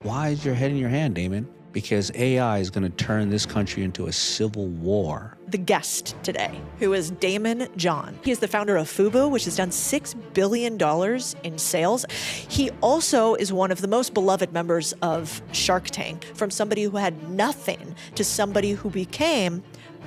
Why is your head in your hand, Daymond? Because AI is going to turn this country into a civil war. The guest today, who is Daymond John. He is the founder of Fubo, which has done $6 billion in sales. He also is one of the most beloved members of Shark Tank, from somebody who had nothing to somebody who became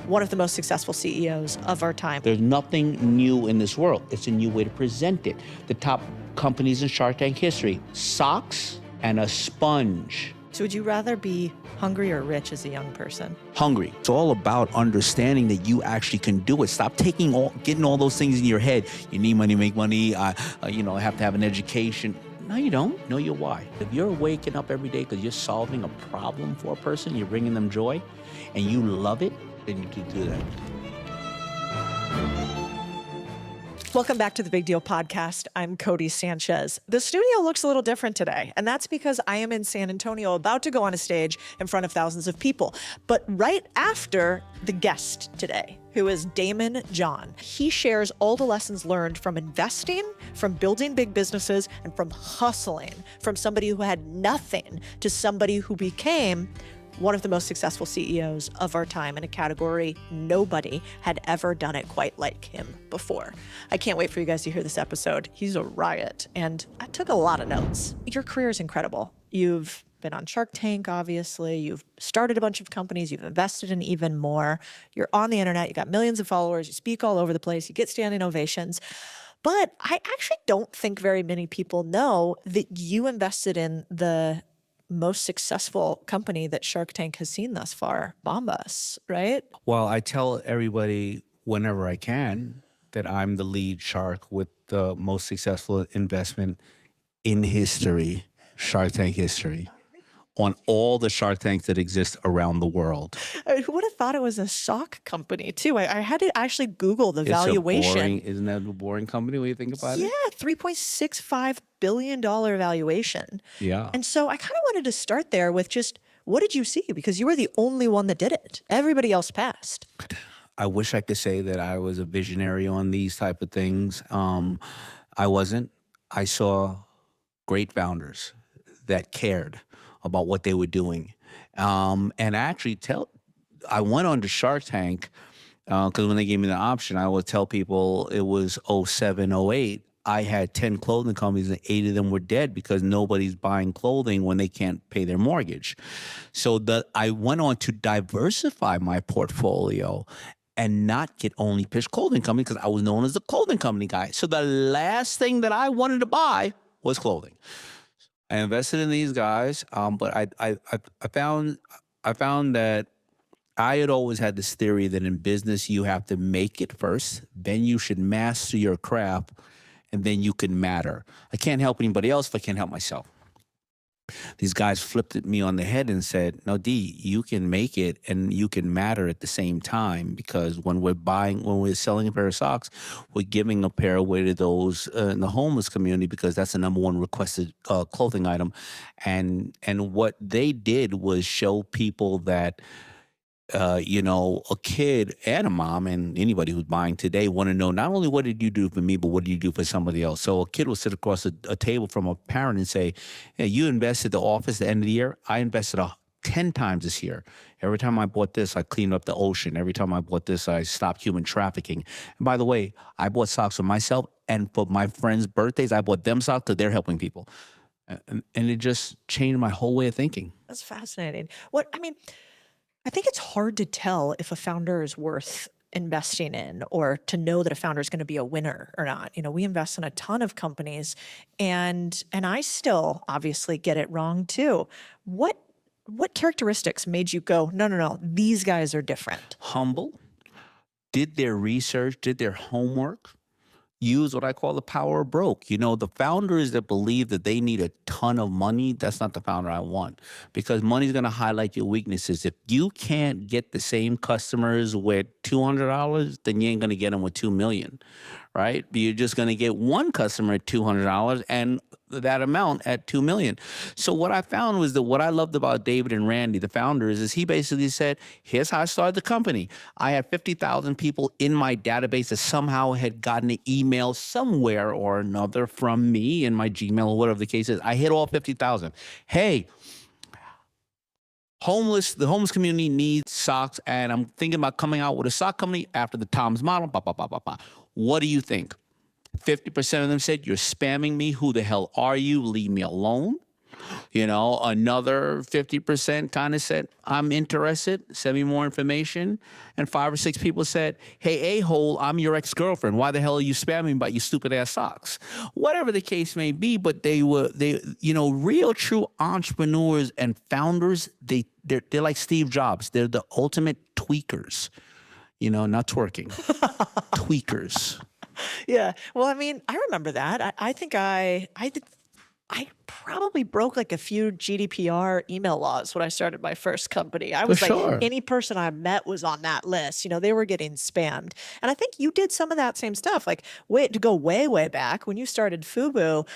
one of the most successful CEOs of our time. There's nothing new in this world. It's a new way to present it. The top companies in Shark Tank history, socks and a sponge. So would you rather be hungry or rich as a young person? Hungry. It's all about understanding that you actually can do it. Stop getting all those things in your head. You need money to make money. I have to have an education. No, you don't. Know your why. If you're waking up every day because you're solving a problem for a person, you're bringing them joy, and you love it, then you can do that. Welcome back to the Big Deal podcast. I'm Codie Sanchez. The studio looks a little different today, and that's because I am in San Antonio about to go on a stage in front of thousands of people. But right after the guest today, who is Daymond John. He shares all the lessons learned from investing, from building big businesses, and from hustling, from somebody who had nothing to somebody who became one of the most successful CEOs of our time in a category nobody had ever done it quite like him before. I can't wait for you guys to hear this episode. He's a riot, and I took a lot of notes. Your career is incredible. You've been on Shark Tank, obviously. You've started a bunch of companies. You've invested in even more. You're on the internet. You got millions of followers. You speak all over the place. You get standing ovations. But I actually don't think very many people know that you invested in the most successful company that Shark Tank has seen thus far, Bombas, right? Well, I tell everybody whenever I can that I'm the lead shark with the most successful investment in history, Shark Tank history, on all the Shark Tanks that exist around the world. I mean, who would have thought it was a sock company too? I had to actually Google the valuation. Isn't that a boring company when you think about it? Yeah, $3.65 billion valuation. Yeah. And so I kind of wanted to start there with just, what did you see? Because you were the only one that did it. Everybody else passed. I wish I could say that I was a visionary on these type of things. I wasn't. I saw great founders that cared about what they were doing. And I went on to Shark Tank because when they gave me the option, I would tell people it was 07, 08. I had 10 clothing companies and 8 of them were dead because nobody's buying clothing when they can't pay their mortgage. So I went on to diversify my portfolio and not get only pitched clothing company because I was known as the clothing company guy. So the last thing that I wanted to buy was clothing. I invested in these guys, but I found that I had always had this theory that in business you have to make it first, then you should master your craft, and then you can matter. I can't help anybody else if I can't help myself. These guys flipped at me on the head and said, no, D, you can make it and you can matter at the same time, because when we're selling a pair of socks, we're giving a pair away to those in the homeless community because that's the #1 requested clothing item. And what they did was show people that a kid and a mom and anybody who's buying today want to know not only what did you do for me, but what did you do for somebody else. So a kid will sit across a table from a parent and say, hey, you invested the office at the end of the year. I invested 10 times this year. Every time I bought this, I cleaned up the ocean. Every time I bought this, I stopped human trafficking. And by the way, I bought socks for myself, and for my friends' birthdays, I bought them socks because they're helping people. And it just changed my whole way of thinking. That's fascinating. I think it's hard to tell if a founder is worth investing in or to know that a founder is going to be a winner or not. We invest in a ton of companies and I still obviously get it wrong too. What characteristics made you go, no, these guys are different? Humble, did their research, did their homework, use what I call the power of broke. The founders that believe that they need a ton of money, that's not the founder I want, because money's going to highlight your weaknesses. If you can't get the same customers with $200, then you ain't going to get them with $2 million, right? You're just going to get one customer at $200 and that amount at $2 million. So what I found was that what I loved about David and Randy, the founders, is he basically said, here's how I started the company. I had 50,000 people in my database that somehow had gotten an email somewhere or another from me in my Gmail or whatever the case is. I hit all 50,000. Hey, The homeless community needs socks, and I'm thinking about coming out with a sock company after the Tom's model. Bah, bah, bah, bah, bah. What do you think? 50% of them said, you're spamming me. Who the hell are you? Leave me alone. Another 50% kind of said, I'm interested. Send me more information. And 5 or 6 people said, hey, a-hole, I'm your ex-girlfriend. Why the hell are you spamming me about your stupid ass socks? Whatever the case may be, but real true entrepreneurs and founders, they're like Steve Jobs. They're the ultimate tweakers, not twerking, tweakers. Yeah. Well, I mean, I remember that. I think I did. I probably broke like a few GDPR email laws when I started my first company. I For was like, sure. any person I met was on that list. They were getting spammed. And I think you did some of that same stuff. Like, to go way, way back when you started FUBU,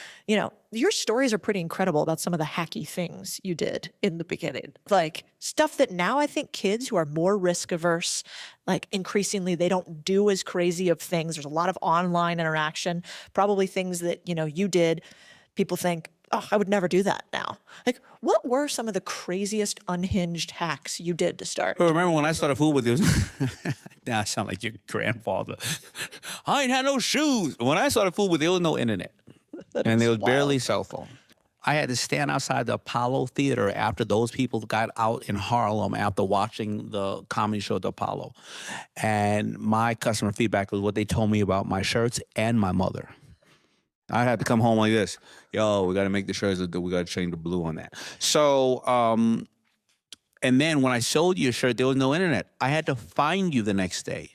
your stories are pretty incredible about some of the hacky things you did in the beginning. Like stuff that now I think kids who are more risk averse, like increasingly they don't do as crazy of things. There's a lot of online interaction, probably things that, you did. People think, oh, I would never do that now. Like, what were some of the craziest unhinged hacks you did to start? Well, remember when I started food with you? Now I sound like your grandfather. I ain't had no shoes. When I started food with, there was no internet. And there was barely cell phone. I had to stand outside the Apollo Theater after those people got out in Harlem after watching the comedy show, The Apollo. And my customer feedback was what they told me about my shirts and my mother. I had to come home like this. Yo, we got to make the shirts. We got to change the blue on that. So, and then when I sold you a shirt, there was no internet. I had to find you the next day.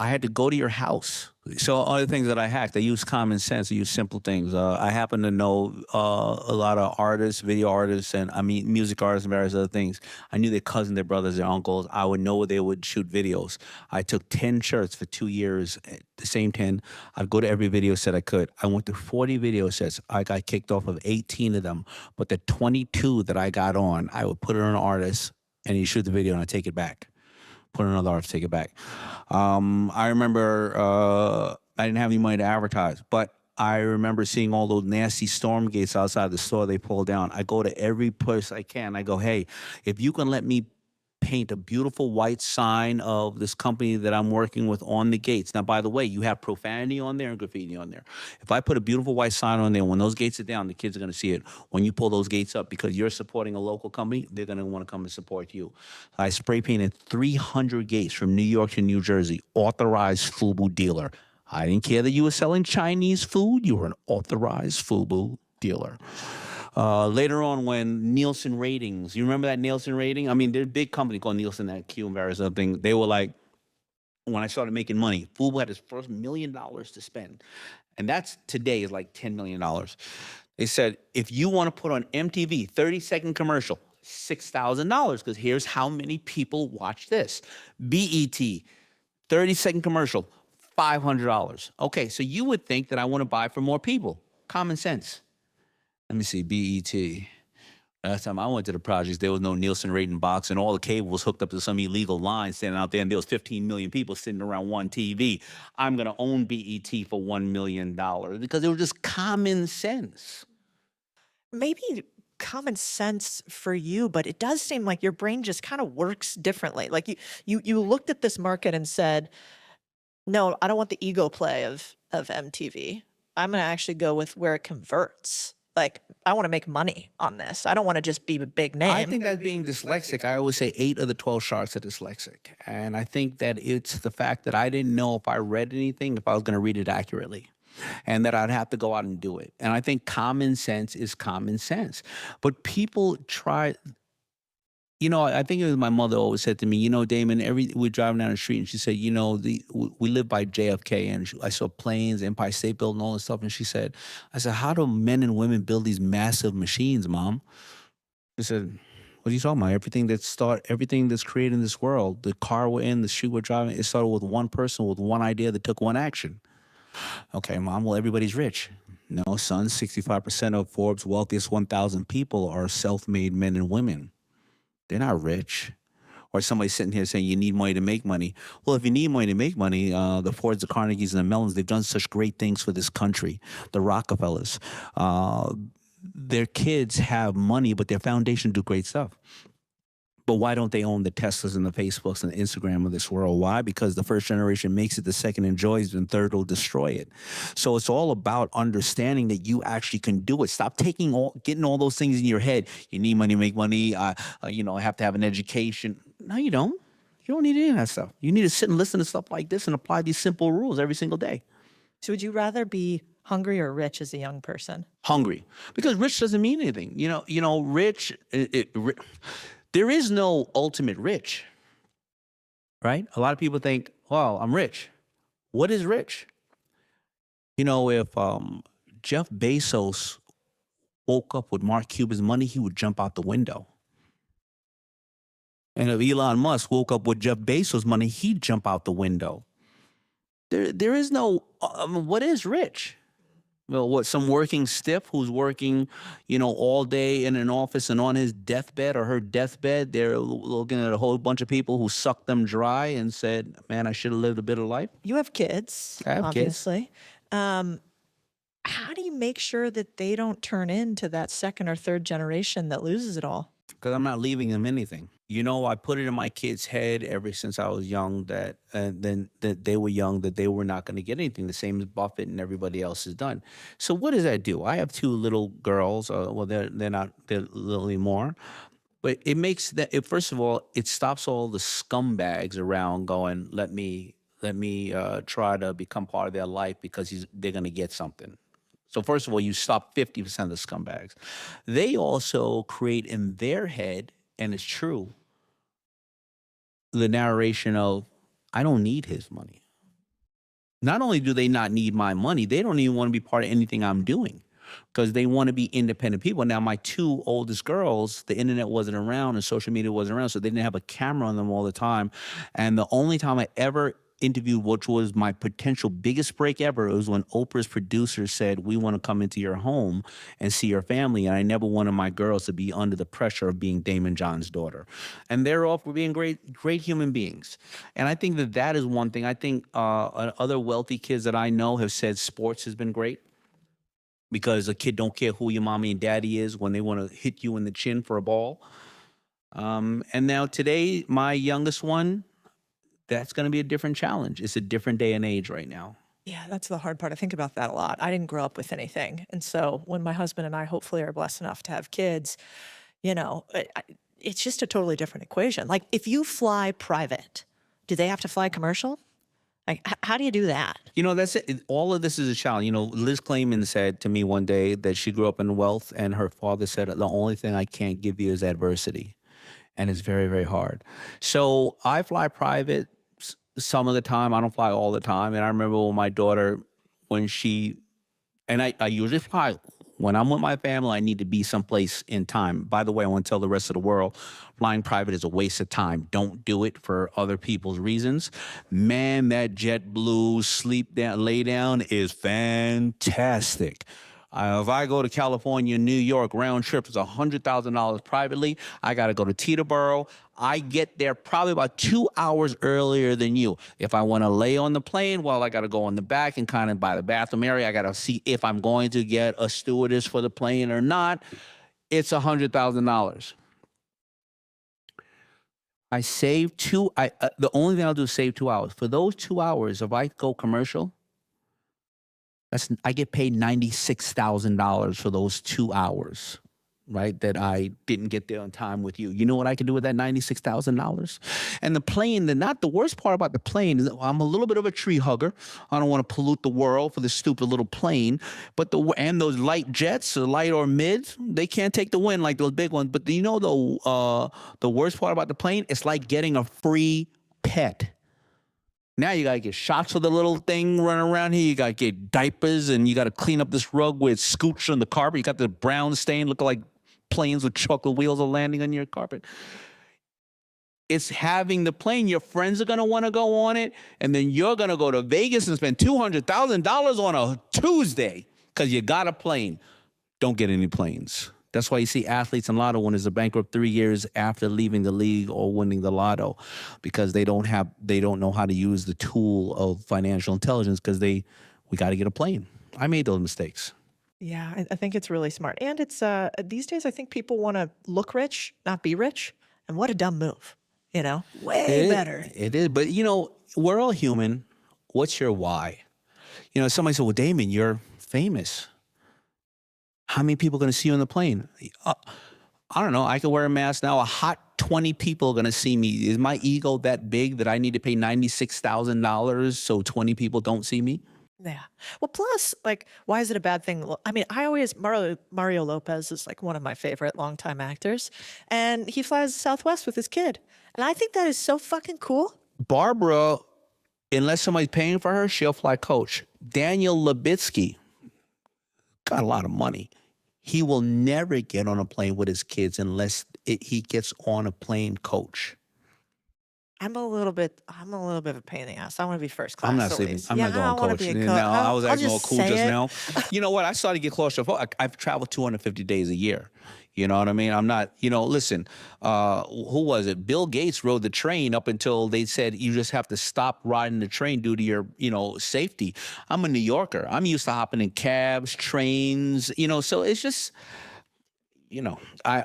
I had to go to your house. So other things that I hacked, I use common sense. I use simple things. I happen to know a lot of artists, video artists, and music artists and various other things. I knew their cousins, their brothers, their uncles. I would know where they would shoot videos. I took 10 shirts for 2 years, the same 10. I'd go to every video set I could. I went to 40 video sets. I got kicked off of 18 of them. But the 22 that I got on, I would put it on an artist, and he'd shoot the video, and I'd take it back. Put another artist, take it back. I remember I didn't have any money to advertise, but I remember seeing all those nasty storm gates outside the store they pulled down. I go to every place I can. I go, hey, if you can let me paint a beautiful white sign of this company that I'm working with on the gates. Now, by the way, you have profanity on there and graffiti on there. If I put a beautiful white sign on there, when those gates are down, the kids are going to see it. When you pull those gates up, because you're supporting a local company, they're going to want to come and support you. I spray painted 300 gates from New York to New Jersey, authorized FUBU dealer. I didn't care that you were selling Chinese food. You were an authorized FUBU dealer. Later on, when Nielsen ratings, you remember that Nielsen rating? I mean, there's a big company called Nielsen that Q and various other things. They were like, when I started making money, FUBU had his first $1 million to spend. And that's today is like $10 million. They said, if you want to put on MTV, 30-second commercial, $6,000, because here's how many people watch this. BET, 30-second commercial, $500. Okay, so you would think that I want to buy for more people. Common sense. Let me see, BET. Last time I went to the projects, there was no Nielsen rating box, and all the cable was hooked up to some illegal line standing out there, and there was 15 million people sitting around one TV. I'm going to own BET for $1 million because it was just common sense. Maybe common sense for you, but it does seem like your brain just kind of works differently. Like you looked at this market and said, no, I don't want the ego play of MTV. I'm going to actually go with where it converts. Like, I want to make money on this. I don't want to just be a big name. I think that's being dyslexic. I always say 8 of the 12 sharks are dyslexic. And I think that it's the fact that I didn't know if I read anything, if I was going to read it accurately, and that I'd have to go out and do it. And I think common sense is common sense. But people try... I think it was my mother always said to me, Daymond, we're driving down the street, and she said, we live by JFK, and I saw planes, Empire State Building, all this stuff, and I said, how do men and women build these massive machines, Mom? She said, what are you talking about? Everything that's created in this world, the car we're in, the street we're driving, it started with one person with one idea that took one action. Okay, Mom, well, everybody's rich. No, son, 65% of Forbes' wealthiest 1,000 people are self-made men and women. They're not rich. Or somebody sitting here saying you need money to make money. Well, if you need money to make money, the Fords, the Carnegies, and the Mellons, they've done such great things for this country. The Rockefellers. Their kids have money, but their foundation do great stuff. But why don't they own the Teslas and the Facebooks and the Instagram of this world? Why? Because the first generation makes it, the second enjoys it, and third will destroy it. So it's all about understanding that you actually can do it. Stop getting all those things in your head. You need money to make money. I have to have an education. No, you don't. You don't need any of that stuff. You need to sit and listen to stuff like this and apply these simple rules every single day. So would you rather be hungry or rich as a young person? Hungry, because rich doesn't mean anything. Rich. There is no ultimate rich, right? A lot of people think, well, I'm rich. What is rich? If Jeff Bezos woke up with Mark Cuban's money, he would jump out the window. And if Elon Musk woke up with Jeff Bezos' money, he'd jump out the window. There is no, what is rich? Well, what, some working stiff who's working, all day in an office, and on his deathbed or her deathbed, they're looking at a whole bunch of people who sucked them dry and said, man, I should have lived a better life. You have kids, I have obviously. How do you make sure that they don't turn into that second or third generation that loses it all? Because I'm not leaving them anything. I put it in my kids' head ever since I was young that they were young, that they were not going to get anything, the same as Buffett and everybody else has done. So what does that do? I have two little girls. Well, they're little anymore. But it makes that, first of all, it stops all the scumbags around going, let me try to become part of their life because they're going to get something. So first of all, you stop 50% of the scumbags. They also create in their head, and it's true, the narration of, I don't need his money. Not only do they not need my money, they don't even want to be part of anything I'm doing because they want to be independent people. Now, my two oldest girls, the internet wasn't around and social media wasn't around, so they didn't have a camera on them all the time. And the only time I ever interviewed, which was my potential biggest break ever, it was when Oprah's producer said, we want to come into your home and see your family. And I never wanted my girls to be under the pressure of being Daymond John's daughter. And they're all for being great human beings. And I think that is one thing. I think other wealthy kids that I know have said sports has been great because a kid don't care who your mommy and daddy is when they want to hit you in the chin for a ball. And now today, my youngest one, that's going to be a different challenge. It's a different day and age right now. Yeah, that's the hard part. I think about that a lot. I didn't grow up with anything. And so when my husband and I hopefully are blessed enough to have kids, it's just a totally different equation. Like if you fly private, do they have to fly commercial? Like, how do you do that? That's it. All of this is a challenge. Liz Clayman said to me one day that she grew up in wealth, and her father said, the only thing I can't give you is adversity. And it's very, very hard. So I fly private some of the time. I don't fly all the time. And I remember when my daughter, I usually fly. When I'm with my family, I need to be someplace in time. By the way, I want to tell the rest of the world, flying private is a waste of time. Don't do it for other people's reasons. Man, that JetBlue lay down is fantastic. If I go to California, New York, round trip is $100,000 privately. I got to go to Teterboro. I get there probably about 2 hours earlier than you. If I want to lay on the plane, well, I got to go in the back and kind of by the bathroom area. I got to see if I'm going to get a stewardess for the plane or not. It's $100,000. I save the only thing I'll do is save 2 hours. For those 2 hours, if I go commercial, I get paid $96,000 for those 2 hours, right? That I didn't get there on time with you. You know what I can do with that $96,000? And the plane, not the worst part about the plane is I'm a little bit of a tree hugger. I don't want to pollute the world for this stupid little plane. But those light jets, the light or mids, they can't take the wind like those big ones. But the worst part about the plane? It's like getting a free pet. Now you got to get shots of the little thing running around here. You got to get diapers, and you got to clean up this rug where it's scooched on the carpet. You got the brown stain looking like planes with chocolate wheels are landing on your carpet. It's having the plane. Your friends are going to want to go on it, and then you're going to go to Vegas and spend $200,000 on a Tuesday because you got a plane. Don't get any planes. That's why you see athletes and lotto winners are bankrupt 3 years after leaving the league or winning the lotto, because they don't know how to use the tool of financial intelligence because we got to get a plane. I made those mistakes. Yeah, I think it's really smart. And it's these days, I think people want to look rich, not be rich. And what a dumb move, you know? Way better. It is. But, we're all human. What's your why? Somebody said, well, Daymond, you're famous. How many people are going to see you on the plane? I don't know. I could wear a mask now. A hot 20 people are going to see me. Is my ego that big that I need to pay $96,000 so 20 people don't see me? Yeah. Well, plus, like, why is it a bad thing? Well, I mean, Mario Lopez is like one of my favorite longtime actors, and he flies Southwest with his kid. And I think that is so fucking cool. Barbara, unless somebody's paying for her, she'll fly coach. Daniel Lubitsky got a lot of money. He will never get on a plane with his kids unless he gets on a plane coach. I'm a little bit of a pain in the ass. I want to be first class. I'm not at sleeping. least. I'm not I going wanna coach. be a No, I was I'll acting all cool say just it. now. You know what? I started to get claustrophobic. I've traveled 250 days a year. You know what I mean? I'm not, listen, who was it? Bill Gates rode the train up until they said you just have to stop riding the train due to your, safety. I'm a New Yorker. I'm used to hopping in cabs, trains, so it's just, I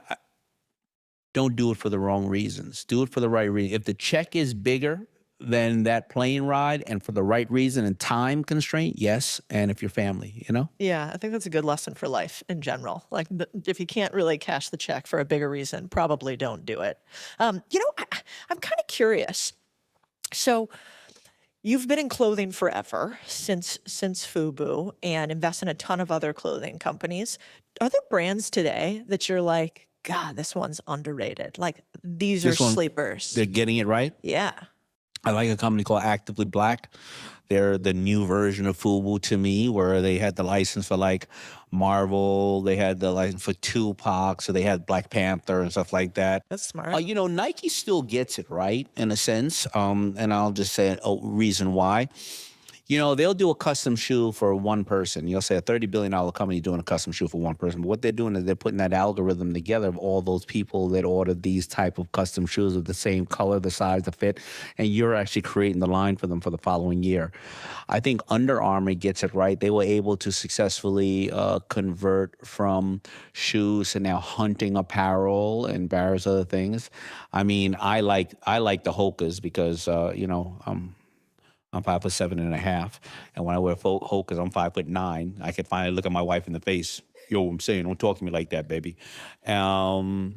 don't do it for the wrong reasons. Do it for the right reason. If the check is bigger than that plane ride and for the right reason and time constraint, yes. And if you're family, Yeah, I think that's a good lesson for life in general. Like, if you can't really cash the check for a bigger reason, probably don't do it. I'm kind of curious. So, you've been in clothing forever since FUBU and invest in a ton of other clothing companies. Are there brands today that you're like, God, this one's underrated? Like, these are sleepers. They're getting it right. Yeah. I like a company called Actively Black. They're the new version of FUBU to me, where they had the license for like Marvel, they had the license for Tupac, so they had Black Panther and stuff like that. That's smart. Nike still gets it right in a sense, and I'll just say a reason why. They'll do a custom shoe for one person. You'll say a $30 billion company doing a custom shoe for one person. But what they're doing is they're putting that algorithm together of all those people that ordered these type of custom shoes of the same color, the size, the fit, and you're actually creating the line for them for the following year. I think Under Armour gets it right. They were able to successfully convert from shoes to now hunting apparel and various other things. I mean, I like the Hokas because, I'm 5'7.5", and when I wear Hokas, I'm 5'9". I can finally look at my wife in the face. Yo, I'm saying, don't talk to me like that, baby. Louis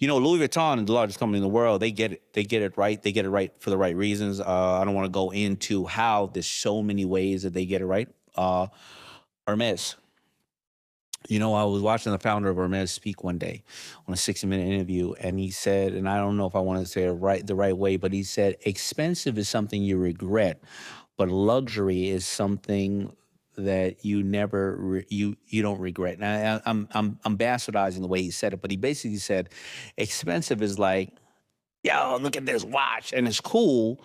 Vuitton is the largest company in the world. They get it right. They get it right for the right reasons. I don't want to go into how there's so many ways that they get it right. Hermes. I was watching the founder of Hermes speak one day on a 60-minute interview, and he said, and I don't know if I want to say it the right way, but he said, expensive is something you regret, but luxury is something that you never you don't regret. Now I'm bastardizing the way he said it, but he basically said, expensive is like, yo, look at this watch, and it's cool,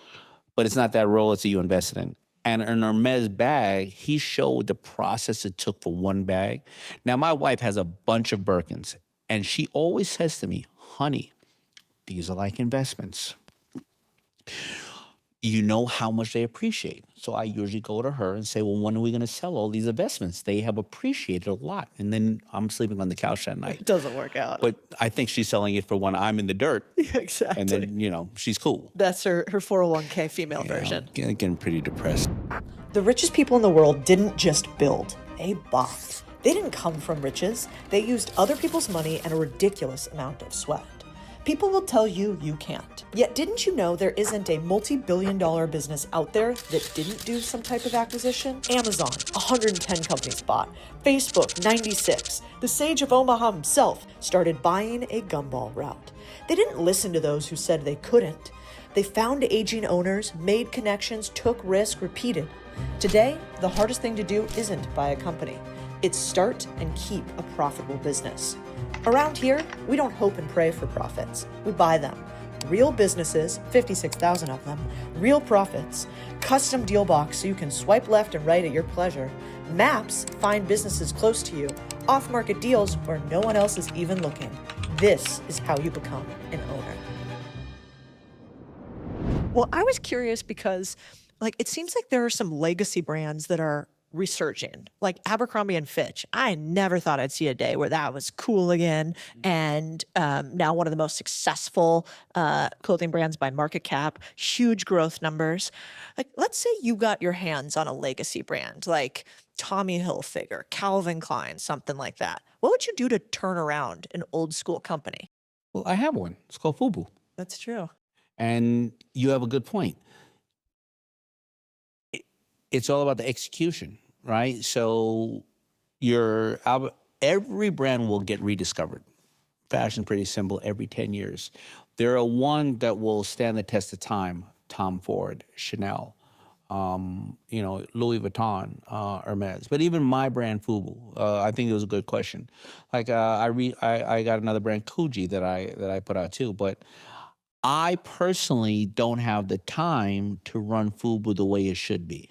but it's not that royalty you invested in. And in Hermes bag, he showed the process it took for one bag. Now, my wife has a bunch of Birkins, and she always says to me, honey, these are like investments. You know how much they appreciate. So I usually go to her and say, well, when are we going to sell all these investments? They have appreciated a lot. And then I'm sleeping on the couch that night. It doesn't work out. But I think she's selling it for when I'm in the dirt. Exactly. And then, she's cool. That's her 401k female version. Getting pretty depressed. The richest people in the world didn't just build, they bought. They didn't come from riches. They used other people's money and a ridiculous amount of sweat. People will tell you you can't. Yet didn't you know there isn't a multi-billion-dollar business out there that didn't do some type of acquisition? Amazon, 110 companies bought. Facebook, 96. The Sage of Omaha himself started buying a gumball route. They didn't listen to those who said they couldn't. They found aging owners, made connections, took risk, repeated. Today, the hardest thing to do isn't buy a company. It's start and keep a profitable business. Around here, we don't hope and pray for profits. We buy them. Real businesses, 56,000 of them, real profits, custom deal box so you can swipe left and right at your pleasure, maps find businesses close to you, off-market deals where no one else is even looking. This is how you become an owner. Well, I was curious because, it seems like there are some legacy brands that are resurging, like Abercrombie and Fitch. I never thought I'd see a day where that was cool again. And now one of the most successful clothing brands by market cap, huge growth numbers. Like, let's say you got your hands on a legacy brand like Tommy Hilfiger, Calvin Klein, something like that. What would you do to turn around an old school company? Well, I have one. It's called FUBU. That's true. And you have a good point. It's all about the execution, right? So every brand will get rediscovered. Fashion, pretty simple, every 10 years. There are one that will stand the test of time: Tom Ford, Chanel, Louis Vuitton, Hermes. But even my brand, FUBU, I think it was a good question. Like I got another brand, Codie, that I put out too. But I personally don't have the time to run FUBU the way it should be.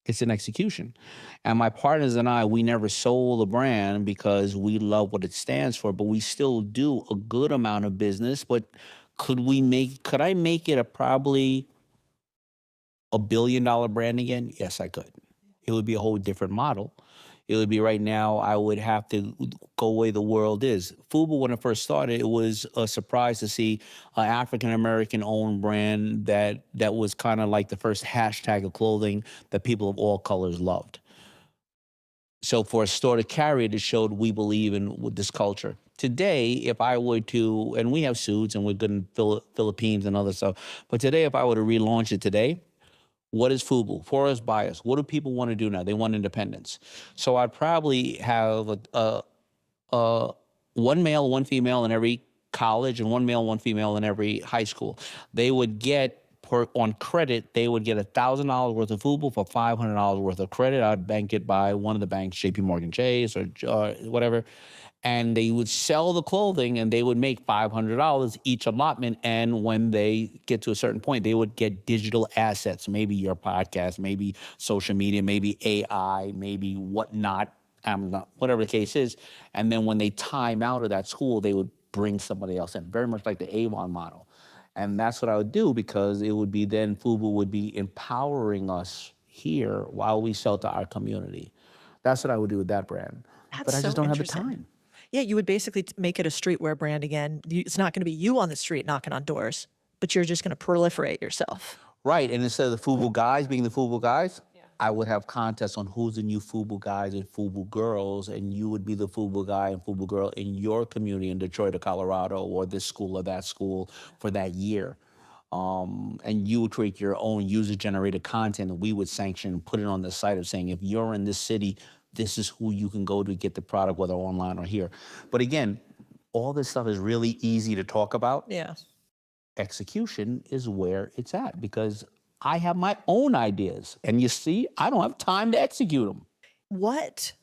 It's an execution. And my partners and I, we never sold the brand because we love what it stands for, but we still do a good amount of business. But could I make it probably $1 billion brand again? Yes, I could. It would be a whole different model. It would be right now, I would have to go the way the world is. FUBU, when it first started, it was a surprise to see an African-American owned brand that was kind of like the first hashtag of clothing that people of all colors loved. So for a store to carry it, it showed we believe in with this culture. Today, if I were to, and we have suits and we're good in Philippines and other stuff, but today, if I were to relaunch it today, what is FUBU? For us, by us. What do people want to do now? They want independence. So I'd probably have one male, one female in every college, and one male, one female in every high school. They would get, on credit, they would get $1,000 worth of FUBU for $500 worth of credit. I'd bank it by one of the banks, JP Morgan Chase or whatever. And they would sell the clothing and they would make $500 each allotment. And when they get to a certain point, they would get digital assets, maybe your podcast, maybe social media, maybe AI, maybe whatnot, Amazon, whatever the case is. And then when they time out of that school, they would bring somebody else in, very much like the Avon model. And that's what I would do, because it would be then FUBU would be empowering us here while we sell to our community. That's what I would do with that brand. That's But I so just don't have the interesting. time. Yeah, you would basically make it a streetwear brand again. It's not going to be you on the street knocking on doors, but you're just going to proliferate yourself. Right, and instead of the FUBU guys being the FUBU guys, I would have contests on who's the new FUBU guys and FUBU girls, and you would be the FUBU guy and FUBU girl in your community in Detroit or Colorado or this school or that school for that year. And you would create your own user-generated content, and we would sanction and put it on the site of saying, if you're in this city, this is who you can go to get the product, whether online or here. But again, all this stuff is really easy to talk about. Yeah. Execution is where it's at, because I have my own ideas. And you see, I don't have time to execute them. What?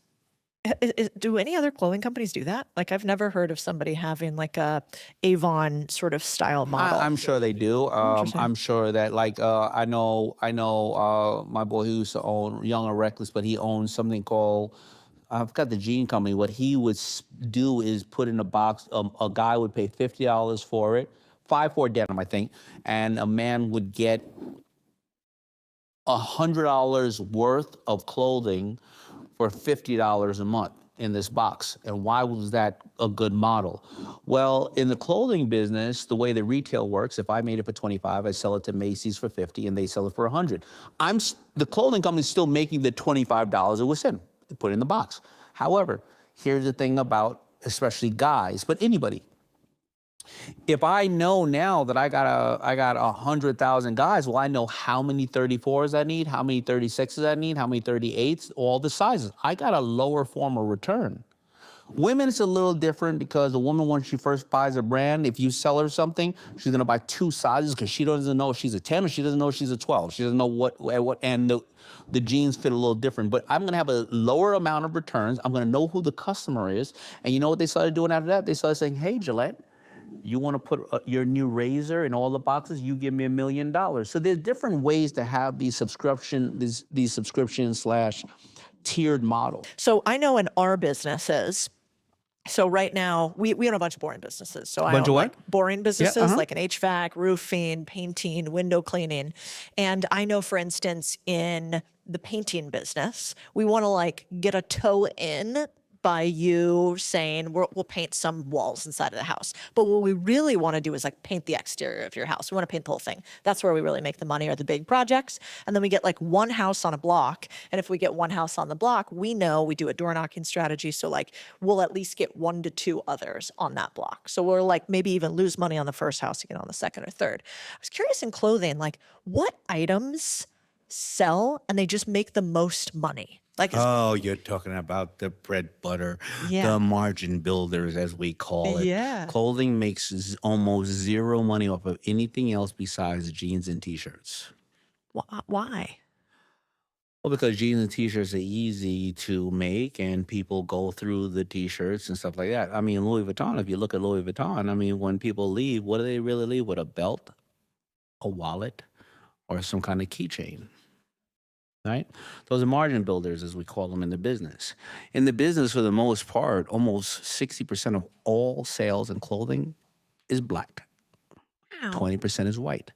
Do any other clothing companies do that? Like, I've never heard of somebody having like a Avon sort of style model. I'm sure they do. I'm sure that, like, I know my boy who used to own Young and Reckless, but he owns something called, I forgot the jean company. What he would do is put in a box, a guy would pay $50 for it, 5-4 denim, I think, and a man would get $100 worth of clothing for $50 a month in this box. And why was that a good model? Well, in the clothing business, the way the retail works, if I made it for 25, I sell it to Macy's for 50 and they sell it for 100. The clothing company's still making the $25 it was in, put it in the box. However, here's the thing about especially guys, but anybody. If I know now that I got 100,000 guys, well, I know how many 34s I need, how many 36s I need, how many 38s, all the sizes. I got a lower form of return. Women, it's a little different, because a woman, when she first buys a brand, if you sell her something, she's gonna buy 2 sizes because she doesn't know if she's a 10 or she doesn't know if she's a 12. She doesn't know what and the jeans fit a little different. But I'm gonna have a lower amount of returns. I'm gonna know who the customer is. And you know what they started doing after that? They started saying, hey, Gillette, you want to put your new razor in all the boxes? You give me $1 million. So there's different ways to have these subscription slash tiered model. So I know in our businesses, So right now we own a bunch of boring businesses. So I Bunch own of what? like boring Yeah. businesses like an HVAC, roofing, painting, window cleaning. And I know, for instance, in the painting business, we want to like get a toe in by you saying we'll paint some walls inside of the house. But what we really want to do is like paint the exterior of your house. We want to paint the whole thing. That's where we really make the money, are the big projects. And then we get like one house on a block. And if we get one house on the block, we know we do a door knocking strategy. So like we'll at least get 1 to 2 others on that block. So we're like maybe even lose money on the first house to get on the second or third. I was curious in clothing, like what items sell and they just make the most money? Like, Oh, you're talking about the bread butter, yeah. the margin builders, as we call it. Yeah. Clothing makes almost zero money off of anything else besides jeans and t-shirts. Why? Well, because jeans and t-shirts are easy to make and people go through the t-shirts and stuff like that. I mean, Louis Vuitton, if you look at Louis Vuitton, I mean, when people leave, what do they really leave with? A belt, a wallet, or some kind of keychain? Right? Those are margin builders, as we call them in the business. In the business, for the most part, almost 60% of all sales in clothing is black. Wow. 20% is white.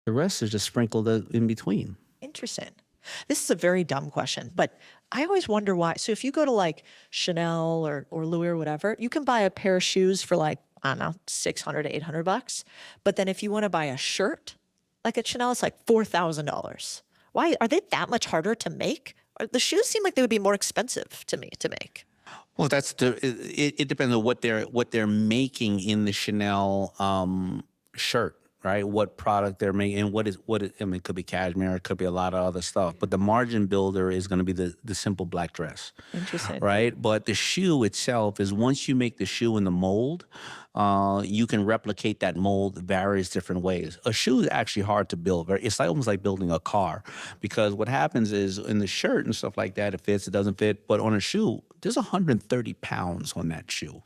The rest is just sprinkled in between. Interesting. This is a very dumb question, but I always wonder why. So if you go to like Chanel or Louis or whatever, you can buy a pair of shoes for like, I don't know, 600 to 800 bucks. But then if you want to buy a shirt, like at Chanel, it's like $4,000. Why are they that much harder to make? The shoes seem like they would be more expensive to me to make. Well, it depends on what they're making in the Chanel shirt, right? What product they're making, and I mean, it could be cashmere, it could be a lot of other stuff. But the margin builder is going to be the simple black dress. Interesting. Right? But the shoe itself is, once you make the shoe in the mold, you can replicate that mold various different ways. A shoe is actually hard to build. It's like almost like building a car, because what happens is in the shirt and stuff like that, it fits, it doesn't fit. But on a shoe, there's 130 pounds on that shoe.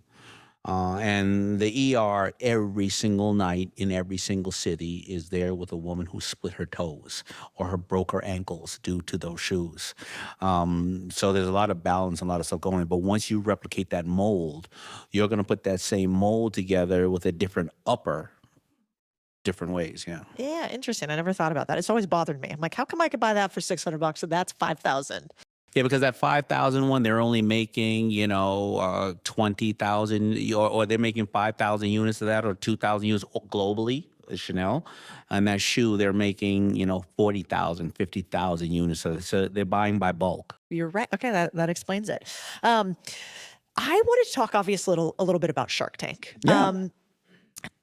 And the ER every single night in every single city is there with a woman who split her toes or her broke her ankles due to those shoes. So there's a lot of balance and a lot of stuff going on. But once you replicate that mold, you're going to put that same mold together with a different upper, different ways. Yeah. Yeah, interesting. I never thought about that. It's always bothered me. I'm like, how come I could buy that for 600 bucks and that's 5,000? Yeah, because that 5,000 one, they're only making, 20,000, or they're making 5,000 units of that, or 2,000 units globally, Chanel. And that shoe, they're making, 40,000, 50,000 units. So they're buying by bulk. You're right. Okay, that explains it. I wanted to talk, obviously, a little bit about Shark Tank. Yeah.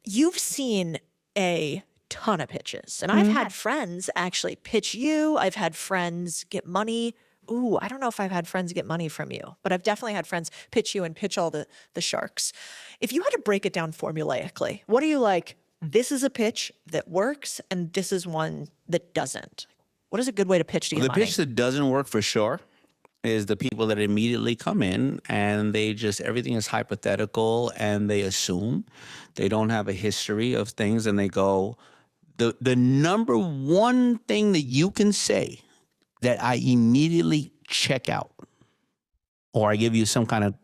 You've seen a ton of pitches, and I've had friends actually pitch you. I've had friends get money. Ooh, I don't know if I've had friends get money from you, but I've definitely had friends pitch you and pitch all the sharks. If you had to break it down formulaically, what are you like, this is a pitch that works and this is one that doesn't? What is a good way to pitch to get The money? pitch that doesn't work for sure is the people that immediately come in and everything is hypothetical and they assume. They don't have a history of things, and they go, the number one thing that you can say that I immediately check out, or I give you some kind of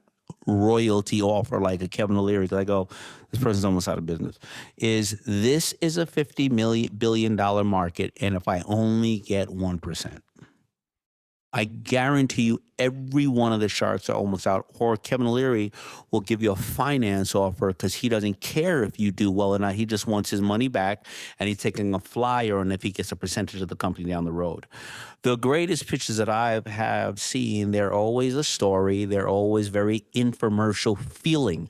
royalty offer like a Kevin O'Leary, that I go, this person's almost out of business, this is a $50 billion market, and if I only get 1%, I guarantee you every one of the sharks are almost out. Or Kevin O'Leary will give you a finance offer because he doesn't care if you do well or not. He just wants his money back, and he's taking a flyer on if he gets a percentage of the company down the road. The greatest pitches that I have seen, they're always a story. They're always very infomercial feeling,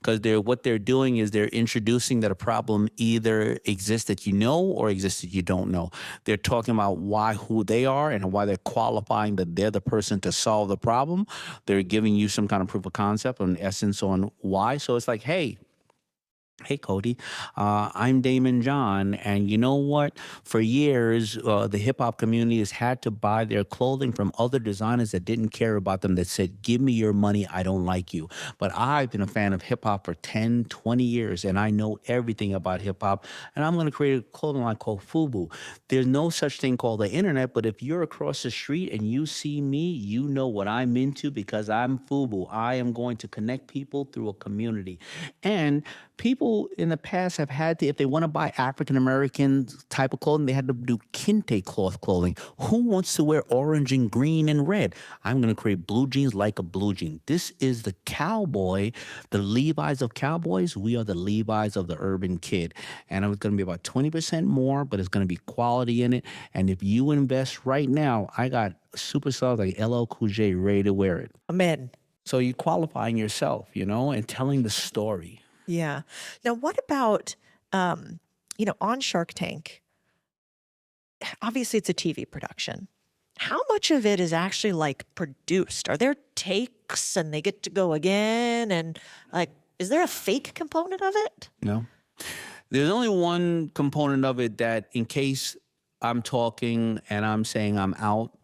because what they're doing is they're introducing that a problem either exists that you know or exists that you don't know. They're talking about who they are and why they're qualifying that they're the person to solve the problem. They're giving you some kind of proof of concept, an essence on why. So it's like, hey, Hey, Cody. I'm Damon John. And you know what? For years, the hip hop community has had to buy their clothing from other designers that didn't care about them, that said, give me your money. I don't like you. But I've been a fan of hip hop for 10, 20 years, and I know everything about hip hop. And I'm going to create a clothing line called FUBU. There's no such thing called the internet, but if you're across the street and you see me, you know what I'm into because I'm FUBU. I am going to connect people through a community. And people in the past have had to, if they want to buy African American type of clothing, they had to do kente cloth clothing. Who wants to wear orange and green and red? I'm going to create blue jeans like a blue jean. This is the cowboy, the Levi's of cowboys. We are the Levi's of the urban kid. And it's going to be about 20% more, but it's going to be quality in it. And if you invest right now, I got superstars like LL Cool J ready to wear it. I'm in. So you're qualifying yourself, and telling the story. Yeah. Now, what about, on Shark Tank? Obviously, it's a TV production. How much of it is actually like produced? Are there takes and they get to go again? And like, is there a fake component of it? No. There's only one component of it that in case I'm talking and I'm saying I'm out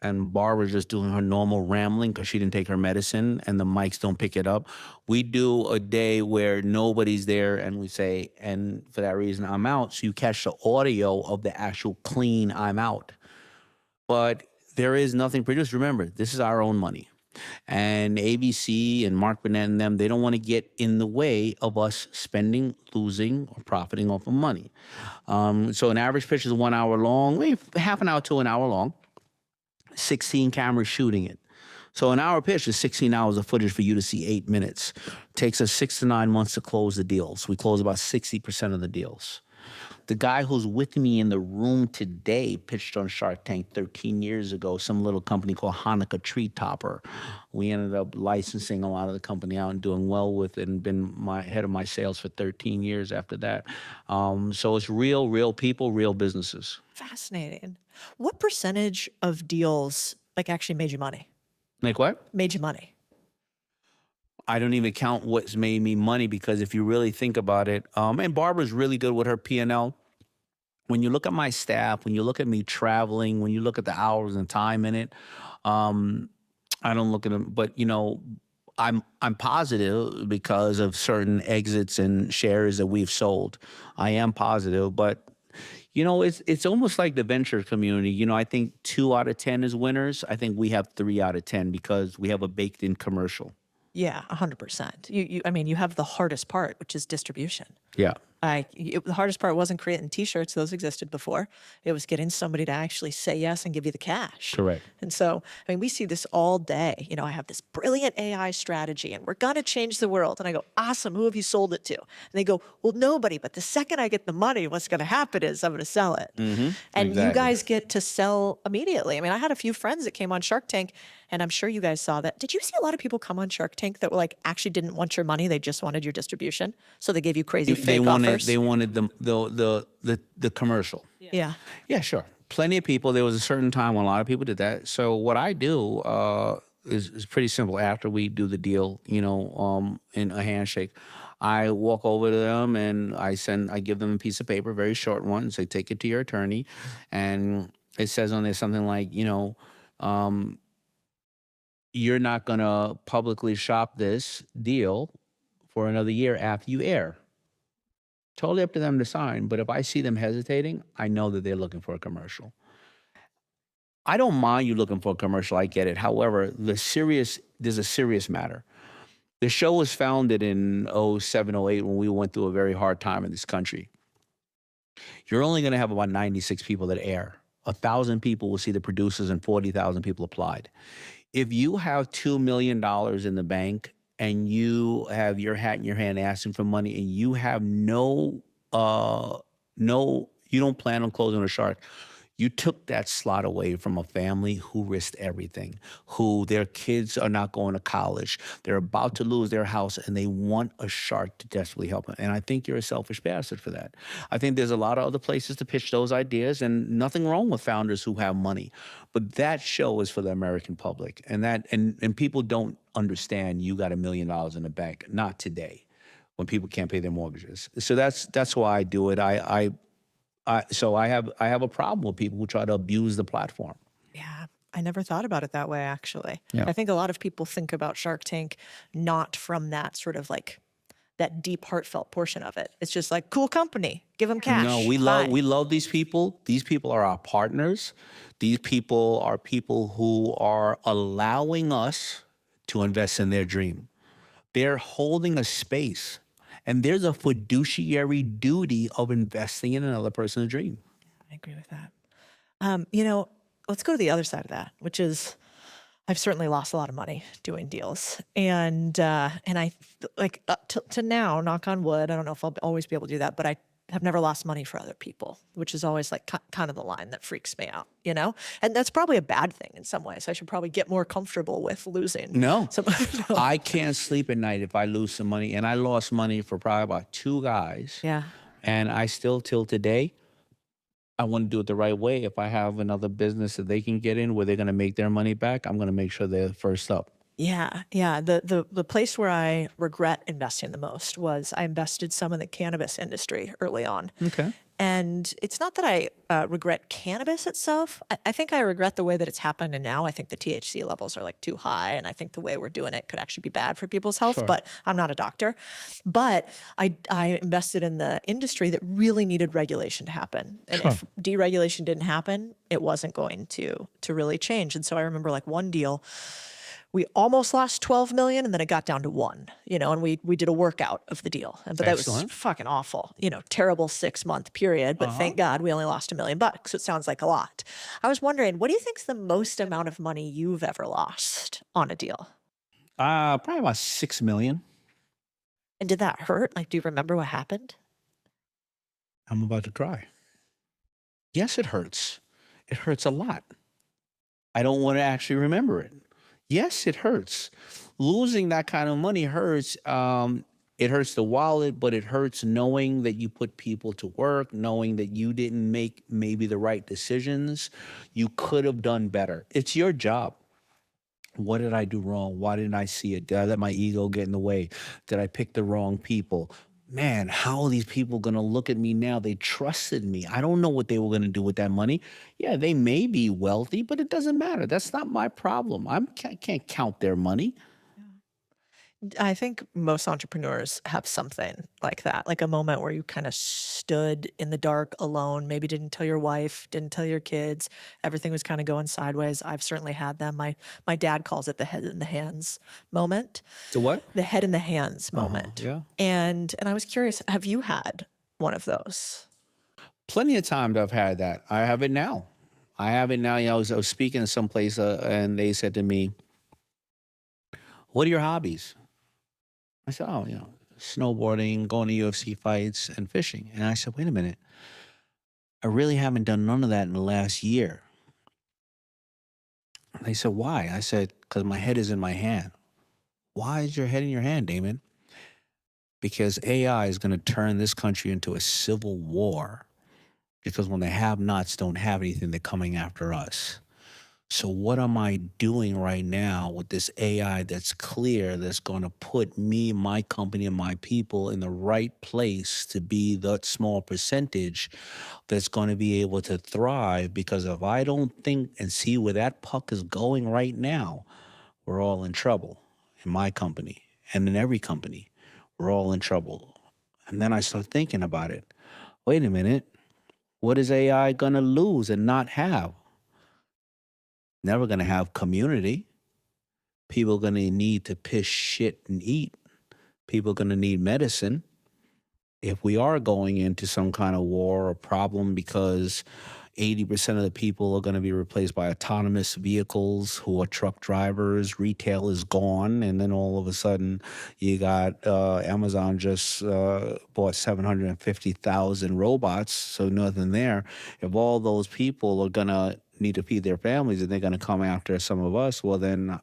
and Barbara's just doing her normal rambling because she didn't take her medicine and the mics don't pick it up, we do a day where nobody's there and we say, and for that reason, I'm out. So you catch the audio of the actual clean I'm out. But there is nothing produced. Remember, this is our own money. And ABC and Mark Burnett and them, they don't want to get in the way of us spending, losing, or profiting off of money. So an average pitch is 1 hour long, maybe half an hour to an hour long, 16 cameras shooting it. So an hour pitch is 16 hours of footage for you to see 8 minutes. Takes us 6 to 9 months to close the deals. We close about 60% of the deals. The guy who's with me in the room today pitched on Shark Tank 13 years ago, some little company called Hanukkah Tree Topper. We ended up licensing a lot of the company out and doing well with it and been my head of my sales for 13 years after that. So it's real people, real businesses. Fascinating. What percentage of deals like actually made you money? Like what? Made you money? I don't even count what's made me money because if you really think about it, and Barbara's really good with her P&L. When you look at my staff, when you look at me traveling, when you look at the hours and time in it, I don't look at them. But I'm positive because of certain exits and shares that we've sold. I am positive, but it's almost like the venture community. I think 2 out of 10 is winners. I think we have 3 out of 10 because we have a baked-in commercial. Yeah, 100%. You have the hardest part, which is distribution. Yeah. The hardest part wasn't creating T-shirts; those existed before. It was getting somebody to actually say yes and give you the cash. Correct. And so, we see this all day. I have this brilliant AI strategy, and we're gonna change the world. And I go, awesome. Who have you sold it to? And they go, well, nobody. But the second I get the money, what's gonna happen is I'm gonna sell it. Mm-hmm. And Exactly. you guys get to sell immediately. I had a few friends that came on Shark Tank, and I'm sure you guys saw that. Did you see a lot of people come on Shark Tank that were like actually didn't want your money? They just wanted your distribution. So they gave you crazy fake offers. They wanted the commercial. Yeah. Yeah, sure. Plenty of people. There was a certain time when a lot of people did that. So what I do is pretty simple. After we do the deal, in a handshake, I walk over to them and I give them a piece of paper, very short one, and say, take it to your attorney. And it says on there something like, you're not going to publicly shop this deal for another year after you air. Totally up to them to sign, but if I see them hesitating, I know that they're looking for a commercial. I don't mind you looking for a commercial, I get it. However, there's a serious matter. The show was founded in 07, 08 when we went through a very hard time in this country. You're only going to have about 96 people that air. 1,000 people will see the producers and 40,000 people applied. If you have $2 million in the bank and you have your hat in your hand asking for money and you have you don't plan on closing a shark, you took that slot away from a family who risked everything, who their kids are not going to college. They're about to lose their house and they want a shark to desperately help them. And I think you're a selfish bastard for that. I think there's a lot of other places to pitch those ideas and nothing wrong with founders who have money. But that show is for the American public. And people don't understand you got $1 million in the bank. Not today. when people can't pay their mortgages. So that's why I do it. I have a problem with people who try to abuse the platform. Yeah, I never thought about it that way, actually. Yeah. I think a lot of people think about Shark Tank not from that sort of like that deep, heartfelt portion of it. It's just like, cool company, give them No, cash, bye. we love these people. These people are our partners. These people are people who are allowing us to invest in their dream. They're holding a space, and there's a fiduciary duty of investing in another person's dream. I agree with that. You know, let's go to the other side of that, which is I've certainly lost a lot of money doing deals, and I like up to now, knock on wood. I don't know if I'll always be able to do that, but I have never lost money for other people, which is always like kind of the line that freaks me out, you know. And that's probably a bad thing in some ways. I should probably get more comfortable with losing. No, Some, no. I can't sleep at night if I lose some money, and I lost money for probably about two guys, Yeah. and I still till today. I want to do it the right way. If I have another business that they can get in where they're going to make their money back, I'm going to make sure they're first up. Yeah, yeah. The place where I regret investing the most was I invested some in the cannabis industry early on. Okay. And it's not that I regret cannabis itself. I think I regret the way that it's happened. And now I think the THC levels are like too high. And I think the way we're doing it could actually be bad for people's health. Sure. But I'm not a doctor. But I invested in the industry that really needed regulation to happen. And Sure. if deregulation didn't happen, it wasn't going to really change. And so I remember like one deal, we almost lost 12 million and then it got down to 1, you know, and we did a workout of the deal. But that was Excellent. fucking awful, you know, terrible 6-month period. But thank God we only lost $1 million. So it sounds like a lot. I was wondering, what do you think's the most amount of money you've ever lost on a deal? Probably about 6 million. And did that hurt? Like, do you remember what happened? I'm about to cry. Yes, it hurts. It hurts a lot. I don't want to actually remember it. Yes, it hurts. Losing that kind of money hurts. It hurts the wallet, but it hurts knowing that you put people to work, knowing that you didn't make maybe the right decisions. You could have done better. It's your job. What did I do wrong? Why didn't I see it? Did I let my ego get in the way? Did I pick the wrong people? Man, how are these people going to look at me now? They trusted me. I don't know what they were going to do with that money. Yeah, they may be wealthy, but it doesn't matter. That's not my problem. I can't count their money. I think most entrepreneurs have something like that, like a moment where you kind of stood in the dark alone, maybe didn't tell your wife, didn't tell your kids. Everything was kind of going sideways. I've certainly had them. My dad calls it the head in the hands moment, So what? the head in the hands moment. Yeah. And I was curious, have you had one of those? Plenty of times I've had that. I have it now. I have it now. You know, I was speaking to someplace and they said to me, "What are your hobbies?" I said, "Oh, you know, snowboarding, going to UFC fights, and fishing." And I said, "Wait a minute. I really haven't done none of that in the last year." And they said, "Why?" I said, "Because my head is in my hand." "Why is your head in your hand, Daymond?" "Because AI is going to turn this country into a civil war. Because when the have-nots don't have anything, they're coming after us. So what am I doing right now with this AI that's clear, that's going to put me, my company, and my people in the right place to be that small percentage that's going to be able to thrive? Because if I don't think and see where that puck is going right now, we're all in trouble in my company and in every company. We're all in trouble." And then I start thinking about it. Wait a minute. What is AI going to lose and not have? Never going to have community. People going to need to piss, shit, and eat. People going to need medicine. If we are going into some kind of war or problem because 80% of the people are going to be replaced by autonomous vehicles who are truck drivers, retail is gone, and then all of a sudden you got Amazon just bought 750,000 robots, so nothing there. If all those people are going to need to feed their families and they're going to come after some of us, well, then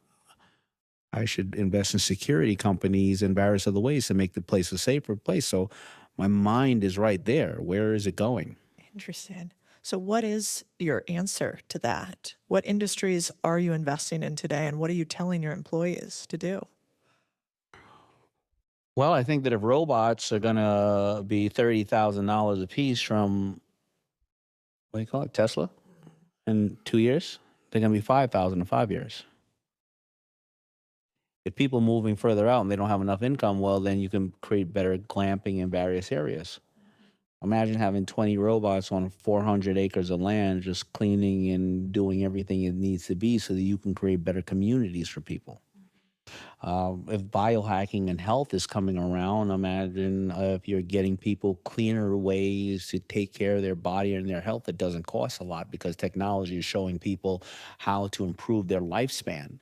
I should invest in security companies in various other ways to make the place a safer place. So my mind is right there. Where is it going? Interesting. So what is your answer to that? What industries are you investing in today, and what are you telling your employees to do? Well, I think that if robots are gonna be $30,000 a piece from what do you call it, Tesla, in 2 years, they're gonna be 5,000 in 5 years. If people moving further out and they don't have enough income, well, then you can create better glamping in various areas. Imagine having 20 robots on 400 acres of land, just cleaning and doing everything it needs to be so that you can create better communities for people. If biohacking and health is coming around, imagine if you're getting people cleaner ways to take care of their body and their health. It doesn't cost a lot because technology is showing people how to improve their lifespan.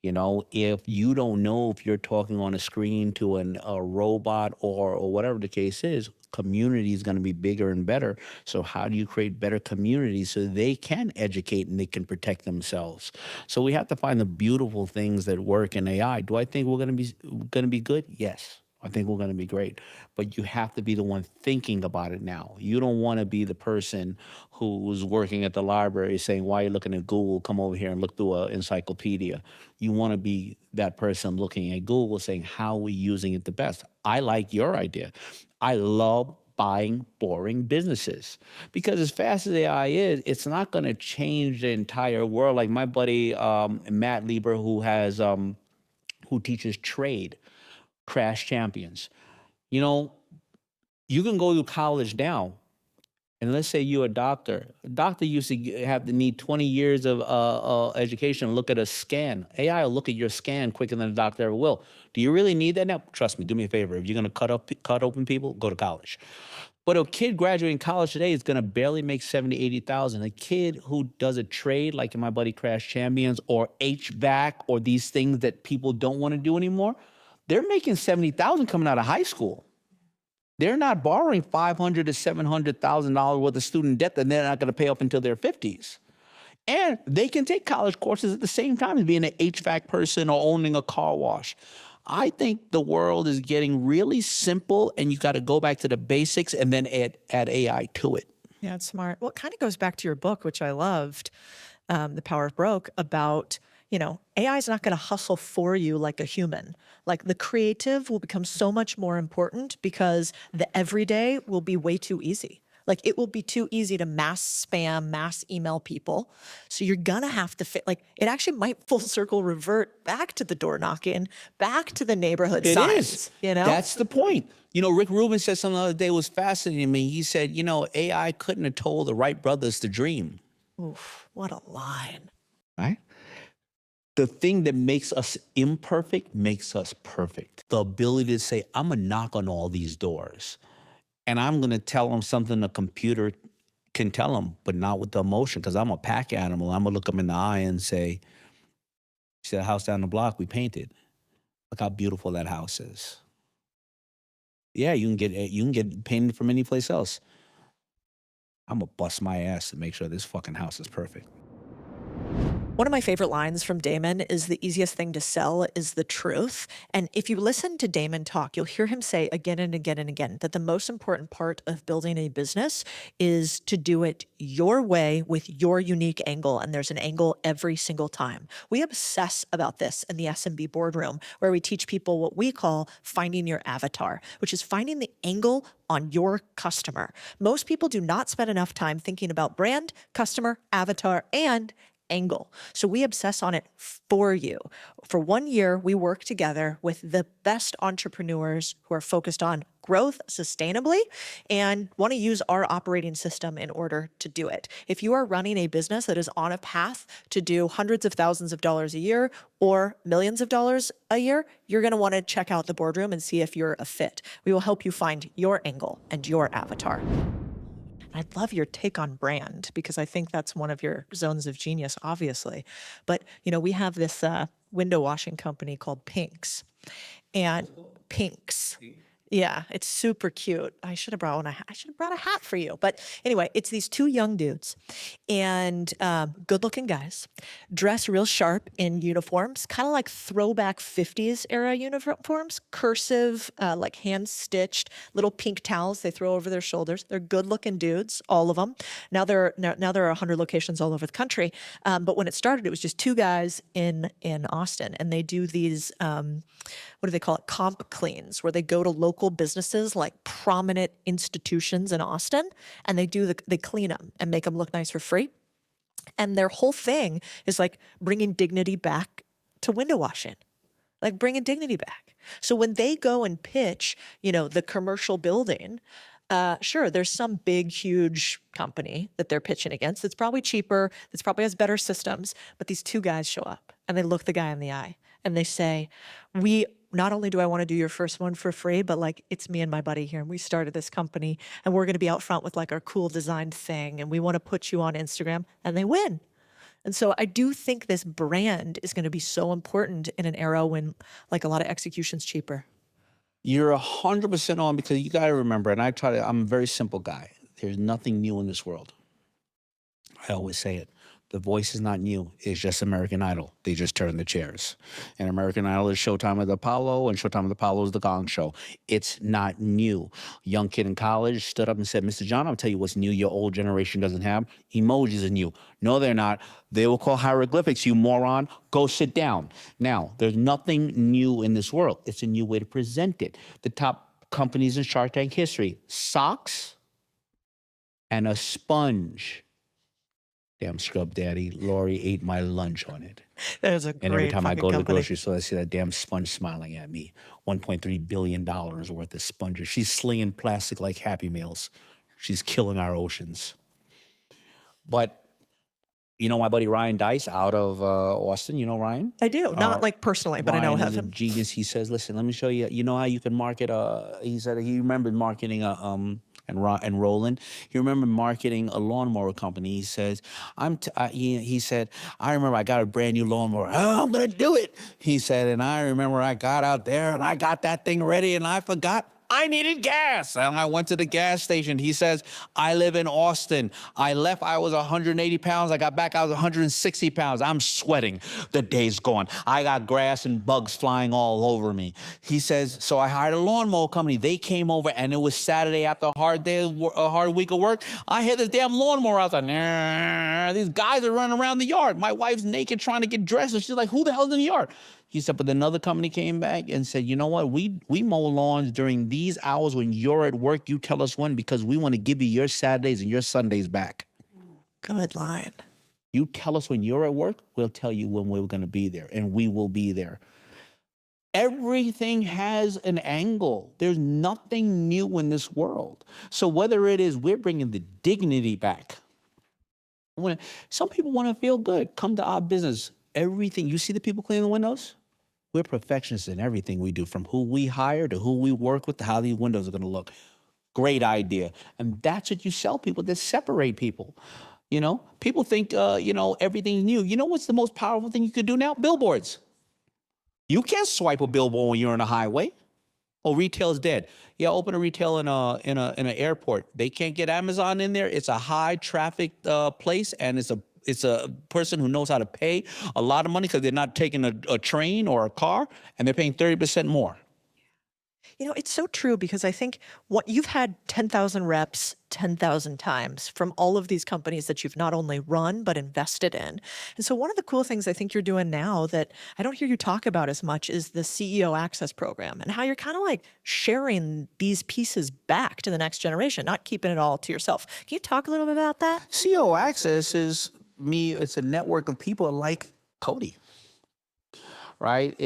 You know, if you don't know if you're talking on a screen to a robot or whatever the case is, community is going to be bigger and better. So how do you create better communities so they can educate and they can protect themselves? So we have to find the beautiful things that work in AI. Do I think we're going to be good? Yes. I think we're going to be great. But you have to be the one thinking about it now. You don't want to be the person who's working at the library saying, why are you looking at Google? Come over here and look through an encyclopedia. You want to be that person looking at Google saying, how are we using it the best? I like your idea. I love buying boring businesses because as fast as AI is, it's not going to change the entire world. Like my buddy, Matt Lieber, who teaches trade, Crash Champions. You know, you can go to college now, and let's say you're a doctor. A doctor used to have to need 20 years of education to look at a scan. AI will look at your scan quicker than a doctor ever will. Do you really need that now? Trust me, do me a favor. If you're going to cut open people, go to college. But a kid graduating college today is going to barely make 70, 80,000. A kid who does a trade like in my buddy Crash Champions or HVAC or these things that people don't want to do anymore, they're making 70,000 coming out of high school. They're not borrowing $500 to $700,000 worth of student debt that they're not going to pay up until their 50s. And they can take college courses at the same time as being an HVAC person or owning a car wash. I think the world is getting really simple, and you got to go back to the basics and then add AI to it. Yeah, it's smart. Well, it kind of goes back to your book, which I loved, The Power of Broke, about, AI is not going to hustle for you like a human. Like the creative will become so much more important because the everyday will be way too easy. Like it will be too easy to mass spam, mass email people. So you're gonna have to fit, like it actually might full circle revert back to the door knocking, back to the neighborhood It signs, is. you know? That's the point. Rick Rubin said something the other day was fascinating to me. He said, AI couldn't have told the Wright brothers to dream. Oof, what a line. Right? The thing that makes us imperfect makes us perfect. The ability to say, I'm going to knock on all these doors and I'm going to tell them something a computer can tell them, but not with the emotion because I'm a pack animal. I'm going to look them in the eye and say, see that house down the block we painted? Look how beautiful that house is. Yeah, you can get painted from any place else. I'm going to bust my ass to make sure this fucking house is perfect. One of my favorite lines from Daymond is the easiest thing to sell is the truth. And if you listen to Daymond talk, you'll hear him say again and again and again that the most important part of building a business is to do it your way with your unique angle. And there's an angle every single time. We obsess about this in the SMB boardroom, where we teach people what we call finding your avatar, which is finding the angle on your customer. Most people do not spend enough time thinking about brand, customer, avatar, and angle. So we obsess on it for you. For 1 year, we work together with the best entrepreneurs who are focused on growth sustainably and want to use our operating system in order to do it. If you are running a business that is on a path to do hundreds of thousands of dollars a year or millions of dollars a year, you're going to want to check out the boardroom and see if you're a fit. We will help you find your angle and your avatar. I'd love your take on brand because I think that's one of your zones of genius, obviously. But, we have this window washing company called Pinks. And Pinks. Yeah, it's super cute. I should have brought one. I should have brought a hat for you. But anyway, it's these two young dudes and good-looking guys, dress real sharp in uniforms, kind of like throwback '50s era uniforms, cursive, like hand-stitched, little pink towels they throw over their shoulders. They're good-looking dudes, all of them. Now there are 100 locations all over the country. But when it started, it was just two guys in Austin, and they do these. What do they call it? Comp cleans, where they go to local businesses like prominent institutions in Austin, and they clean them and make them look nice for free. And their whole thing is like bringing dignity back to window washing, like bringing dignity back. So when they go and pitch, the commercial building, sure, there's some big, huge company that they're pitching against that's probably cheaper, that's probably has better systems, but these two guys show up and they look the guy in the eye and they say, we not only do I want to do your first one for free, but like it's me and my buddy here, and we started this company, and we're going to be out front with like our cool designed thing, and we want to put you on Instagram, and they win. And so I do think this brand is going to be so important in an era when like a lot of execution's cheaper. You're 100% on, because you got to remember, and I'm a very simple guy. There's nothing new in this world. I always say it. The voice is not new. It's just American Idol. They just turn the chairs. And American Idol is Showtime of the Apollo, and Showtime of the Apollo is the Gong Show. It's not new. Young kid in college stood up and said, Mr. John, I'll tell you what's new your old generation doesn't have. Emojis are new. No, they're not. They will call hieroglyphics, you moron. Go sit down. Now, there's nothing new in this world. It's a new way to present it. The top companies in Shark Tank history: socks and a sponge. Damn scrub daddy. Lori ate my lunch on it. That is a And every great time I fucking go to the company. grocery store, I see that damn sponge smiling at me. $1.3 billion worth of sponges. She's slinging plastic like Happy Meals. She's killing our oceans. But you know my buddy Ryan Dice out of Austin? You know Ryan? I do, not like personally, but I know Ryan of is a him. genius. He says, listen, let me show you. You know how you can market, he said he remembered marketing and Roland. He remembered marketing a lawnmower company. He says, he said, I remember I got a brand new lawnmower. Oh, I'm going to do it. He said, and I remember I got out there and I got that thing ready and I forgot I needed gas. And I went to the gas station. He says, I live in Austin. I left, I was 180 pounds. I got back, I was 160 pounds. I'm sweating. The day's gone. I got grass and bugs flying all over me. He says, so I hired a lawnmower company. They came over and it was Saturday after a hard week of work. I had this damn lawnmower out there. Nah, these guys are running around the yard. My wife's naked trying to get dressed. And she's like, who the hell's in the yard? He said, but another company came back and said, you know what? We mow lawns during these hours when you're at work. You tell us when, because we want to give you your Saturdays and your Sundays back. Good line. You tell us when you're at work, we'll tell you when we're going to be there, and we will be there. Everything has an angle. There's nothing new in this world. So whether it is we're bringing the dignity back. Some people want to feel good. Come to our business. Everything, you see the people cleaning the windows? We're perfectionists in everything we do, from who we hire to who we work with to how these windows are going to look. Great idea. And that's what you sell people, that separate people. People think, everything's new. You know what's the most powerful thing you could do now? Billboards. You can't swipe a billboard when you're on a highway. Oh, retail's dead. Yeah, open a retail in an airport. They can't get Amazon in there. It's a high traffic place, and it's a person who knows how to pay a lot of money because they're not taking a train or a car, and they're paying 30% more. It's so true, because I think what you've had 10,000 reps 10,000 times from all of these companies that you've not only run, but invested in. And so one of the cool things I think you're doing now that I don't hear you talk about as much is the CEO Access Program, and how you're kind of like sharing these pieces back to the next generation, not keeping it all to yourself. Can you talk a little bit about that? CEO Access is it's a network of people like Cody, right?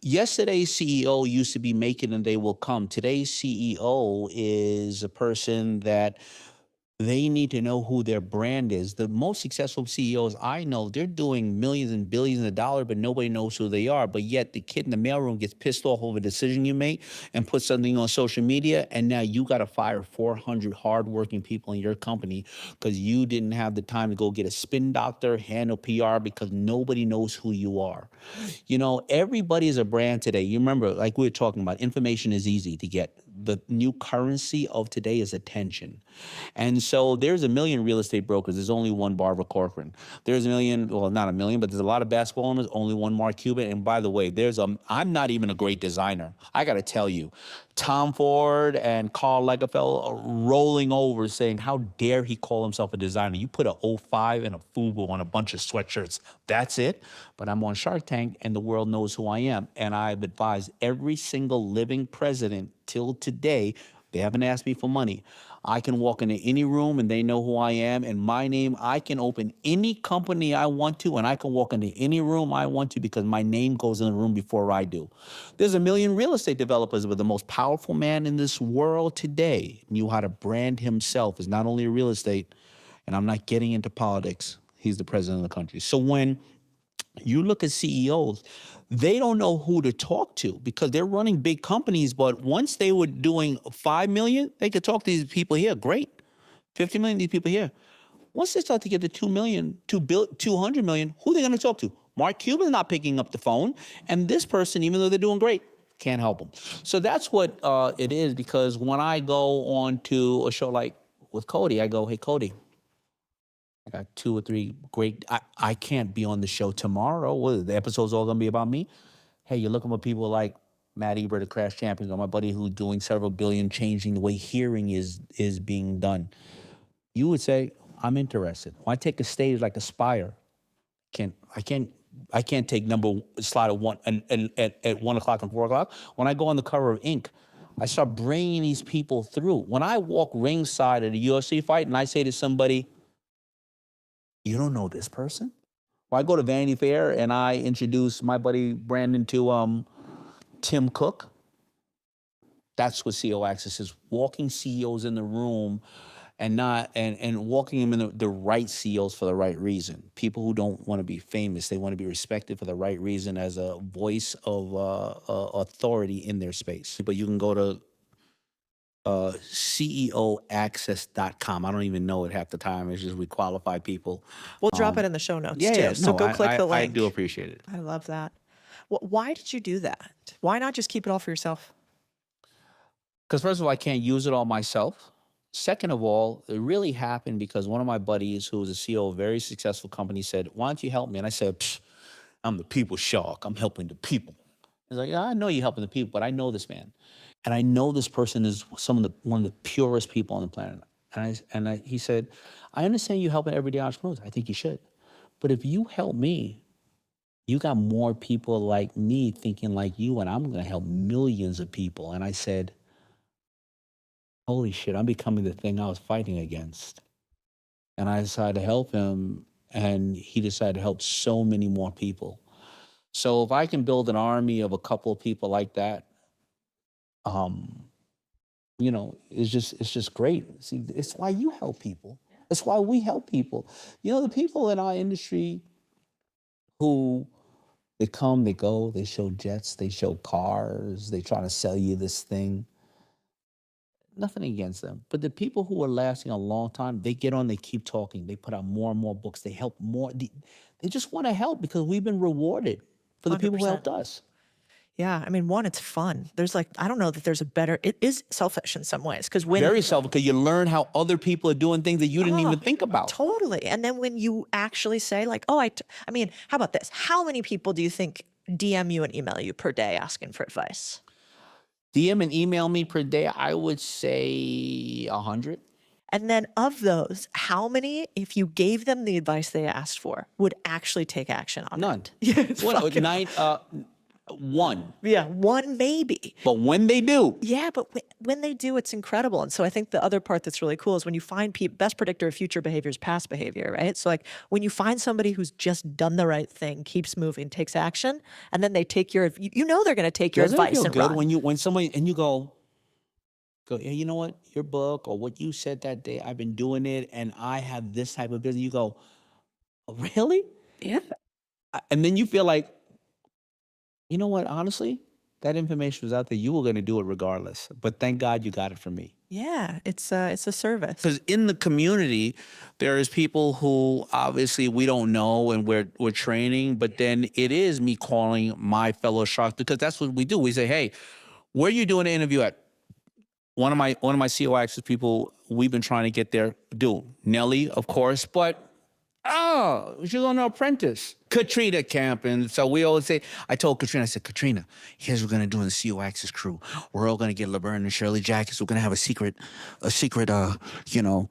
Yesterday's CEO used to be make it and they will come. Today's CEO is a person that They need to know who their brand is. The most successful CEOs I know, they're doing millions and billions of dollars, but nobody knows who they are. But yet the kid in the mailroom gets pissed off over a decision you make and puts something on social media, and now you got to fire 400 hardworking people in your company because you didn't have the time to go get a spin doctor, handle PR, because nobody knows who you are. You know, everybody is a brand today. You remember, like we were talking about, information is easy to get. The new currency of today is attention. And so there's a million real estate brokers. There's only one Barbara Corcoran. There's a million, well, not a million, but there's a lot of basketball owners, only one Mark Cuban. And by the way, I'm not even a great designer. I got to tell you, Tom Ford and Karl Lagerfeld are rolling over saying, how dare he call himself a designer? You put a '05 and a FUBU on a bunch of sweatshirts. That's it. But I'm on Shark Tank and the world knows who I am. And I've advised every single living president till today. They haven't asked me for money. I can walk into any room and they know who I am and my name. I can open any company I want to, and I can walk into any room I want to because my name goes in the room before I do. There's a million real estate developers, but the most powerful man in this world today knew how to brand himself as not only real estate, and I'm not getting into politics. He's the president of the country. So when you look at CEOs, they don't know who to talk to because they're running big companies. But once they were doing 5 million, they could talk to these people here. Great. 50 million, these people here. Once they start to get to 2 million, 200 million, who are they going to talk to? Mark Cuban's not picking up the phone. And this person, even though they're doing great, can't help them. So that's what it is, because when I go on to a show like with Codie, I go, hey, Codie, I got 2 or 3 great. I can't be on the show tomorrow. What, the episode's all gonna be about me? Hey, you're looking for people like Matt Ebert, the Crash Champions, or my buddy who's doing several billion, changing the way hearing is being done. You would say, I'm interested. When I take a stage like Aspire, I can't take slide at 1 and at 1 o'clock and 4 o'clock. When I go on the cover of Inc., I start bringing these people through. When I walk ringside at a UFC fight and I say to somebody, you don't know this person? Or I go to Vanity Fair and I introduce my buddy Brandon to Tim Cook. That's what CEO Access is. Walking CEOs in the room and walking them in the right CEOs for the right reason. People who don't want to be famous. They want to be respected for the right reason as a voice of authority in their space. But you can go to ceoaccess.com. I don't even know it half the time. It's just we qualify people. We'll drop it in the show notes too. Yeah, So no, go click the link. I do appreciate it. I love that. Why did you do that? Why not just keep it all for yourself? Because first of all, I can't use it all myself. Second of all, it really happened because one of my buddies, who was a CEO of a very successful company, said, why don't you help me? And I said, I'm the people shark. I'm helping the people. He's like, yeah, I know you're helping the people, but I know this man. And I know this person is one of the purest people on the planet. And he said, I understand you helping everyday entrepreneurs. I think you should. But if you help me, you got more people like me thinking like you, and I'm going to help millions of people. And I said, holy shit, I'm becoming the thing I was fighting against. And I decided to help him, and he decided to help so many more people. So if I can build an army of a couple of people like that, you know, it's just great. See, it's why you help people. It's why we help people. You know, the people in our industry who they come, they go, they show jets, they show cars, they try to sell you this thing. Nothing against them. But the people who are lasting a long time, they get on, they keep talking, they put out more and more books, they help more. They just want to help because we've been rewarded for the people who 100%. helped us. Yeah, I mean, one, it's fun. There's like, I don't know that there's a better, it is selfish in some ways. Because when Very selfish, because you learn how other people are doing things that you didn't even think about. Totally. And then when you actually say like, oh, I mean, how about this? How many people do you think DM you and email you per day asking for advice? DM and email me per day, I would say 100. And then of those, how many, if you gave them the advice they asked for, would actually take action on None. it? Yeah, it's fucking- one. Yeah, one maybe. But when they do. Yeah, but when they do, it's incredible. And so I think the other part that's really cool is when you find people, best predictor of future behavior is past behavior, right? So like when you find somebody who's just done the right thing, keeps moving, takes action, and then they take your, you know they're going to take your Doesn't it advice feel and good run. when somebody, and you go, Go, yeah, you know what? Your book or what you said that day, I've been doing it and I have this type of business. You go, oh, really? Yeah. And then you feel like, you know what? Honestly, that information was out there. You were going to do it regardless. But thank God you got it from me. Yeah, it's a service. Because in the community, there is people who obviously we don't know and we're training, but then it is me calling my fellow sharks because that's what we do. We say, hey, where are you doing an interview at? One of my CO access people we've been trying to get there do. Nelly, of course, but she's on The Apprentice. Katrina Camp. And so we always say, I told Katrina, I said, Katrina, here's what we're gonna do in the CO Access crew. We're all gonna get Laverne and Shirley jackets. We're gonna have a secret, you know,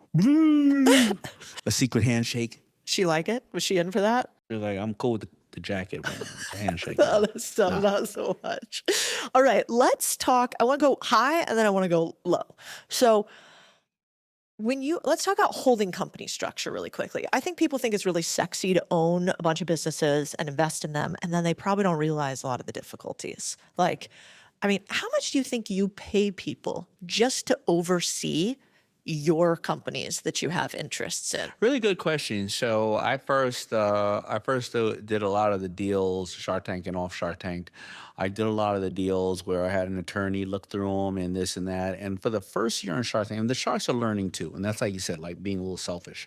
a secret handshake. She like it? Was she in for that? She's like, I'm cool with the jacket, but the handshake. The other stuff, not so much. All right, let's talk. I want to go high and then I want to go low. So let's talk about holding company structure really quickly. I think people think it's really sexy to own a bunch of businesses and invest in them, and then they probably don't realize a lot of the difficulties. Like, I mean, how much do you think you pay people just to oversee your companies that you have interests in? Really good question. So I first did a lot of the deals, Shark Tank and off Shark Tank. I did a lot of the deals where I had an attorney look through them and this and that. And for the first year in Shark Tank, and the sharks are learning too, and that's like you said, like being a little selfish.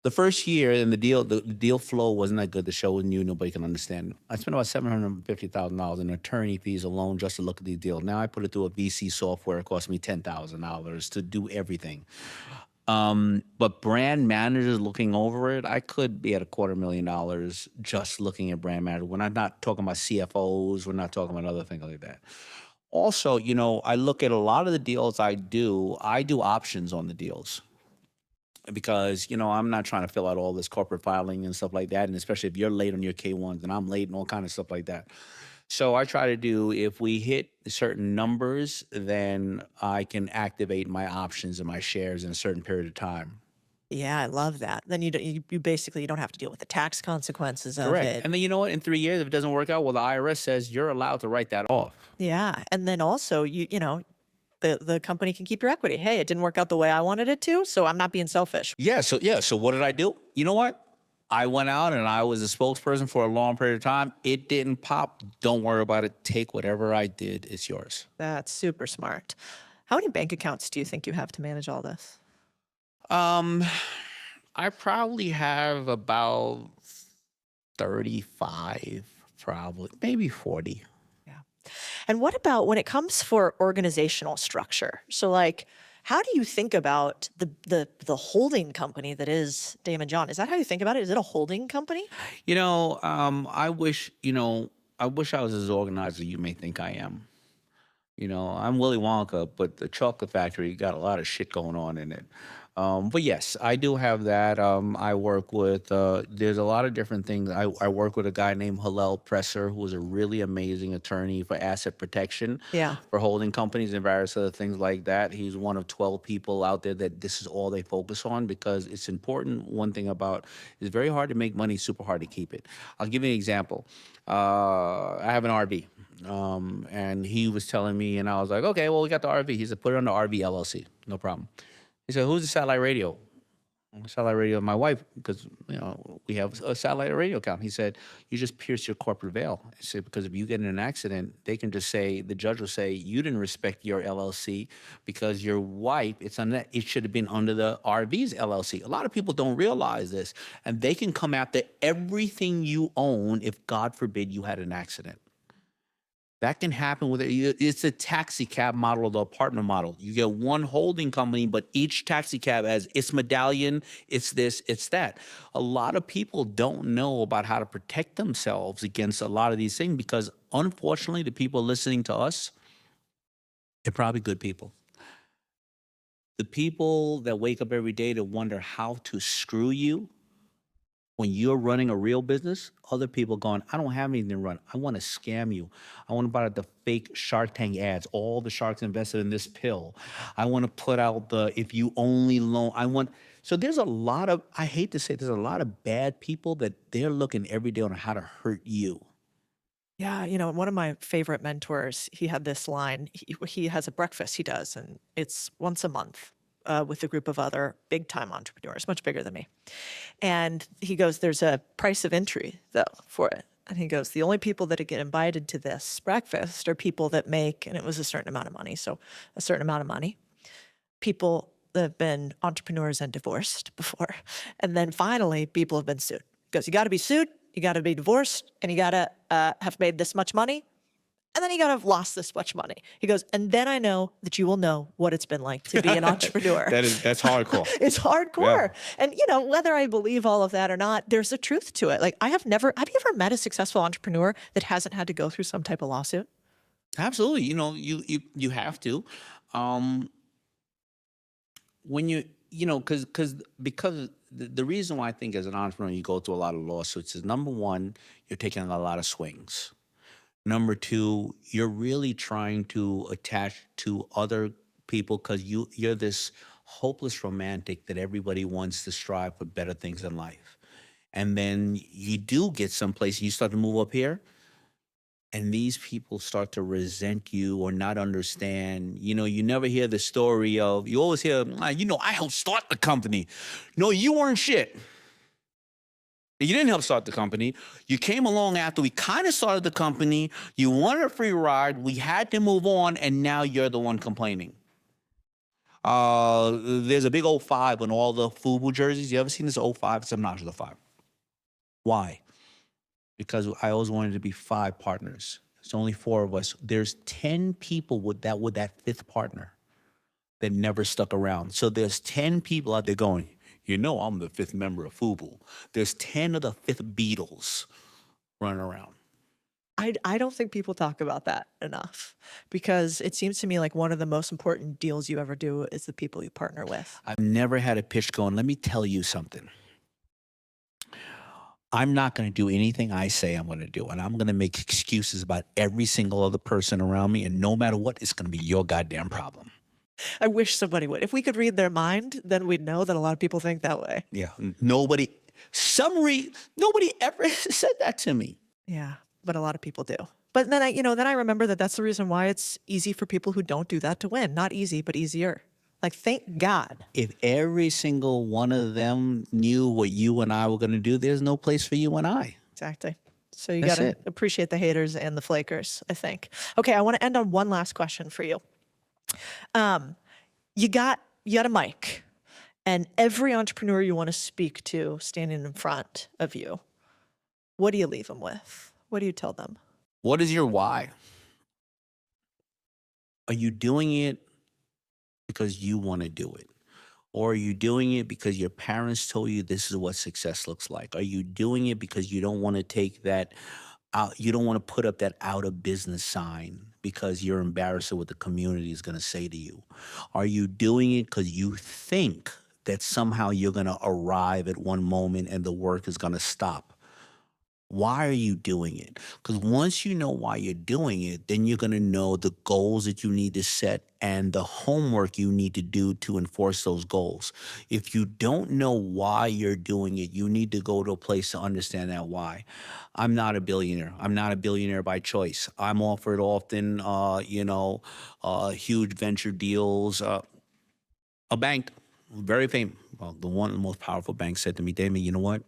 The first year and the deal flow wasn't that good. The show was new, nobody can understand. I spent about $750,000 in attorney fees alone just to look at these deals. Now I put it through a VC software. It cost me $10,000 to do everything. But brand managers looking over it, I could be at $250,000 just looking at brand managers. We're not talking about CFOs. We're not talking about other things like that. Also, I look at a lot of the deals I do options on the deals because, I'm not trying to fill out all this corporate filing and stuff like that. And especially if you're late on your K1s and I'm late and all kind of stuff like that. So I try to do, if we hit certain numbers, then I can activate my options and my shares in a certain period of time. Yeah, I love that. Then you basically you don't have to deal with the tax consequences of Correct. it. And then you know what? In 3 years, if it doesn't work out, well, the IRS says you're allowed to write that off. Yeah, and then also the company can keep your equity. Hey, it didn't work out the way I wanted it to, so I'm not being selfish. So what did I do? You know what? I went out and I was a spokesperson for a long period of time. It didn't pop. Don't worry about it. Take whatever I did. It's yours. That's super smart. How many bank accounts do you think you have to manage all this? Um, I probably have about 35, probably, maybe 40. Yeah. And what about when it comes for organizational structure? So like how do you think about the holding company that is Daymond John? Is that how you think about it? Is it a holding company? I wish I was as organized as you may think I am. I'm Willy Wonka, but the chocolate factory got a lot of shit going on in it. But yes, I do have that. I work with, there's a lot of different things. I work with a guy named Hillel Presser, who is a really amazing attorney for asset protection Yeah. for holding companies and various other things like that. He's one of 12 people out there that this is all they focus on because it's important. One thing about it's very hard to make money, super hard to keep it. I'll give you an example. I have an RV. And he was telling me, and I was like, okay, well, we got the RV. He said, put it on the RV LLC. No problem. He said, who's the satellite radio? Satellite radio, my wife, because we have a satellite radio account. He said, you just pierce your corporate veil. He said, because if you get in an accident, they can just say, the judge will say, you didn't respect your LLC because your wife, it should have been under the RV's LLC. A lot of people don't realize this, and they can come after everything you own if, God forbid, you had an accident. That can happen with it. It's a taxi cab model or the apartment model. You get one holding company, but each taxi cab has its medallion, it's this, it's that. A lot of people don't know about how to protect themselves against a lot of these things because, unfortunately, the people listening to us, they're probably good people. The people that wake up every day to wonder how to screw you when you're running a real business, other people going, I don't have anything to run. I want to scam you. I want to put out the fake Shark Tank ads. All the sharks invested in this pill. I want to put out the if you only loan. So there's a lot of, I hate to say, there's a lot of bad people that they're looking every day on how to hurt you. Yeah, one of my favorite mentors, he had this line. He has a breakfast he does, and it's once a month with a group of other big time entrepreneurs, much bigger than me. And he goes, there's a price of entry, though, for it. And he goes, the only people that get invited to this breakfast are people that make, and it was a certain amount of money. So a certain amount of money, people that have been entrepreneurs and divorced before. And then finally, people have been sued. He goes, you got to be sued, you got to be divorced, and you got to have made this much money. And then you got to have lost this much money. He goes, and then I know that you will know what it's been like to be an entrepreneur. That's hardcore. It's hardcore. Yeah. And whether I believe all of that or not, there's a truth to it. Like have you ever met a successful entrepreneur that hasn't had to go through some type of lawsuit? Absolutely. You have to. When because the reason why I think as an entrepreneur you go through a lot of lawsuits is, number one, you're taking a lot of swings. Number two, you're really trying to attach to other people because you're this hopeless romantic that everybody wants to strive for better things in life. And then you do get someplace, you start to move up here, and these people start to resent you or not understand. You never hear the story of, you always hear, I helped start the company. No, you weren't shit. You didn't help start the company. You came along after we kind of started the company. You wanted a free ride. We had to move on, and now you're the one complaining. There's a big 05 on all the FUBU jerseys. You ever seen this 05? It's a notch of the 5. Why? Because I always wanted to be 5 partners. There's only 4 of us. There's 10 people with that 5th partner that never stuck around. So there's 10 people out there going, I'm the 5th member of FUBU. There's 10 of the 5th Beatles running around. I don't think people talk about that enough, because it seems to me like one of the most important deals you ever do is the people you partner with. I've never had a pitch going, let me tell you something. I'm not going to do anything I say I'm going to do, and I'm going to make excuses about every single other person around me, and no matter what, it's going to be your goddamn problem. I wish somebody would. If we could read their mind, then we'd know that a lot of people think that way. Yeah, nobody ever said that to me. Yeah, but a lot of people do. But then I remember that's the reason why it's easy for people who don't do that to win. Not easy, but easier. Like, thank God. If every single one of them knew what you and I were going to do, there's no place for you and I. Exactly. So you got to appreciate the haters and the flakers, I think. Okay, I want to end on one last question for you. You got a mic, and every entrepreneur you want to speak to standing in front of you, what do you leave them with? What do you tell them? What is your why? Are you doing it because you want to do it? Or are you doing it because your parents told you this is what success looks like? Are you doing it because you don't want to take that out, you don't want to put up that out of business sign because you're embarrassed of what the community is going to say to you? Are you doing it because you think that somehow you're going to arrive at one moment and the work is going to stop? Why are you doing it? Because once you know why you're doing it, then you're going to know the goals that you need to set and the homework you need to do to enforce those goals. If you don't know why you're doing it, you need to go to a place to understand that why. I'm not a billionaire. I'm not a billionaire by choice. I'm offered often, huge venture deals. A bank, very famous, the most powerful bank said to me, Daymond, you know what?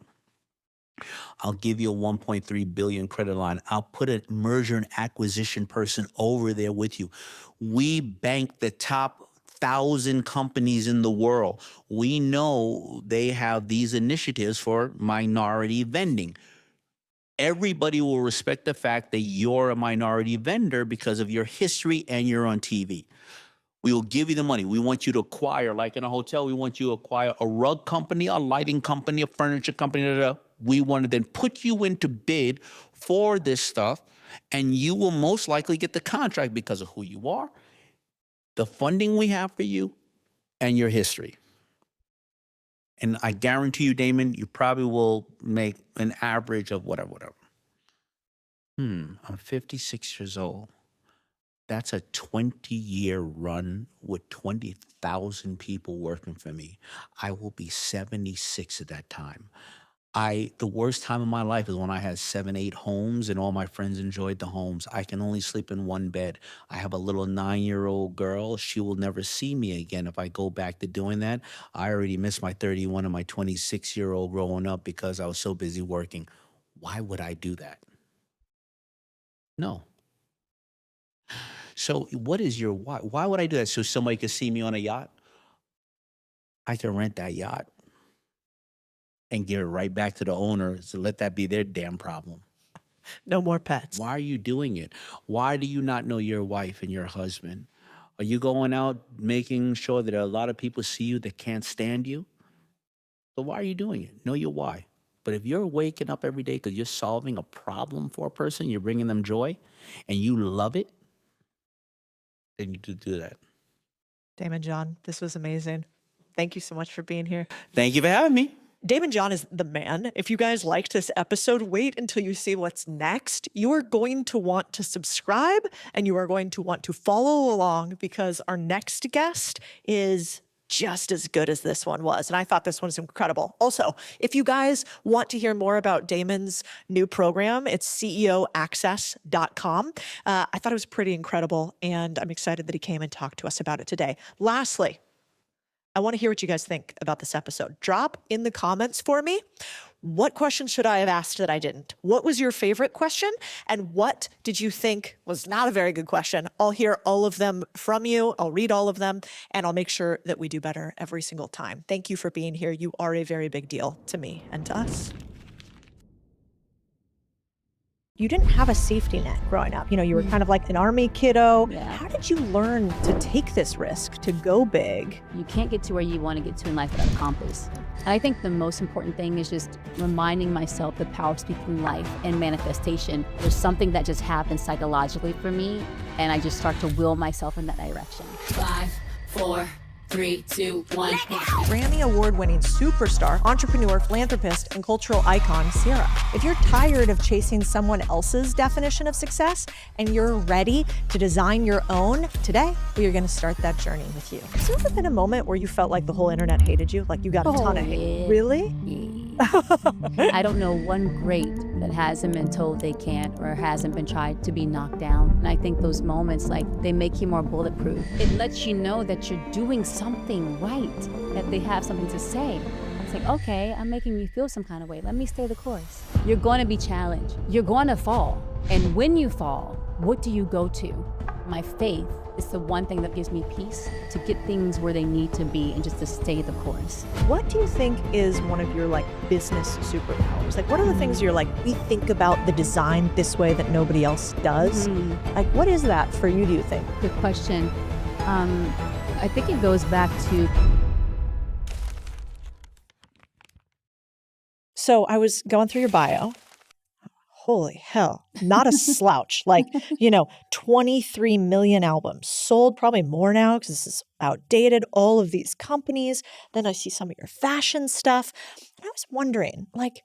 I'll give you a 1.3 billion credit line. I'll put a merger and acquisition person over there with you. We bank the top 1,000 companies in the world. We know they have these initiatives for minority vending. Everybody will respect the fact that you're a minority vendor because of your history and you're on TV. We will give you the money. We want you to acquire, like in a hotel, we want you to acquire a rug company, a lighting company, a furniture company. We want to then put you into bid for this stuff, and you will most likely get the contract because of who you are, the funding we have for you, and your history. And I guarantee you, Daymond, you probably will make an average of whatever. I'm 56 years old. That's a 20-year run with 20,000 people working for me. I will be 76 at that time. The worst time of my life is when I had 7, 8 homes and all my friends enjoyed the homes. I can only sleep in one bed. I have a little 9-year-old girl. She will never see me again if I go back to doing that. I already missed my 31 and my 26-year-old growing up because I was so busy working. Why would I do that? No. So what is your why? Why would I do that? So somebody could see me on a yacht? I can rent that yacht and give it right back to the owner. So let that be their damn problem. No more pets. Why are you doing it? Why do you not know your wife and your husband? Are you going out making sure that a lot of people see you that can't stand you? So why are you doing it? Know your why. But if you're waking up every day because you're solving a problem for a person, you're bringing them joy, and you love it, then you do that. Daymond John, this was amazing. Thank you so much for being here. Thank you for having me. Daymond John is the man. If you guys liked this episode, wait until you see what's next. You are going to want to subscribe and you are going to want to follow along because our next guest is just as good as this one was. And I thought this one was incredible. Also, if you guys want to hear more about Daymond's new program, it's ceoaccess.com. I thought it was pretty incredible and I'm excited that he came and talked to us about it today. Lastly, I want to hear what you guys think about this episode. Drop in the comments for me. What questions should I have asked that I didn't? What was your favorite question? And what did you think was not a very good question? I'll hear all of them from you. I'll read all of them, and I'll make sure that we do better every single time. Thank you for being here. You are a very big deal to me and to us. You didn't have a safety net growing up. You know, you were kind of like an army kiddo. Yeah. How did you learn to take this risk, to go big? You can't get to where you want to get to in life without a compass. And I think the most important thing is just reminding myself the power of speaking life and manifestation. There's something that just happens psychologically for me, and I just start to will myself in that direction. 5, 4, 3, 2, 1. Grammy award-winning superstar, entrepreneur, philanthropist, and cultural icon, Sierra. If you're tired of chasing someone else's definition of success and you're ready to design your own, today we are going to start that journey with you. Has there ever been a moment where you felt like the whole internet hated you? Like you got a ton of hate? Yeah. Really? I don't know one great that hasn't been told they can't or hasn't been tried to be knocked down. And I think those moments, like, they make you more bulletproof. It lets you know that you're doing something right, that they have something to say. It's like, okay, I'm making you feel some kind of way. Let me stay the course. You're going to be challenged. You're going to fall. And when you fall, what do you go to? My faith is the one thing that gives me peace to get things where they need to be and just to stay the course. What do you think is one of your like business superpowers? Like what are the things you're like, we think about the design this way that nobody else does? Like what is that for you, do you think? Good question. I think it goes back to... So I was going through your bio. Holy hell, not a slouch. Like, 23 million albums sold, probably more now because this is outdated, all of these companies. Then I see some of your fashion stuff. And I was wondering, like,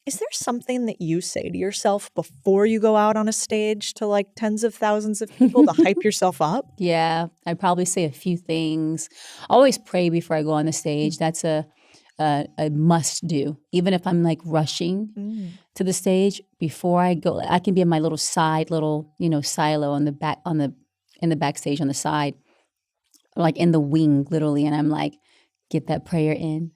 is there something that you say to yourself before you go out on a stage to like tens of thousands of people to hype yourself up? Yeah, I'd probably say a few things. I always pray before I go on the stage. That's a must do. Even if I'm like rushing to the stage, before I go, I can be in my little silo on the back, in the backstage on the side, like in the wing, literally. And I'm like, get that prayer in.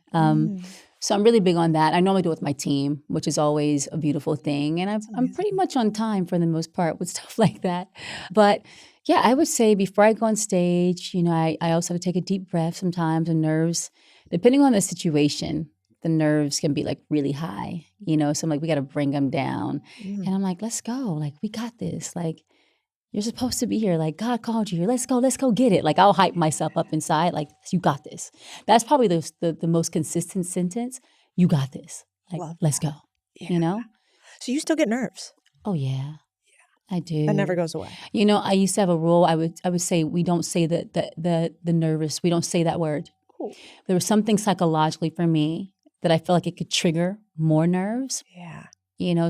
So I'm really big on that. I normally do it with my team, which is always a beautiful thing. And I'm pretty much on time for the most part with stuff like that. But yeah, I would say before I go on stage, I also have to take a deep breath sometimes. The nerves, depending on the situation, the nerves can be like really high, so I'm like, we got to bring them down. And I'm like, let's go. Like, we got this. Like, you're supposed to be here. Like, God called you here. Let's go get it. Like, I'll hype myself up inside. Like, you got this. That's probably the most consistent sentence. You got this. Like, let's go. Yeah. So you still get nerves? Oh, yeah. I do. That never goes away. I used to have a rule. I would say we don't say the nervous. We don't say that word. Cool. There was something psychologically for me that I felt like it could trigger more nerves. Yeah.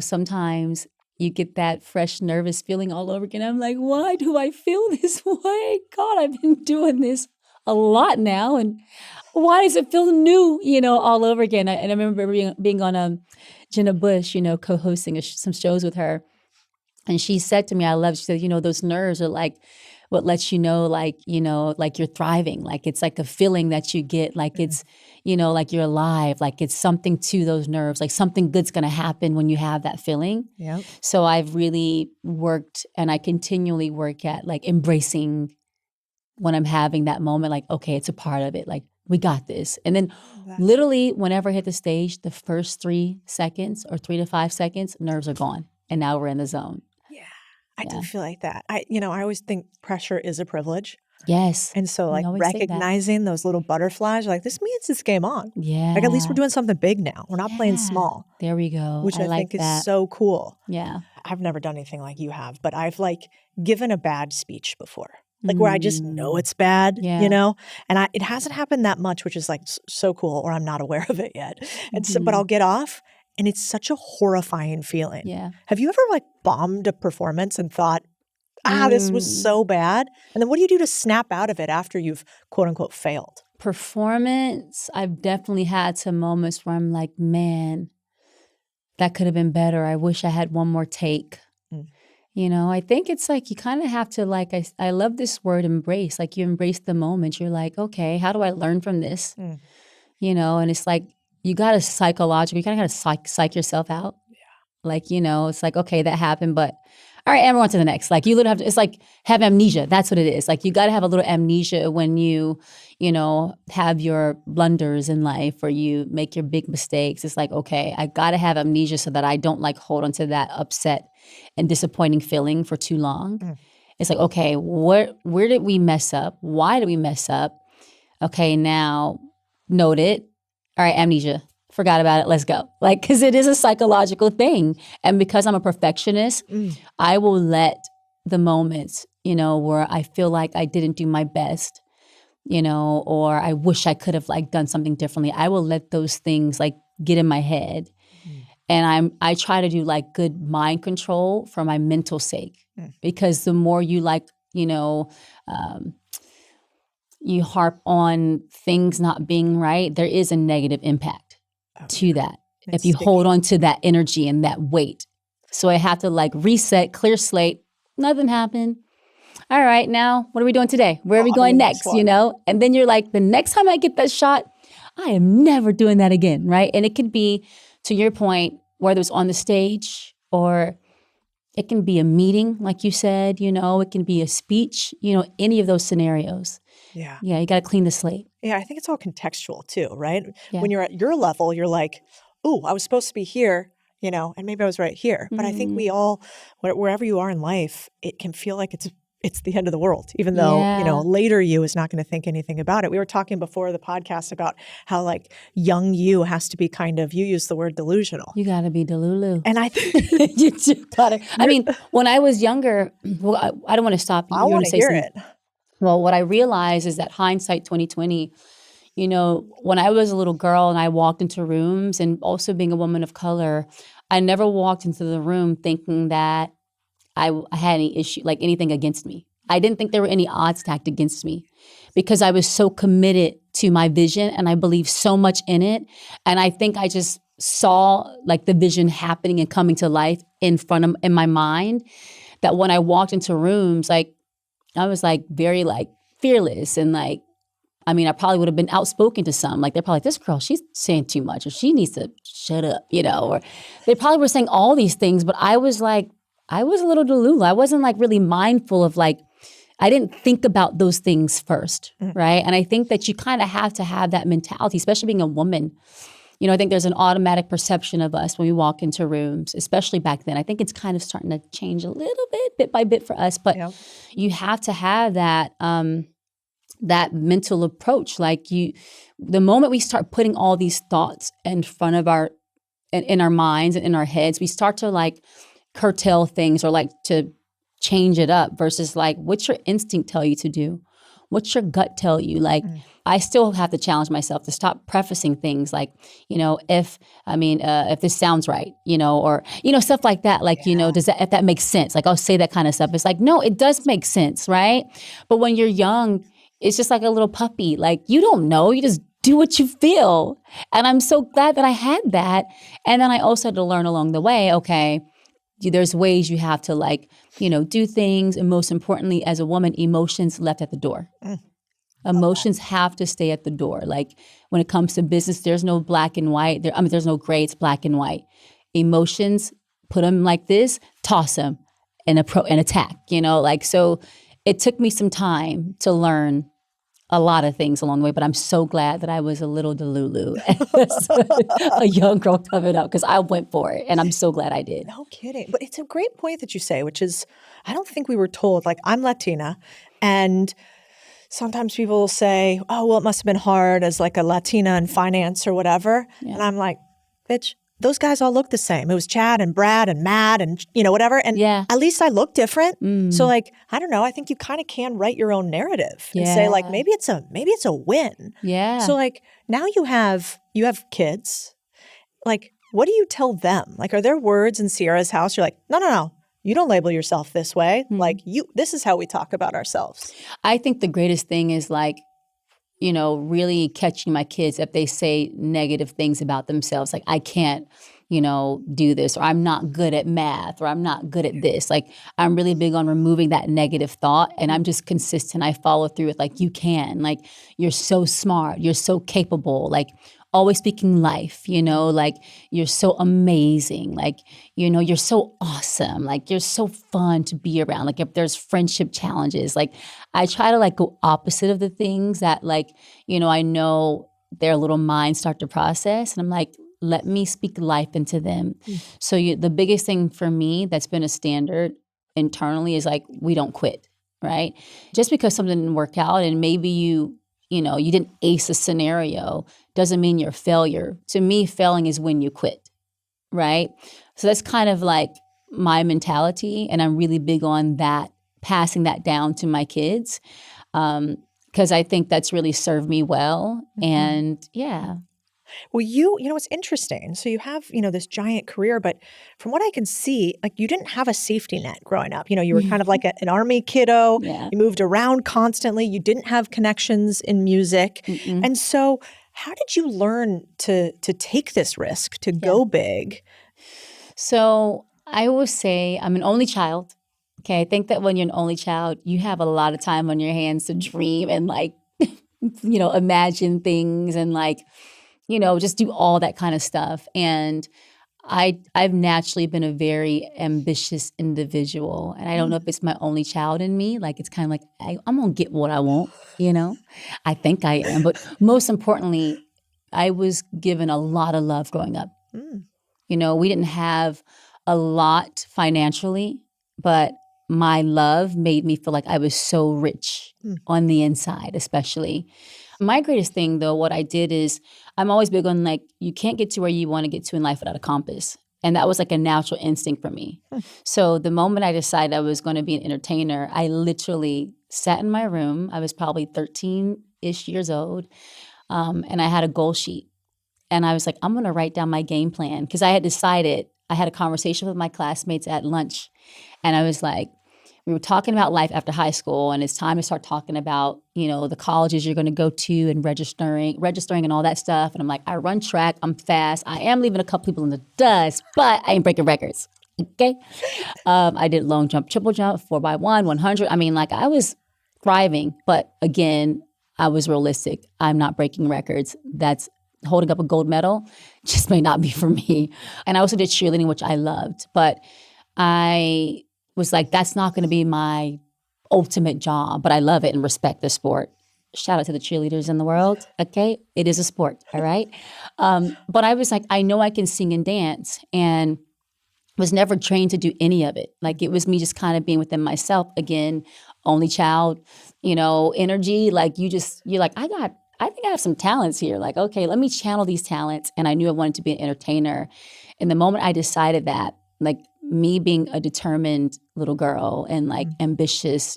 Sometimes you get that fresh nervous feeling all over again. I'm like, why do I feel this way? God, I've been doing this a lot now. And why does it feel new, all over again? And I remember being on Jenna Bush, co-hosting some shows with her. And she said to me, she said, those nerves are like what lets you know, like you're thriving. Like it's like a feeling that you get, like it's, like you're alive, like it's something to those nerves, like something good's going to happen when you have that feeling. Yep. So I've really worked, and I continually work at like embracing when I'm having that moment, like, okay, it's a part of it. Like, we got this. And then literally whenever I hit the stage, the first 3 seconds or 3 to 5 seconds, nerves are gone. And now we're in the zone. I do feel like that. I always think pressure is a privilege. Yes. And so like always say that. recognizing those little butterflies, like this means it's game on. Yeah. Like at least we're doing something big now. We're not playing small. There we go. Which I like think that. is so cool. Yeah. I've never done anything like you have, but I've like given a bad speech before. Like where I just know it's bad, and it hasn't happened that much, which is like so cool, or I'm not aware of it yet. And so, but I'll get off and it's such a horrifying feeling. Yeah. Have you ever like bombed a performance and thought, this was so bad? And then what do you do to snap out of it after you've quote unquote failed? Performance, I've definitely had some moments where I'm like, man, that could have been better. I wish I had one more take. I think it's like you kind of have to like, I love this word embrace. Like you embrace the moment. You're like, okay, how do I learn from this? And it's like, you got to psychologically, you kind of got to psych yourself out. Yeah. Like, it's like, okay, that happened, but all right, everyone to the next. Like you literally have to, it's like have amnesia. That's what it is. Like you got to have a little amnesia when you have your blunders in life or you make your big mistakes. It's like, okay, I got to have amnesia so that I don't like hold on to that upset and disappointing feeling for too long. It's like, okay, where did we mess up? Why did we mess up? Okay, now note it. All right, amnesia. Forgot about it. Let's go. Like, because it is a psychological thing. And because I'm a perfectionist, I will let the moments, where I feel like I didn't do my best, or I wish I could have like done something differently. I will let those things like get in my head. And I try to do like good mind control for my mental sake, because the more you like, you harp on things not being right, there is a negative impact to that. If you hold on to that energy and that weight. So I have to like reset, clear slate, nothing happened. All right, now what are we doing today? Where are we going next, And then you're like, the next time I get that shot, I am never doing that again, right? And it could be, to your point, whether it's on the stage or it can be a meeting, like you said, it can be a speech, any of those scenarios. Yeah. Yeah, you got to clean the slate. Yeah, I think it's all contextual too, right? Yeah. When you're at your level, you're like, oh, I was supposed to be here, and maybe I was right here. But I think we all, wherever you are in life, it can feel like it's the end of the world, even though, later you is not going to think anything about it. We were talking before the podcast about how like young you has to be kind of, you use the word delusional. You got to be delulu. And I think you do got to. I mean, when I was younger, well, I don't want to stop you. I want to hear it. Well, what I realized is that hindsight 2020, when I was a little girl and I walked into rooms, and also being a woman of color, I never walked into the room thinking that I had any issue, like anything against me. I didn't think there were any odds stacked against me because I was so committed to my vision and I believed so much in it. And I think I just saw like the vision happening and coming to life in my mind, that when I walked into rooms, like I was like very like fearless and like, I mean, I probably would have been outspoken to some. Like they're probably like, this girl, she's saying too much, or she needs to shut up, or they probably were saying all these things, but I was like, I was a little delulu. I wasn't like really mindful of like, I didn't think about those things first, right? And I think that you kind of have to have that mentality, especially being a woman. I think there's an automatic perception of us when we walk into rooms, especially back then. I think it's kind of starting to change a little bit by bit for us, but you have to have that that mental approach. Like the moment we start putting all these thoughts in front of in our minds and in our heads, we start to like curtail things or like to change it up versus like, what's your instinct tell you to do? What's your gut tell you? Like, I still have to challenge myself to stop prefacing things like, if this sounds right, or, stuff like that. Like, if that makes sense, like I'll say that kind of stuff. It's like, no, it does make sense. Right. But when you're young, it's just like a little puppy. Like, you don't know, you just do what you feel. And I'm so glad that I had that. And then I also had to learn along the way, okay, there's ways you have to like, do things. And most importantly, as a woman, emotions left at the door. Emotions have to stay at the door. Like when it comes to business, there's no black and white. There's no gray, it's black and white. Emotions, put them like this, toss them and attack, so it took me some time to learn a lot of things along the way, but I'm so glad that I was a little delulu as a young girl coming up because I went for it, and I'm so glad I did. No kidding. But it's a great point that you say, which is, I don't think we were told, like, I'm Latina, and sometimes people will say, oh, well, it must have been hard as like a Latina in finance or whatever. Yeah. And I'm like, bitch, those guys all look the same. It was Chad and Brad and Matt and, whatever. And at least I look different. So like, I don't know. I think you kind of can write your own narrative and say like, maybe it's a win. Yeah. So like now you have kids. Like, what do you tell them? Like, are there words in Sierra's house? You're like, no. You don't label yourself this way. Like this is how we talk about ourselves. I think the greatest thing is like, really catching my kids if they say negative things about themselves. Like, I can't, do this, or I'm not good at math, or I'm not good at this. Like, I'm really big on removing that negative thought, and I'm just consistent. I follow through with like, you can, like, you're so smart, you're so capable, like, always speaking life, like, you're so amazing, like, you're so awesome, like, you're so fun to be around. Like, if there's friendship challenges, like, I try to like go opposite of the things that like, I know their little minds start to process, and I'm like, let me speak life into them. So the biggest thing for me that's been a standard internally is like, we don't quit, right? Just because something didn't work out and maybe you didn't ace a scenario doesn't mean you're a failure. To me, failing is when you quit, right? So that's kind of like my mentality, and I'm really big on that, passing that down to my kids, because I think that's really served me well. And yeah. Well, it's interesting. So you have, this giant career, but from what I can see, like you didn't have a safety net growing up. You were kind of like an army kiddo. Yeah. You moved around constantly. You didn't have connections in music. And so how did you learn to take this risk, to go big? So I always say I'm an only child. Okay. I think that when you're an only child, you have a lot of time on your hands to dream and like, imagine things and like, just do all that kind of stuff. And I've naturally been a very ambitious individual. And I don't know if it's my only child in me. Like, it's kind of like, I'm going to get what I want, I think I am. But most importantly, I was given a lot of love growing up. We didn't have a lot financially, but my love made me feel like I was so rich on the inside, especially. My greatest thing, though, what I did is I'm always big on like, you can't get to where you want to get to in life without a compass. And that was like a natural instinct for me. So the moment I decided I was going to be an entertainer, I literally sat in my room. I was probably 13-ish years old. And I had a goal sheet. And I was like, I'm going to write down my game plan. Because I had decided, I had a conversation with my classmates at lunch. And I was like, we were talking about life after high school, and it's time to start talking about, the colleges you're going to go to and registering and all that stuff. And I'm like, I run track, I'm fast. I am leaving a couple people in the dust, but I ain't breaking records. Okay. I did long jump, triple jump, 4x1, 100. I mean, like, I was thriving, but again, I was realistic. I'm not breaking records. That's holding up a gold medal just may not be for me. And I also did cheerleading, which I loved, but I was like, that's not going to be my ultimate job, but I love it and respect the sport. Shout out to the cheerleaders in the world. Okay. It is a sport. All right. But I was like, I know I can sing and dance, and was never trained to do any of it. Like, it was me just kind of being within myself. Again, only child, energy. Like, you're like, I think I have some talents here. Like, okay, let me channel these talents. And I knew I wanted to be an entertainer. And the moment I decided that, like, me being a determined little girl and like ambitious,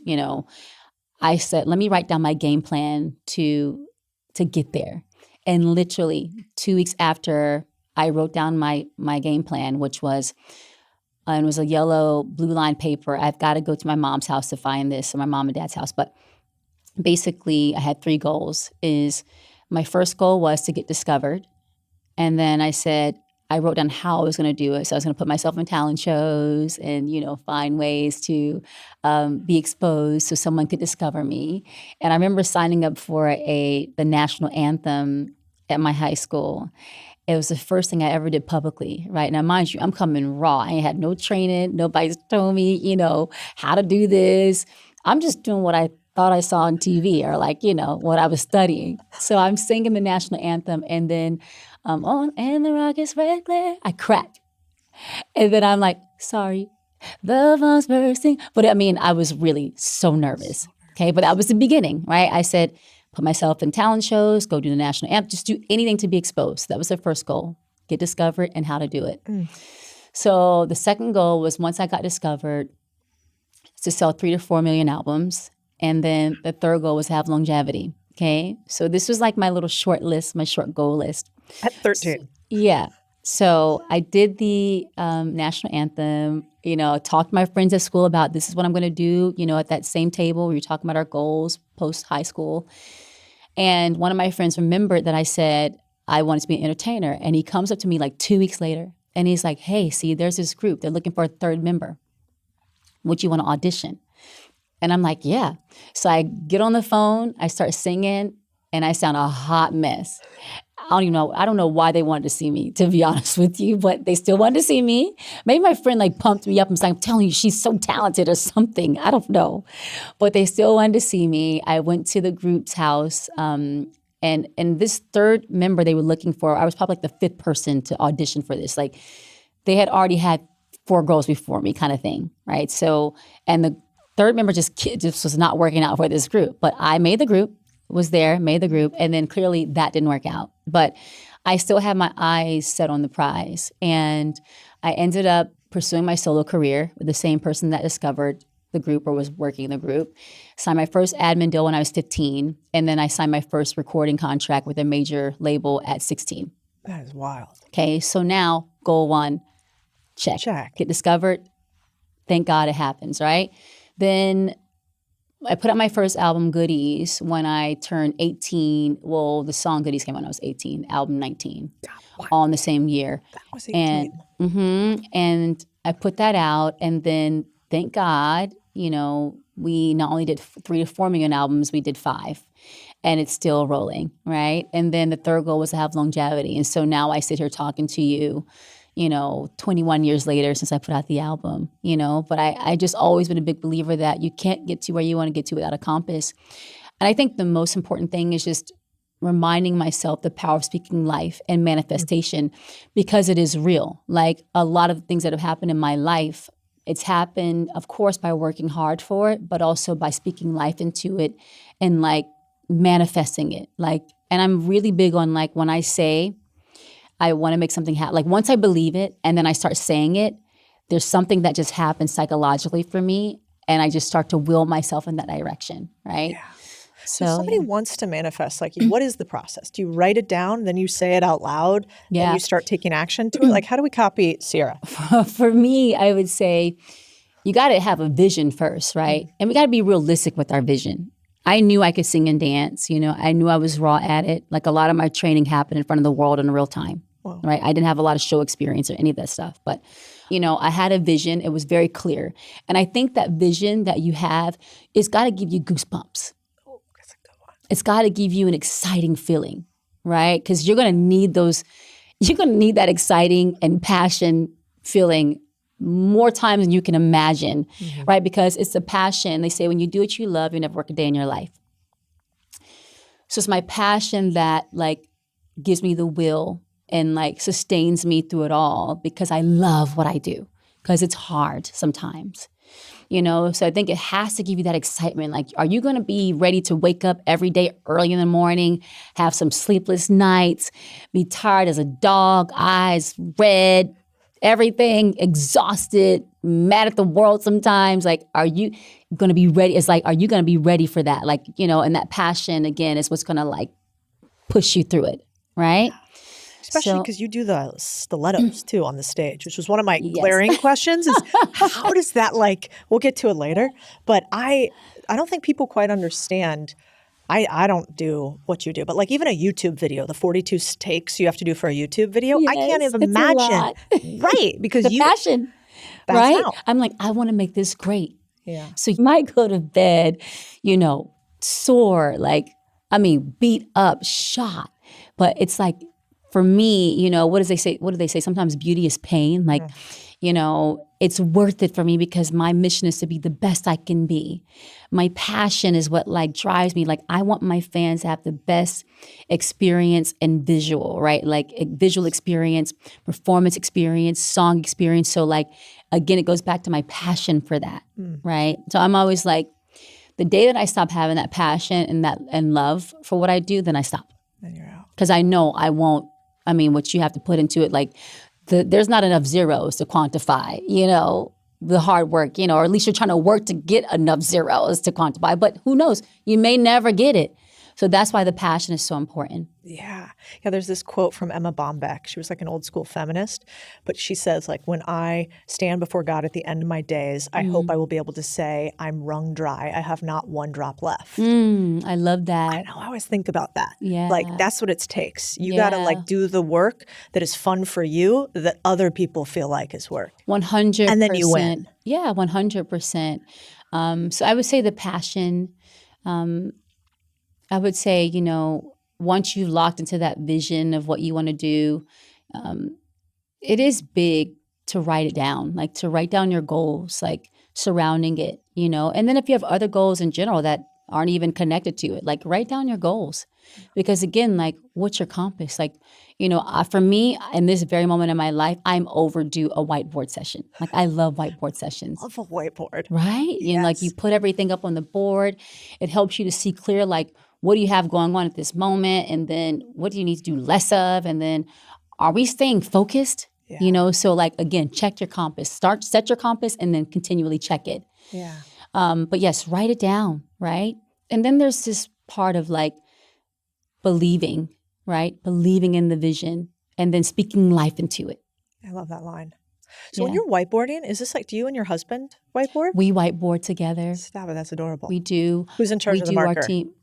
I said, let me write down my game plan to get there. And literally 2 weeks after I wrote down my game plan, which was, and it was a yellow blue line paper. I've got to go to my mom's house to find this, or my mom and dad's house. But basically I had 3 goals. Is my first goal was to get discovered. And then I wrote down how I was going to do it. So I was going to put myself in talent shows and, find ways to be exposed so someone could discover me. And I remember signing up for the national anthem at my high school. It was the first thing I ever did publicly, right? Now, mind you, I'm coming raw. I ain't had no training. Nobody's told me, how to do this. I'm just doing what I thought I saw on TV or what I was studying. So I'm singing the national anthem and then on and the rock is red glare. I cracked. And then I'm like, sorry, the bomb's bursting. But I was really so nervous. Okay, but that was the beginning, right? I said, put myself in talent shows, go do the national anthem, just do anything to be exposed. That was the first goal, get discovered and how to do it. So the second goal was once I got discovered, to sell 3 to 4 million albums. And then the third goal was to have longevity. Okay. So this was like my little short list, my short goal list. At 13. Yeah. So I did the national anthem, talked to my friends at school about this is what I'm going to do, at that same table. We were talking about our goals post high school. And one of my friends remembered that I said I wanted to be an entertainer. And he comes up to me like 2 weeks later and he's like, hey, see, there's this group. They're looking for a third member. Would you want to audition? And I'm like, yeah. So I get on the phone, I start singing, and I sound a hot mess. I don't know why they wanted to see me, to be honest with you, but they still wanted to see me. Maybe my friend pumped me up and was like, I'm telling you, she's so talented or something. I don't know. But they still wanted to see me. I went to the group's house, and this third member they were looking for, I was probably the 5th person to audition for this. They had already had 4 girls before me kind of thing, right? So, and the third member just was not working out for this group. But I made the group, made the group, and then clearly that didn't work out. But I still had my eyes set on the prize. And I ended up pursuing my solo career with the same person that discovered the group or was working the group. Signed my first admin deal when I was 15. And then I signed my first recording contract with a major label at 16. That is wild. Okay, so now goal 1, check. Get discovered. Thank God it happens, right? Then I put out my first album, Goodies, when I turned 18. Well, the song Goodies came out when I was 18, album 19, all in the same year. That was 18. And I put that out, and then thank God, we not only did 3 to 4 million albums, we did 5. And it's still rolling, right? And then the third goal was to have longevity. And so now I sit here talking to you, 21 years later since I put out the album, but I just always been a big believer that you can't get to where you want to get to without a compass. And I think the most important thing is just reminding myself the power of speaking life and manifestation because it is real. Like a lot of things that have happened in my life, it's happened, of course, by working hard for it, but also by speaking life into it and manifesting it. And I'm really big on when I say, I want to make something happen. Once I believe it and then I start saying it, there's something that just happens psychologically for me and I just start to will myself in that direction, right? Yeah. So if somebody wants to manifest like you, what is the process? Do you write it down, then you say it out loud, then you start taking action to it? How do we copy Sierra? For me, I would say you got to have a vision first, right? And we got to be realistic with our vision. I knew I could sing and dance. I knew I was raw at it. A lot of my training happened in front of the world in real time. Wow. Right? I didn't have a lot of show experience or any of that stuff. But, I had a vision. It was very clear. And I think that vision that you have, it's got to give you goosebumps. Oh, that's a good one. It's got to give you an exciting feeling, right? Because you're going to need that exciting and passion feeling more times than you can imagine, right? Because it's the passion. They say when you do what you love, you never work a day in your life. So it's my passion that gives me the will and sustains me through it all because I love what I do because it's hard sometimes, So I think it has to give you that excitement. Are you going to be ready to wake up every day early in the morning, have some sleepless nights, be tired as a dog, eyes red, everything, exhausted, mad at the world sometimes? Are you going to be ready? It's are you going to be ready for that? And that passion, again, is what's going to push you through it, right? Especially because you do the stilettos too on the stage, which was one of my glaring questions is how does that we'll get to it later, but I don't think people quite understand I don't do what you do, but like even a YouTube video, the 42 takes you have to do for a YouTube video, I can't Yes, even it's a imagine. lot. Right. Because The passion, that's right? out. I'm like, I want to make this great. Yeah. So you might go to bed, sore, beat up, shot. But it's like, for me, what do they say? Sometimes beauty is pain. Like, it's worth it for me because my mission is to be the best I can be. My passion is what drives me. Like, I want my fans to have the best experience and visual, right? Like a visual experience, performance experience, song experience. So again, it goes back to my passion for that, right? So I'm always like, the day that I stop having that passion and love for what I do, then I stop. Then you're out. Because I know I won't. What you have to put into it, there's not enough zeros to quantify, the hard work, or at least you're trying to work to get enough zeros to quantify. But who knows? You may never get it. So that's why the passion is so important. Yeah. There's this quote from Emma Bombeck. She was like an old school feminist, but she says when I stand before God at the end of my days, I hope I will be able to say I'm wrung dry. I have not one drop left. I love that. I know. I always think about that. Yeah. That's what it takes. You got to do the work that is fun for you that other people feel like is work. 100%. And then you win. Yeah, 100%. So I would say the passion, I would say, once you've locked into that vision of what you want to do, it is big to write it down, to write down your goals, surrounding it, and then if you have other goals in general that aren't even connected to it, write down your goals. Because again, what's your compass? For me, in this very moment in my life, I'm overdue a whiteboard session. I love whiteboard sessions. Love a whiteboard. Right? Yes. You put everything up on the board. It helps you to see clear, what do you have going on at this moment? And then what do you need to do less of? And then are we staying focused? Yeah. So again, check your compass. Set your compass and then continually check it. Yeah. But yes, write it down, right? And then there's this part of believing, right? Believing in the vision and then speaking life into it. I love that line. So when you're whiteboarding, is this do you and your husband whiteboard? We whiteboard together. Stop it, that's adorable. We do. Who's in charge of the marker? Our team.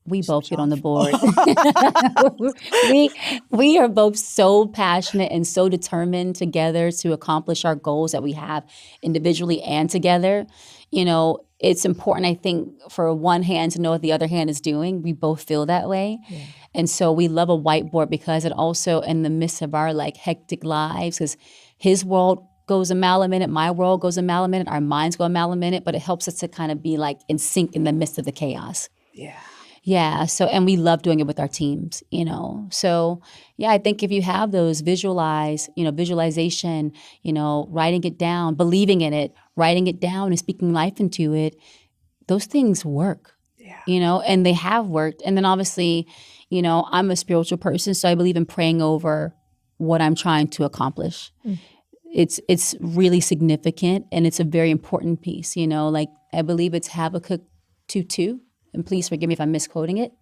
We both get on the board. we are both so passionate and so determined together to accomplish our goals that we have individually and together. It's important, I think, for one hand to know what the other hand is doing. We both feel that way. Yeah. And so we love a whiteboard because it also, in the midst of our hectic lives, because his world goes a mile a minute, my world goes a mile a minute, our minds go a mile a minute, but it helps us to kind of be in sync in the midst of the chaos. Yeah. Yeah. So, and we love doing it with our teams, So, yeah, I think if you have those visualization, writing it down, believing in it, writing it down and speaking life into it, those things work, and they have worked. And then obviously, I'm a spiritual person, so I believe in praying over what I'm trying to accomplish. It's really significant and it's a very important piece, I believe it's Habakkuk 2:2. And please forgive me if I'm misquoting it.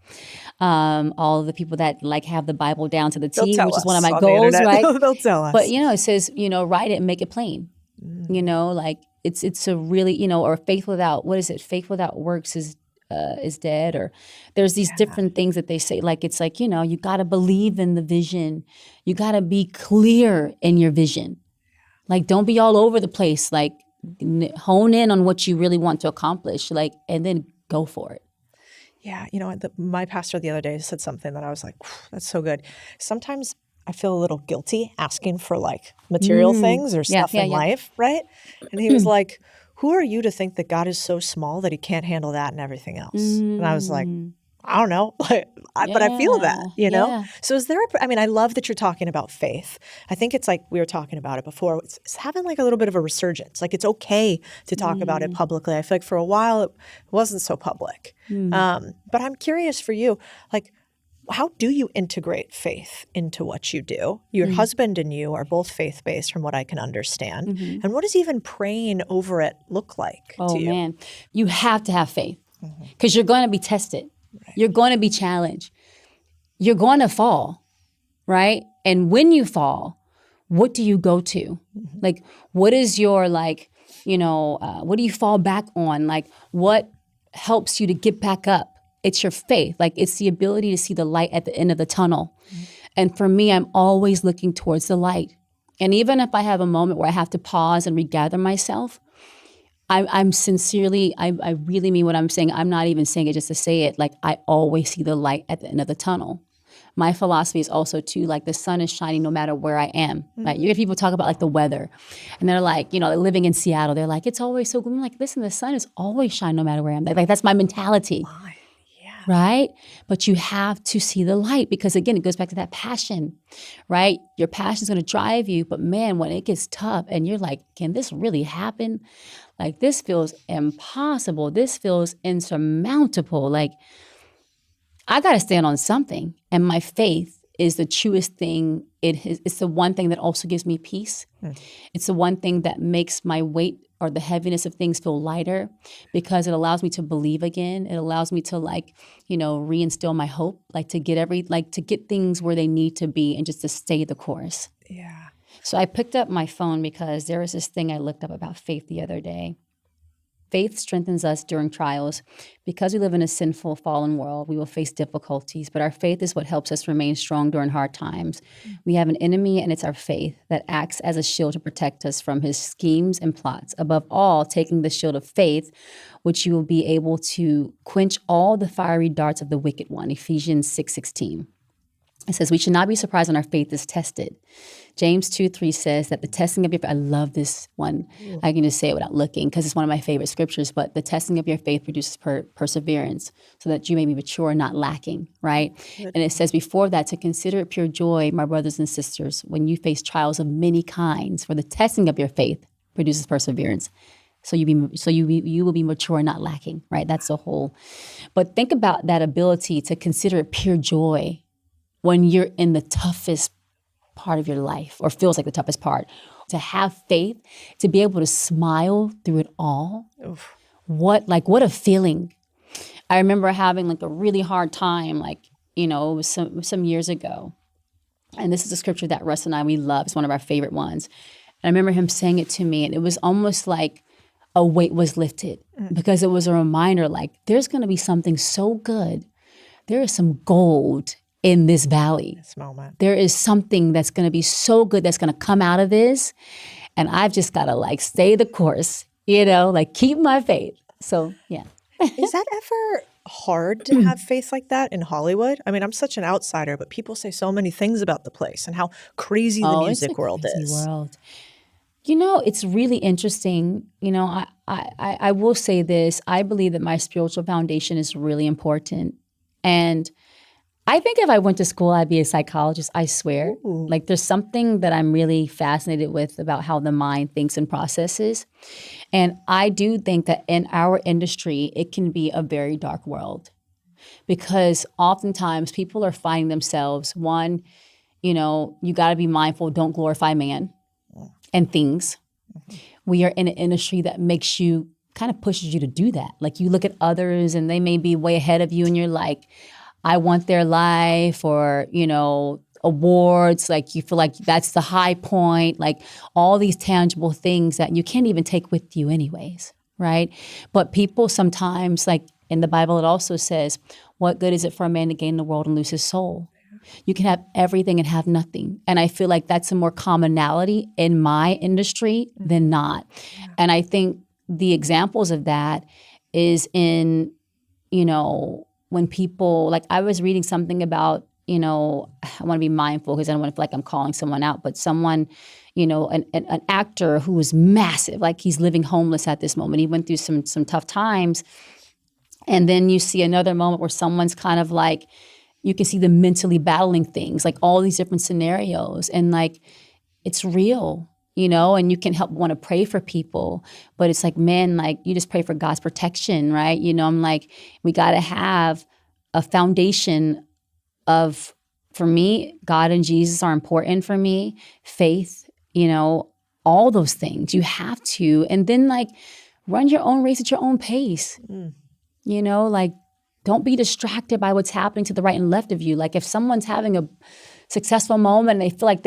All of the people that have the Bible down to the T, which is one of my goals, right? They'll tell us. But it says, write it and make it plain. It's a really, or faith without, what is it? Faith without works is dead. Or there's these different things that they say. You got to believe in the vision. You got to be clear in your vision. Don't be all over the place. Hone in on what you really want to accomplish. And then go for it. Yeah, my pastor the other day said something that I was like, that's so good. Sometimes I feel a little guilty asking for material things or stuff in life, right? And he was like, who are you to think that God is so small that he can't handle that and everything else? And I was like, I don't know, but I feel that, Yeah. So is there I love that you're talking about faith. I think it's we were talking about it before. It's having a little bit of a resurgence. It's okay to talk about it publicly. I feel for a while it wasn't so public. But I'm curious for you, how do you integrate faith into what you do? Your husband and you are both faith-based from what I can understand. And what does even praying over it look like to you? Oh, man. You have to have faith because you're going to be tested. Right. You're going to be challenged. You're going to fall, right? And when you fall, what do you go to? What is your what do you fall back on? What helps you to get back up it's your faith. Like it's the ability to see the light at the end of the tunnel. And for me, I'm always looking towards the light. And even if I have a moment where I have to pause and regather myself, I'm sincerely, I really mean what I'm saying. I'm not even saying it just to say it. Like I always see the light at the end of the tunnel. My philosophy is also too, like the sun is shining no matter where I am. Right? You hear people talk about like the weather and they're like, you know, they're living in Seattle. They're like, it's always so gloomy. Like, listen, the sun is always shining no matter where I am. Like that's my mentality. Right? But you have to see the light because again, it goes back to that passion, right? Your passion is going to drive you. But man, when it gets tough and you're like, can this really happen? Like this feels impossible. This feels insurmountable. Like I got to stand on something. And my faith is the truest thing. It's the one thing that also gives me peace. It's the one thing that makes my weight or the heaviness of things feel lighter because it allows me to believe again. It allows me to like, you know, reinstill my hope, like to get things where they need to be and just to stay the course. Yeah. So I picked up my phone because there was this thing I looked up about faith the other day. Faith strengthens us during trials. Because we live in a sinful, fallen world, we will face difficulties, but our faith is what helps us remain strong during hard times. We have an enemy, and it's our faith that acts as a shield to protect us from his schemes and plots. Above all, taking the shield of faith, which you will be able to quench all the fiery darts of the wicked one, Ephesians 6:16. It says, we should not be surprised when our faith is tested. James 2:3 says that the testing of your faith, I love this one. I can just say it without looking because it's one of my favorite scriptures, but the testing of your faith produces perseverance so that you may be mature and not lacking, right? And it says before that to consider it pure joy, my brothers and sisters, when you face trials of many kinds, for the testing of your faith produces perseverance. So you will be mature and not lacking, right? That's the whole. But think about that ability to consider it pure joy when you're in the toughest part of your life or feels like the toughest part, to have faith, to be able to smile through it all. Oof. What a feeling. I remember having like a really hard time, like, you know, it was some years ago. And this is a scripture that Russ and we love. It's one of our favorite ones. And I remember him saying it to me and it was almost like a weight was lifted because it was a reminder like there's going to be something so good. There is some gold in this valley. This moment. There is something that's going to be so good that's going to come out of this. And I've just got to like stay the course, you know, like keep my faith. So, yeah. Is that ever hard to have faith like that in Hollywood? I mean, I'm such an outsider, but people say so many things about the place and how crazy the music world is. World. You know, it's really interesting. You know, I will say this. I believe that my spiritual foundation is really important. And I think if I went to school, I'd be a psychologist, I swear. Ooh. Like there's something that I'm really fascinated with about how the mind thinks and processes. And I do think that in our industry, it can be a very dark world because oftentimes people are finding themselves, one, you know, you got to be mindful, don't glorify man and things. We are in an industry that makes you, kind of pushes you to do that. Like you look at others and they may be way ahead of you and you're like, I want their life or, you know, awards, like you feel like that's the high point, like all these tangible things that you can't even take with you anyways, right? But people sometimes, like in the Bible, it also says, what good is it for a man to gain the world and lose his soul? You can have everything and have nothing. And I feel like that's a more commonality in my industry than not. And I think the examples of that is in, you know, when people, like I was reading something about, you know, I want to be mindful because I don't want to feel like I'm calling someone out, but someone, you know, an actor who was massive, like he's living homeless at this moment. He went through some tough times. And then you see another moment where someone's kind of like, you can see them mentally battling things, like all these different scenarios. And like, it's real, you know, and you can help want to pray for people. But it's like, man, like you just pray for God's protection, right? You know, I'm like, we got to have a foundation of, for me, God and Jesus are important for me, faith, you know, all those things. You have to. And then like run your own race at your own pace, you know, like don't be distracted by what's happening to the right and left of you. Like if someone's having a successful moment and they feel like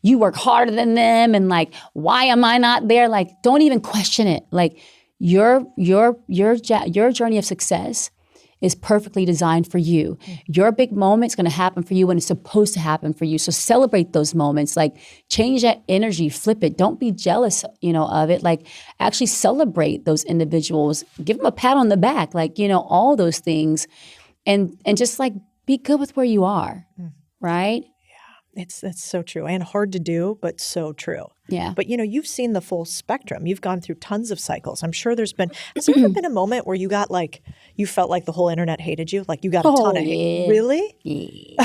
you work harder than them and like, why am I not there? Like, don't even question it. Like your journey of success is perfectly designed for you. Your big moment's going to happen for you when it's supposed to happen for you. So celebrate those moments. Like, change that energy, flip it. Don't be jealous, of it. Like, actually celebrate those individuals. Give them a pat on the back. Like, all those things, and just like be good with where you are, right? That's so true, and hard to do, but so true. Yeah. But you've seen the full spectrum. You've gone through tons of cycles. I'm sure has there ever been a moment where you got you felt like the whole internet hated you? Like you got a ton of hate? Really? Yeah.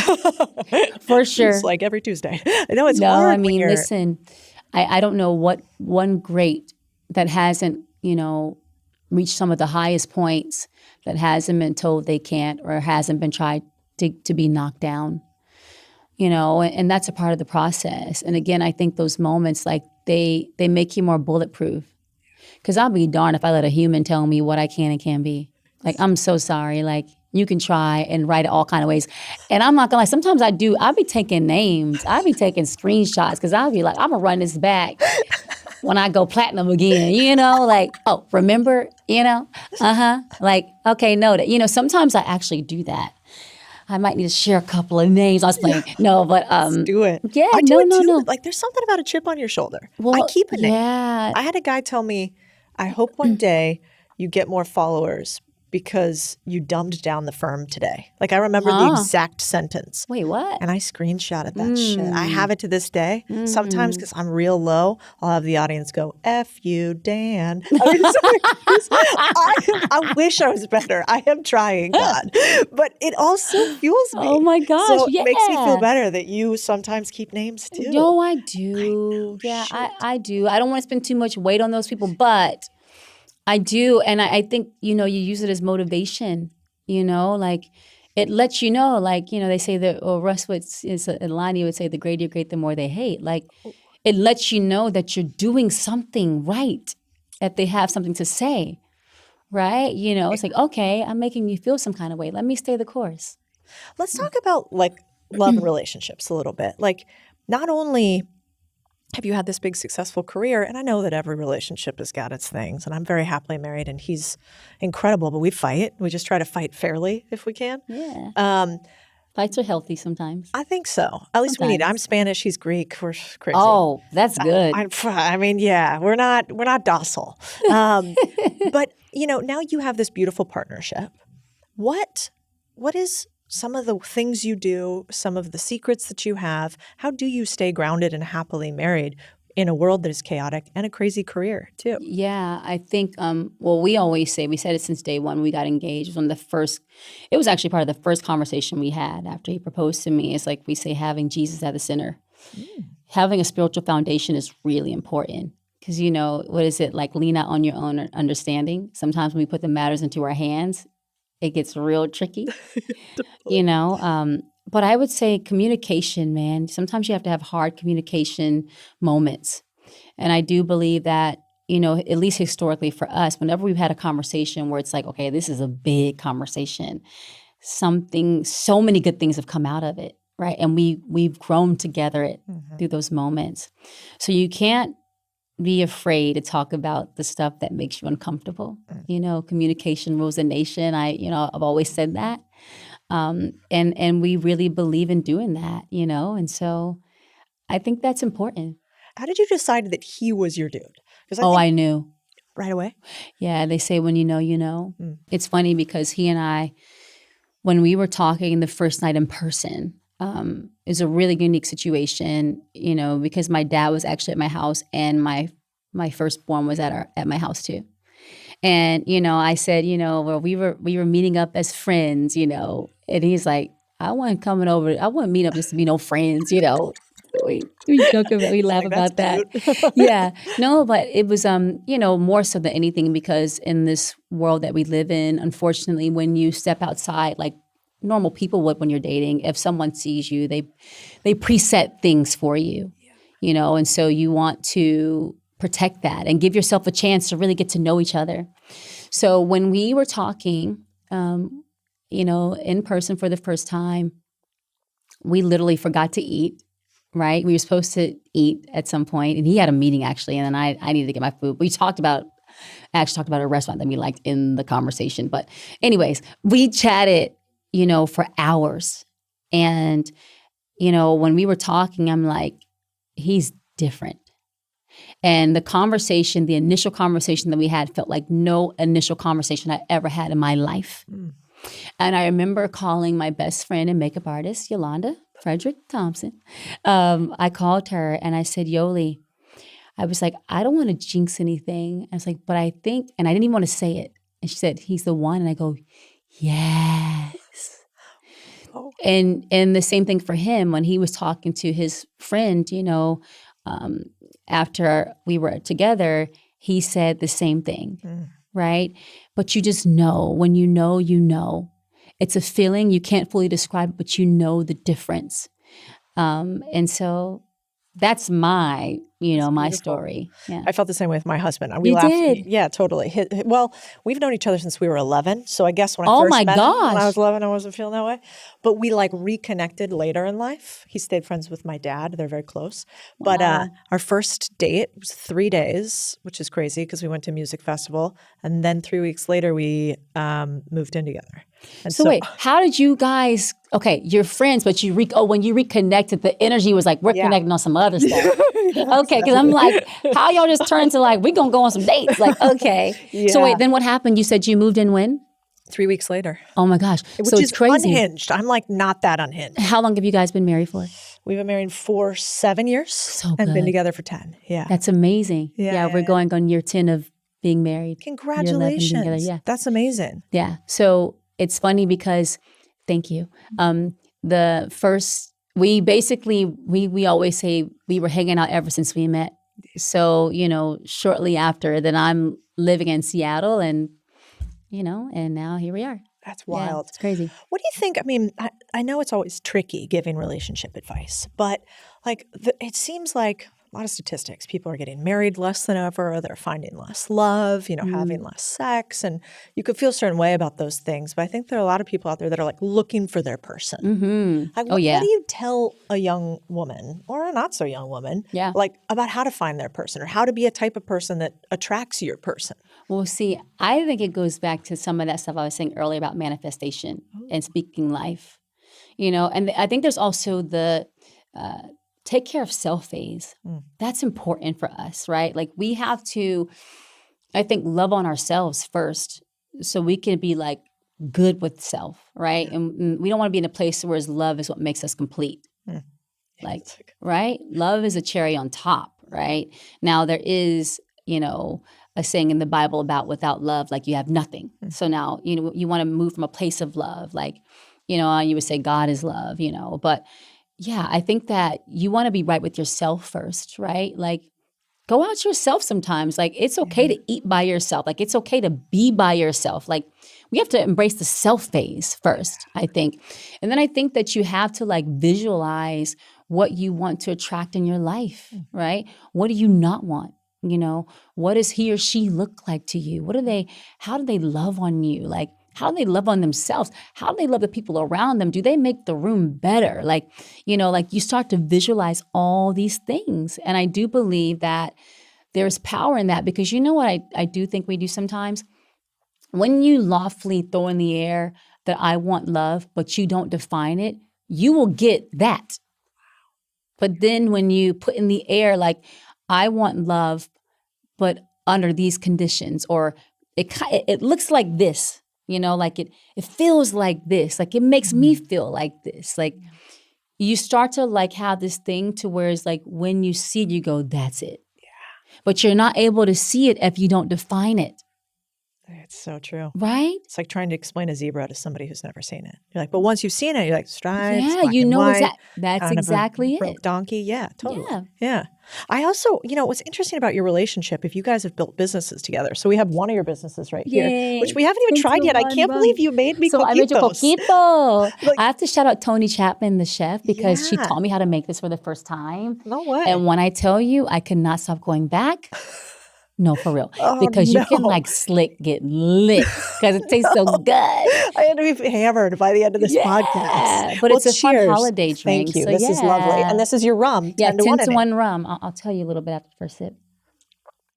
For sure. It's like every Tuesday. I know it's No, hard. I mean, listen, I don't know what one great that hasn't, reached some of the highest points, that hasn't been told they can't, or hasn't been tried to be knocked down. And that's a part of the process. And again, I think those moments, like they make you more bulletproof. Because I'll be darned if I let a human tell me what I can and can't be. Like, I'm so sorry. Like, you can try and write it all kind of ways. And I'm not gonna lie, sometimes I'll be taking names. I'll be taking screenshots because I'll be like, I'm gonna run this back when I go platinum again, like, oh, remember, like, okay, noted. Sometimes I actually do that. I might need to share a couple of names. I was playing. No, but Let's do it. Yeah, I do no. Like there's something about a chip on your shoulder. Well, I keep a name. yeah. I had a guy tell me, I hope one day you get more followers because you dumbed down the firm today. Like I remember the exact sentence. Wait, what? And I screenshotted that shit. I have it to this day. Sometimes because I'm real low, I'll have the audience go, F you, Dan. I wish I was better. I am trying, God. But it also fuels me. Oh my gosh, So yeah. it makes me feel better that you sometimes keep names too. No, I do. I do. I don't want to spend too much weight on those people, but I do. And I think, you use it as motivation, like it lets you know, like, they say that, or Russ is a line he would say, the greater you're great, the more they hate. Like, it lets you know that you're doing something right, that they have something to say, right? It's like, okay, I'm making you feel some kind of way. Let me stay the course. Let's talk about like love and relationships a little bit. Like, not only have you had this big successful career, and I know that every relationship has got its things, and I'm very happily married, and he's incredible, but we fight. We just try to fight fairly if we can. Yeah. Fights are healthy sometimes. I think so. At least we need. I'm Spanish. He's Greek. We're crazy. Oh, that's good. I mean, yeah, we're not docile. But now you have this beautiful partnership. What is some of the things you do, some of the secrets that you have? How do you stay grounded and happily married in a world that is chaotic and a crazy career too? Yeah, I think, we always say, we said it since day one, we got engaged. It was actually part of the first conversation we had after he proposed to me. It's like we say, having Jesus at the center. Having a spiritual foundation is really important. Because, what is it? Like, lean out on your own understanding. Sometimes when we put the matters into our hands, it gets real tricky, But I would say communication, man. Sometimes you have to have hard communication moments. And I do believe that, at least historically for us, whenever we've had a conversation where it's like, okay, this is a big conversation, so many good things have come out of it, right? And we've grown together through those moments. So you can't be afraid to talk about the stuff that makes you uncomfortable. Communication rules the nation. I've always said that. And we really believe in doing that, and so I think that's important. How did you decide that he was your dude? I knew. Right away? Yeah, they say when you know, you know. It's funny because he and I, when we were talking the first night in person, is a really unique situation, because my dad was actually at my house and my firstborn was at my house too. And, I said, well, we were meeting up as friends, and he's like, I wasn't meeting up just to be no friends, We joke about, we laugh about that. Yeah. No, but it was, more so than anything, because in this world that we live in, unfortunately, when you step outside, like normal people would when you're dating, if someone sees you, they preset things for you, and so you want to protect that and give yourself a chance to really get to know each other. So when we were talking, in person for the first time, we literally forgot to eat, right? We were supposed to eat at some point, and he had a meeting actually, and then I needed to get my food. We talked about I actually talked about a restaurant that we liked in the conversation. But anyways, we chatted, for hours. And, when we were talking, I'm like, he's different. And the initial conversation that we had felt like no initial conversation I ever had in my life. And I remember calling my best friend and makeup artist, Yolanda Frederick Thompson. I called her and I said, Yoli, I was like, I don't want to jinx anything. I was like, but I think, and I didn't even want to say it. And she said, he's the one. And I go, yes. Oh. And the same thing for him when he was talking to his friend, after we were together, he said the same thing, right? But you just know. When you know, you know. It's a feeling. You can't fully describe it, but you know the difference. And so that's my, my story. Yeah. I felt the same way with my husband. You did? Yeah, totally. Well, we've known each other since we were 11. So I guess when I first met him, when I was 11, I wasn't feeling that way. But we reconnected later in life. He stayed friends with my dad. They're very close. Wow. But our first date was 3 days, which is crazy because we went to a music festival. And then 3 weeks later, we moved in together. And so wait, how did you guys, you're friends, but when you reconnected, the energy was like, we're connecting on some other stuff. Okay, because I'm like, how y'all just turned to we're going to go on some dates? Okay. Yeah. So wait, then what happened? You said you moved in when? 3 weeks later. Oh my gosh. Which is crazy. Unhinged. I'm not that unhinged. How long have you guys been married for? We've been married for 7 years and been together for 10. Yeah. That's amazing. Yeah, we're going on year 10 of being married. Congratulations. Yeah. That's amazing. Yeah. So it's funny because, thank you. The first, we always say we were hanging out ever since we met. So, shortly after that, I'm living in Seattle and now here we are. That's wild. Yeah, it's crazy. What do you think? I mean, I know it's always tricky giving relationship advice, but it seems like a lot of statistics. People are getting married less than ever. They're finding less love, having less sex. And you could feel a certain way about those things. But I think there are a lot of people out there that are looking for their person. Mm-hmm. What do you tell a young woman or a not so young woman about how to find their person or how to be a type of person that attracts your person? Well, see, I think it goes back to some of that stuff I was saying earlier about manifestation and speaking life. And I think there's also the take care of self phase. That's important for us, right? We have to, I think, love on ourselves first so we can be good with self, right? And we don't want to be in a place where love is what makes us complete. Right? Love is a cherry on top, right? Now there is, a saying in the Bible about without love, you have nothing. So now, you want to move from a place of love, you would say God is love, but yeah, I think that you want to be right with yourself first, right? Go out yourself sometimes. It's okay to eat by yourself. It's okay to be by yourself. We have to embrace the self phase first, I think. And then I think that you have to visualize what you want to attract in your life, right? What do you not want? What does he or she look like to you? How do they love on you? How do they love on themselves? How do they love the people around them? Do they make the room better? You start to visualize all these things. And I do believe that there's power in that because you know what I do think we do sometimes? When you lawfully throw in the air that I want love, but you don't define it, you will get that. But then when you put in the air, I want love, but under these conditions, or it looks like this. It feels like this, it makes me feel like this. You start to have this thing to where it's when you see it, you go, that's it. Yeah. But you're not able to see it if you don't define it. It's so true. Right? It's like trying to explain a zebra to somebody who's never seen it. You're but once you've seen it, you're stripes, black and white, that's exactly it. Donkey. Yeah, totally. Yeah. I also, what's interesting about your relationship, if you guys have built businesses together. So we have one of your businesses right here, which we haven't even tried yet. I can't believe you made me coquitos. I made you coquito. I have to shout out Tony Chapman, the chef, because she taught me how to make this for the first time. No way. And when I tell you, I cannot stop going back. No, for real. Because you can get lit because it tastes so good. I had to be hammered by the end of this podcast. But it's a fun holiday drink. Thank you. This is lovely. And this is your rum. 10 to 1 rum. I'll tell you a little bit after the first sip.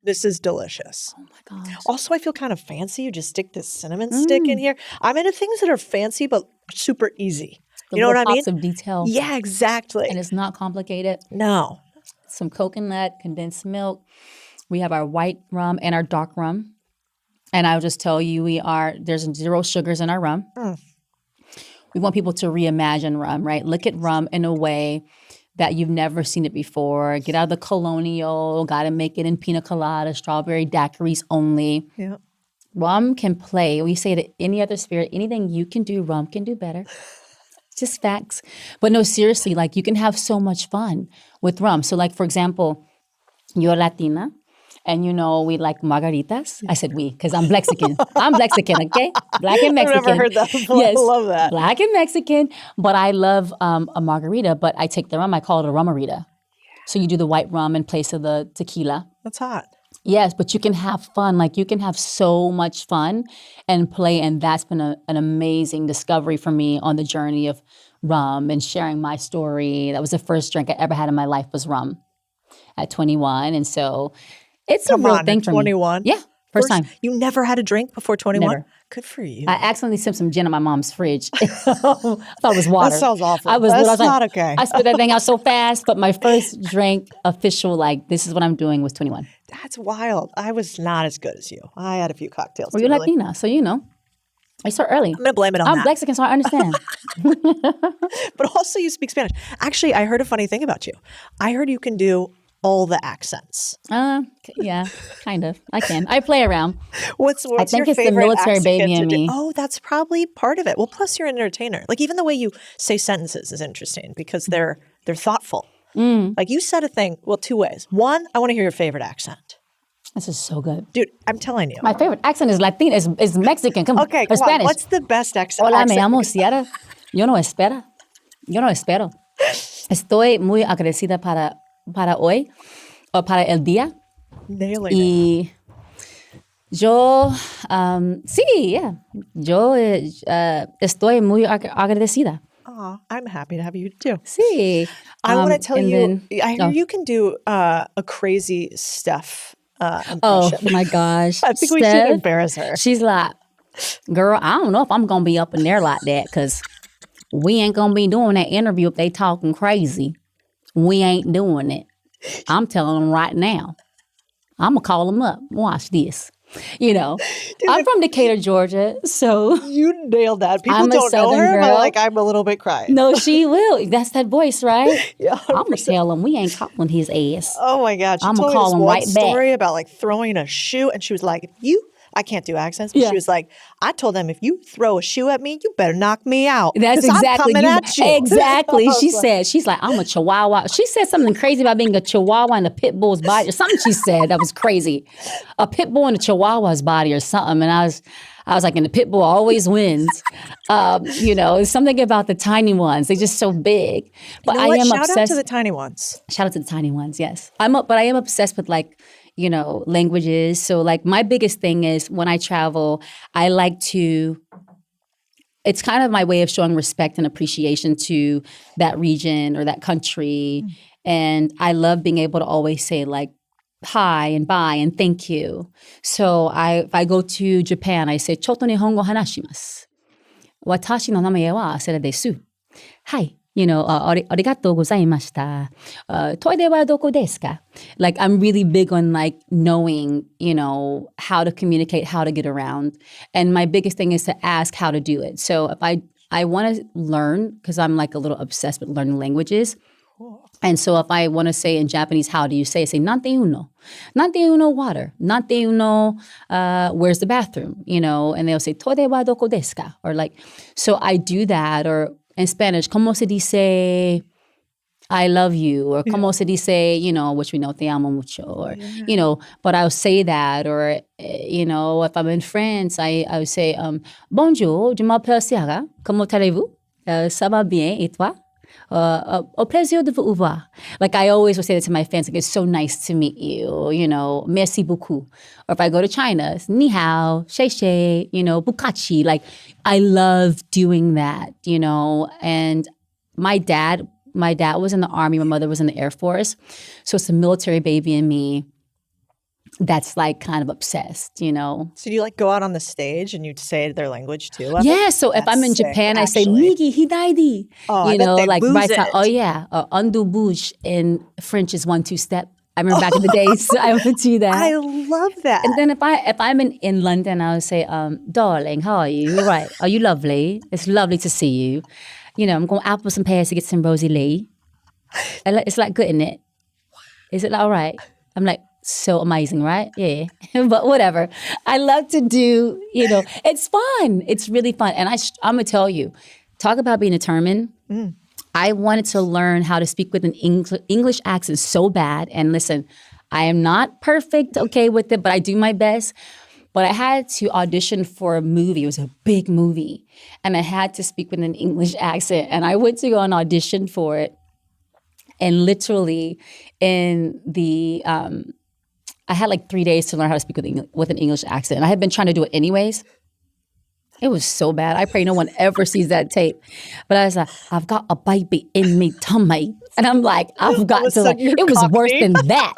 This is delicious. Oh my gosh. Also, I feel kind of fancy. You just stick this cinnamon stick in here. I'm into things that are fancy but super easy. The You know what little I mean? pops of detail. Yeah, exactly. And it's not complicated. No. Some coconut, condensed milk. We have our white rum and our dark rum. And I'll just tell you, there's 0 sugars in our rum. We want people to reimagine rum, right? Look at rum in a way that you've never seen it before. Get out of the colonial, got to make it in pina colada, strawberry daiquiris only. Yeah. Rum can play. We say that any other spirit, anything you can do, rum can do better. Just facts. But no, seriously, like you can have so much fun with rum. So like, for example, you're Latina and we like margaritas. I said we, because I'm Mexican. I'm Mexican, okay? Black and Mexican. I've never heard that before. Yes. I love that. Black and Mexican. But I love a margarita, but I take the rum, I call it a rumarita. So you do the white rum in place of the tequila. That's hot. Yes, but you can have fun. Like you can have so much fun and play. And that's been an amazing discovery for me on the journey of rum and sharing my story. That was the first drink I ever had in my life was rum at 21. And so it's a real thing for 21? me. Yeah, first time. You never had a drink before 21? Never. Good for you. I accidentally sipped some gin in my mom's fridge. I thought it was water. That sounds awful. I was That's like, not okay. I spit that thing out so fast, but my first drink official, like this is what I'm doing was 21. That's wild. I was not as good as you. I had a few cocktails. Well, too you're early. Latina, so I start early. I'm going to blame it on I'm that. Mexican, so I understand. But also you speak Spanish. Actually, I heard a funny thing about you. I heard you can do all the accents. Yeah, kind of. I can. I play around. What's think your it's the favorite military accent baby to in do? me. Oh, that's probably part of it. Well, plus you're an entertainer. Like even the way you say sentences is interesting because they're thoughtful. Like you said a thing, well, 2 ways. One, I want to hear your favorite accent. This is so good. Dude, I'm telling you. My favorite accent is Latin, is Mexican. Come on, Okay, or come on. Spanish. What's the best accent? Hola, me llamo Ciara. Yo no espero. Estoy muy agradecida para hoy o para el día. Nailing it. Y yo, yo estoy muy agradecida. Aw, I'm happy to have you too. Sí. I want to tell and you, then- I hear you can do a crazy Steph Oh impression. my gosh. I think we should Steph, embarrass her. She's like, girl, I don't know if I'm going to be up in there like that because we ain't going to be doing that interview if they talking crazy. We ain't doing it. I'm telling them right now. I'm going to call them up. Watch this. I'm from Decatur, Georgia, so You nailed that. People I'm a don't know Southern her, girl. but like I'm a little bit crying. no, she will. That's that voice, right? Yeah, I'm going to tell him we ain't calling his ass. Oh my God. She I'ma told me call this him one right back. story about like throwing a shoe. And she was like, I can't do accents, but Yeah. she was like, I told them if you throw a shoe at me, you better knock me out. That's 'cause exactly I'm coming at you. Exactly. I was She like, said, she's like, I'm a chihuahua. She said something crazy about being a chihuahua in a pit bull's body or something she said that was crazy. A pit bull in a chihuahua's body or something. And I was like, and the pit bull always wins. It's something about the tiny ones. They're just so big. But you know what? I am Shout obsessed. out to the tiny ones. Shout out to the tiny ones, yes. But I am obsessed with languages. So like my biggest thing is when I travel, I like to, it's kind of my way of showing respect and appreciation to that region or that country. And I love being able to always say like hi and bye and thank you. So if I go to Japan, I say, Choto nihongo hanashimasu. Watashi no namae wa Asera desu. Hi. ありがとうございました。トイレはどこですか? Like, I'm really big on like knowing, how to communicate, how to get around. And my biggest thing is to ask how to do it. So if I want to learn, because I'm like a little obsessed with learning languages. And so if I want to say in Japanese, how do you say? I say, nante uno. Nante uno water. Nante uno, where's the bathroom? And they'll say, toilet wa doko desu ka? Or like, so I do that. Or in Spanish, como se dice, I love you, or como se dice, which we know, te amo mucho, or, but I'll say that, or, if I'm in France, I would say, bonjour, je m'appelle Ciara, comment allez-vous? Ça va bien, et toi? Au plaisir de vous voir. Like I always would say that to my fans, like it's so nice to meet you, merci beaucoup. Or if I go to China, it's ni hao, xie xie, bukachi. Like I love doing that, and my dad was in the Army, my mother was in the Air Force. So it's a military baby in me. that's like kind of obsessed, you know. So do you like go out on the stage and you say their language too? Ever? Yeah, so if I'm in That's sick, Japan, I say actually. Migi Hidaidi. Oh, I You bet know, they like lose right side. it. Oh yeah, undo bouge in French is 1-2 step. I remember back in the days, I would do that. I love that. And then if I'm in London, I would say, darling, how are you? All right. Are you lovely? It's lovely to see you. You know, I'm going apples and pears to get some Rosie Lee. It's like good, isn't it? Is it like all right? I'm like, so amazing, right? Yeah. But whatever. I love to do, you know, it's fun. It's really fun. And I'm going to tell you, talk about being determined. I wanted to learn how to speak with an English accent so bad. And listen, I am not perfect, okay, with it, but I do my best. But I had to audition for a movie. It was a big movie. And I had to speak with an English accent. And I went to go and audition for it. And literally in the, I had like 3 days to learn how to speak with an English accent. And I had been trying to do it anyways. It was so bad. I pray no one ever sees that tape. But I was like, I've got a baby in me tummy. And I'm like, I've got to like, it was worse than that.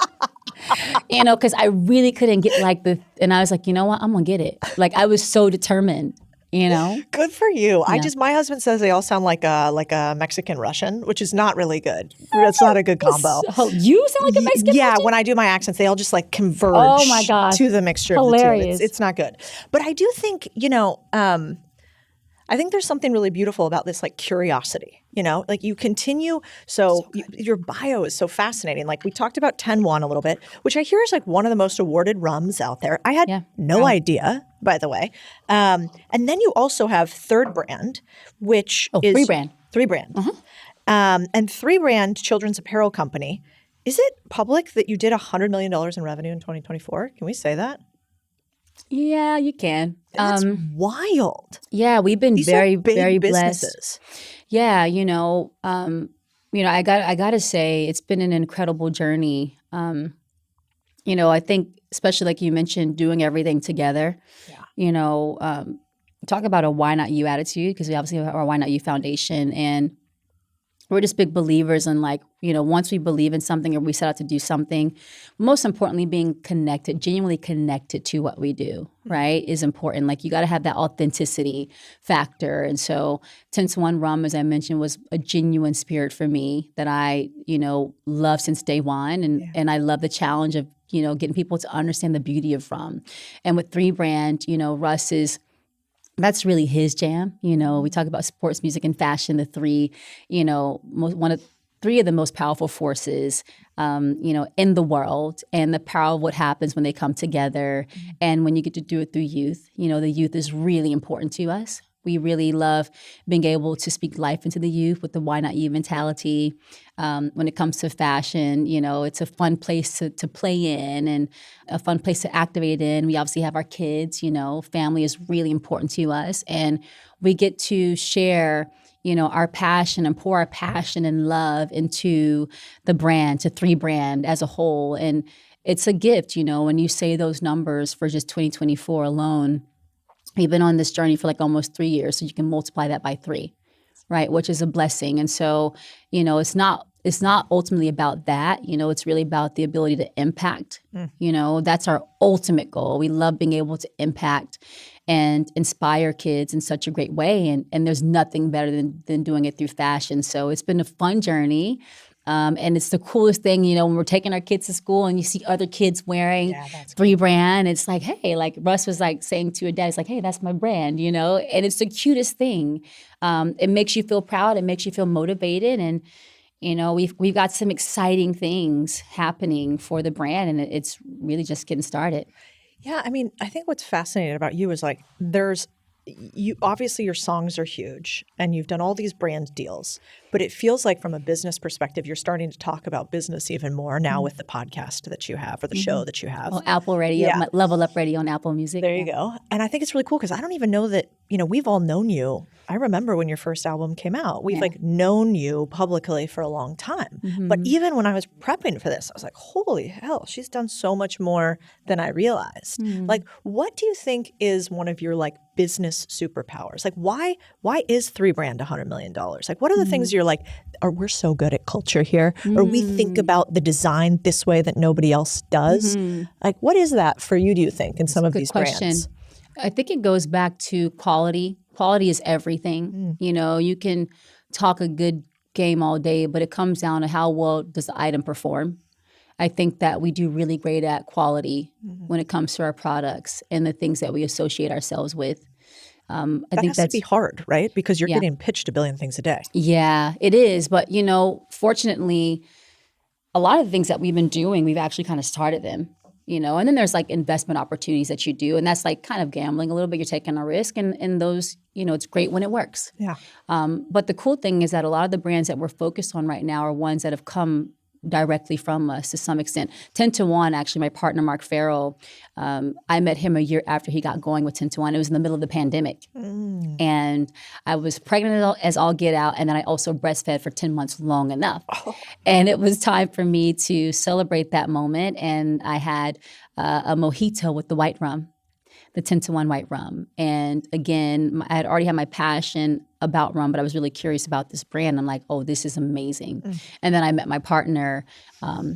You know, because I really couldn't get like and I was like, you know what? I'm going to get it. Like I was so determined, you know? Good for you. Yeah. My husband says they all sound like a Mexican Russian, which is not really good. That's not a good combo. So, you sound like a Mexican Yeah, Russian? when I do my accents, they all just like converge Oh my gosh. to the mixture Hilarious. of the two. It's not good. But I do think, you know, I think there's something really beautiful about this like curiosity, you know, like you continue. So your bio is so fascinating. Like we talked about 10-1 a little bit, which I hear is like one of the most awarded rums out there. I had no idea, by the way. And then you also have Third Brand, which is 3 Brand. 3 Brand. And 3 Brand Children's Apparel Company. Is it public that you did $100 million in revenue in 2024? Can we say that? Yeah, you can. That's wild. Yeah, we've been These very, are big very businesses. blessed. Yeah, you know, I got to say it's been an incredible journey. You know, I think especially like you mentioned, doing everything together. Yeah. You know, talk about a why not you attitude, because we obviously have our why not you foundation, and we're just big believers in like, you know, once we believe in something or we set out to do something, most importantly, being connected, genuinely connected to what we do, right, is important. Like you got to have that authenticity factor. And so 10-1 Rum, as I mentioned, was a genuine spirit for me that I, you know, love since day one. And I love the challenge of, you know, getting people to understand the beauty of rum. And with 3 Brand, you know, Russ that's really his jam. You know, we talk about sports, music, and fashion, the three, you know, three of the most powerful forces, you know, in the world, and the power of what happens when they come together. And when you get to do it through youth, you know, the youth is really important to us. We really love being able to speak life into the youth with the why not you mentality. When it comes to fashion, you know, it's a fun place to play in and a fun place to activate in. We obviously have our kids, you know, family is really important to us. And we get to share, you know, our passion and pour our passion and love into the brand, to 3 Brand as a whole. And it's a gift, you know, when you say those numbers for just 2024 alone. We've been on this journey for like almost 3 years, so you can multiply that by 3, right? Which is a blessing. And so, you know, it's not ultimately about that. You know, it's really about the ability to impact. You know, that's our ultimate goal. We love being able to impact and inspire kids in such a great way. And there's nothing better than doing it through fashion. So it's been a fun journey. And it's the coolest thing, you know, when we're taking our kids to school and you see other kids wearing 3 Brand, it's like, hey, like Russ was like saying to your dad, it's like, hey, that's my brand, you know, and it's the cutest thing. It makes you feel proud. It makes you feel motivated. And, you know, we've got some exciting things happening for the brand, and it's really just getting started. Yeah, I mean, I think what's fascinating about you is like obviously your songs are huge and you've done all these brand deals, but it feels like from a business perspective, you're starting to talk about business even more now with the podcast that you have or the show that you have. Oh, Apple Radio, Level Up Radio on Apple Music. There you go. And I think it's really cool because I don't even know that, you know, we've all known you. I remember when your first album came out. We've like known you publicly for a long time. But even when I was prepping for this, I was like, holy hell, she's done so much more than I realized. Like, what do you think is one of your like business superpowers? Like, why is 3 Brand $100 million? Like, what are the things you're like, we're so good at culture here, or we think about the design this way that nobody else does. Like, what is that for you, do you think, in some of these brands? I think it goes back to quality. Quality is everything. You know, you can talk a good game all day, but it comes down to how well does the item perform. I think that we do really great at quality when it comes to our products and the things that we associate ourselves with. I think That has to be hard, right? Because you're getting pitched a billion things a day. Yeah, it is. But, you know, fortunately, a lot of the things that we've been doing, we've actually kind of started them, you know, and then there's like investment opportunities that you do. And that's like kind of gambling a little bit. You're taking a risk and those, you know, it's great when it works. Yeah. But the cool thing is that a lot of the brands that we're focused on right now are ones that have come directly from us to some extent. 10 to 1, actually, my partner, Mark Farrell, I met him a year after he got going with 10 to 1. It was in the middle of the pandemic. And I was pregnant as all get out. And then I also breastfed for 10 months long enough. And it was time for me to celebrate that moment. And I had a mojito with the white rum, the 10 to 1 white rum. And again, I had already had my passion about rum, but I was really curious about this brand. I'm like, oh, this is amazing. And then I met my partner,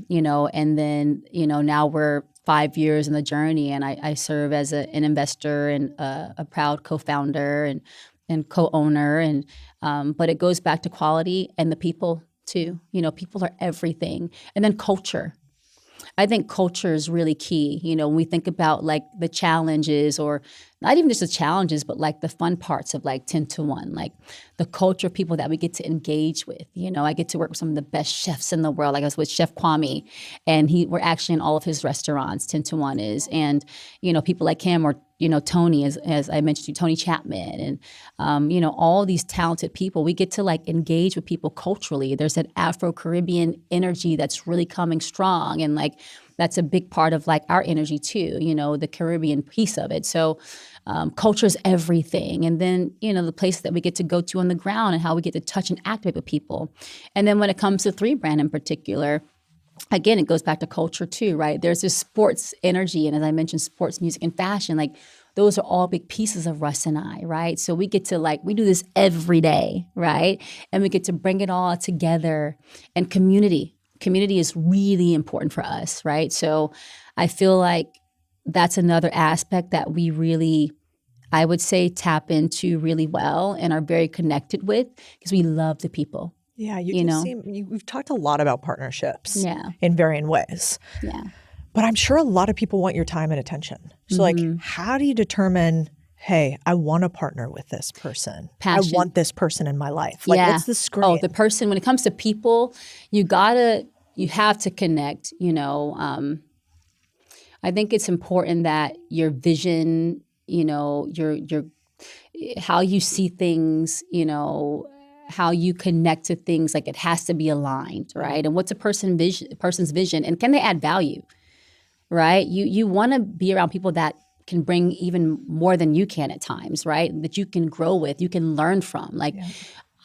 you know, and then, you know, now we're 5 years in the journey, and I serve as an investor and a proud co-founder and co-owner. And but it goes back to quality and the people too. You know, people are everything. And then culture. I think culture is really key. You know, when we think about like the challenges, or not even just the challenges, but like the fun parts of like 10 to 1, like the culture of people that we get to engage with. You know, I get to work with some of the best chefs in the world. Like I was with Chef Kwame, and we're actually in all of his restaurants, 10 to 1 is. And, you know, people like him, or, you know, Tony, as I mentioned to you, Tony Chapman, and, you know, all these talented people. We get to like engage with people culturally. There's that Afro-Caribbean energy that's really coming strong. And like, that's a big part of like our energy too, you know, the Caribbean piece of it. So culture is everything. And then, you know, the places that we get to go to on the ground and how we get to touch and activate with people. And then when it comes to 3 brand in particular, again, it goes back to culture too, right? There's this sports energy. And as I mentioned, sports, music, and fashion, like those are all big pieces of Russ and I, right? So we get to like, we do this every day, right? And we get to bring it all together. And community is really important for us, right? So I feel like that's another aspect that we really, I would say, tap into really well and are very connected with, because we love the people. Yeah, we've talked a lot about partnerships in varying ways. Yeah. But I'm sure a lot of people want your time and attention. So like, how do you determine, hey, I want to partner with this person. Passion. I want this person in my life. Like, what's the screen? Oh, the person, when it comes to people, you have to connect, you know. I think it's important that your vision, you know, your how you see things, you know, how you connect to things, like it has to be aligned, right? And what's a person's vision, and can they add value, right? You want to be around people that can bring even more than you can at times, right? That you can grow with, you can learn from. Like,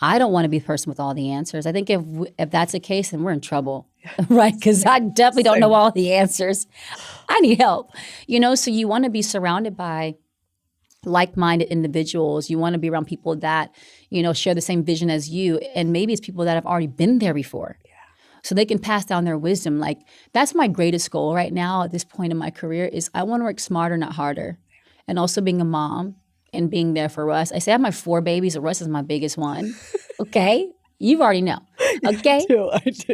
I don't want to be the person with all the answers. I think if that's the case, then we're in trouble, right? Because I definitely don't know all the answers. I need help, you know? So you want to be surrounded by like-minded individuals. You want to be around people that, you know, share the same vision as you. And maybe it's people that have already been there before. So they can pass down their wisdom. Like, that's my greatest goal right now at this point in my career, is I want to work smarter, not harder. And also being a mom and being there for Russ. I say I have my 4 babies, and Russ is my biggest one. Okay? You already know. Okay? I do.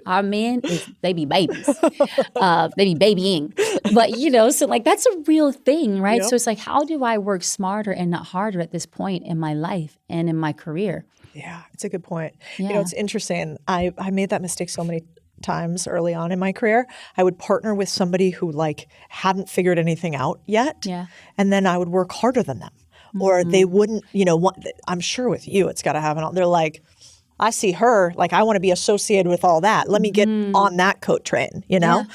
Our men they be babies. They be babying. But, you know, so like that's a real thing, right? Yep. So it's like, how do I work smarter and not harder at this point in my life and in my career? Yeah, it's a good point. Yeah. You know, it's interesting. I made that mistake so many times early on in my career. I would partner with somebody who like hadn't figured anything out yet. Yeah. And then I would work harder than them. Or they wouldn't, you know, I'm sure with you, it's got to happen. They're like, I see her, like I want to be associated with all that. Let me get on that coat train, you know?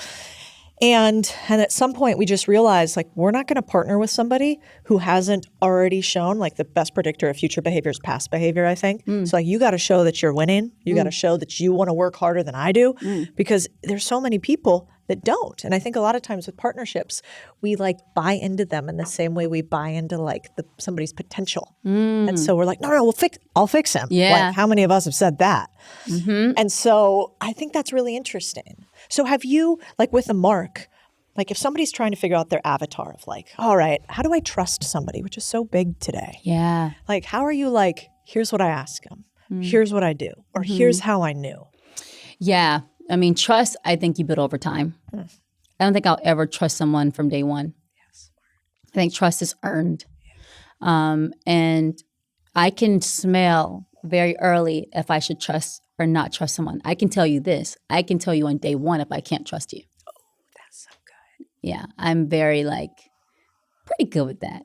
And at some point we just realized like we're not going to partner with somebody who hasn't already shown, like the best predictor of future behavior is past behavior, I think. So like you got to show that you're winning. You got to show that you want to work harder than I do because there's so many people that don't. And I think a lot of times with partnerships, we like buy into them in the same way we buy into like somebody's potential. And so we're like, no, I'll fix him. Yeah. Like how many of us have said that? And so I think that's really interesting. So have you, like with a mark, like if somebody's trying to figure out their avatar of like, all right, how do I trust somebody, which is so big today? Yeah. Like, how are you like, here's what I ask them, here's what I do, or here's how I knew. Yeah. I mean, trust, I think you build over time. I don't think I'll ever trust someone from day one. I think trust is earned. And I can smell very early if I should trust or not trust someone. I can tell you this. I can tell you on day one if I can't trust you. Oh, that's so good. Yeah, I'm very pretty good with that.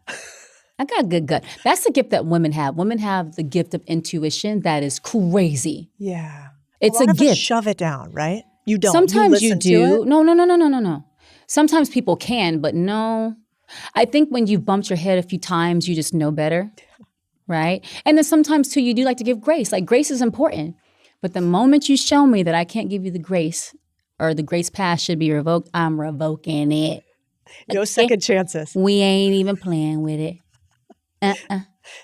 I got a good gut. That's the gift that women have. Women have the gift of intuition that is crazy. Yeah. It's a lot a of us gift. shove it down, right? You don't. Sometimes you listen to do. it? No. Sometimes people can, but no. I think when you've bumped your head a few times, you just know better, right? And then sometimes too, you do like to give grace. Like grace is important. But the moment you show me that I can't give you the grace or the grace pass should be revoked, I'm revoking it. No second chances. We ain't even playing with it.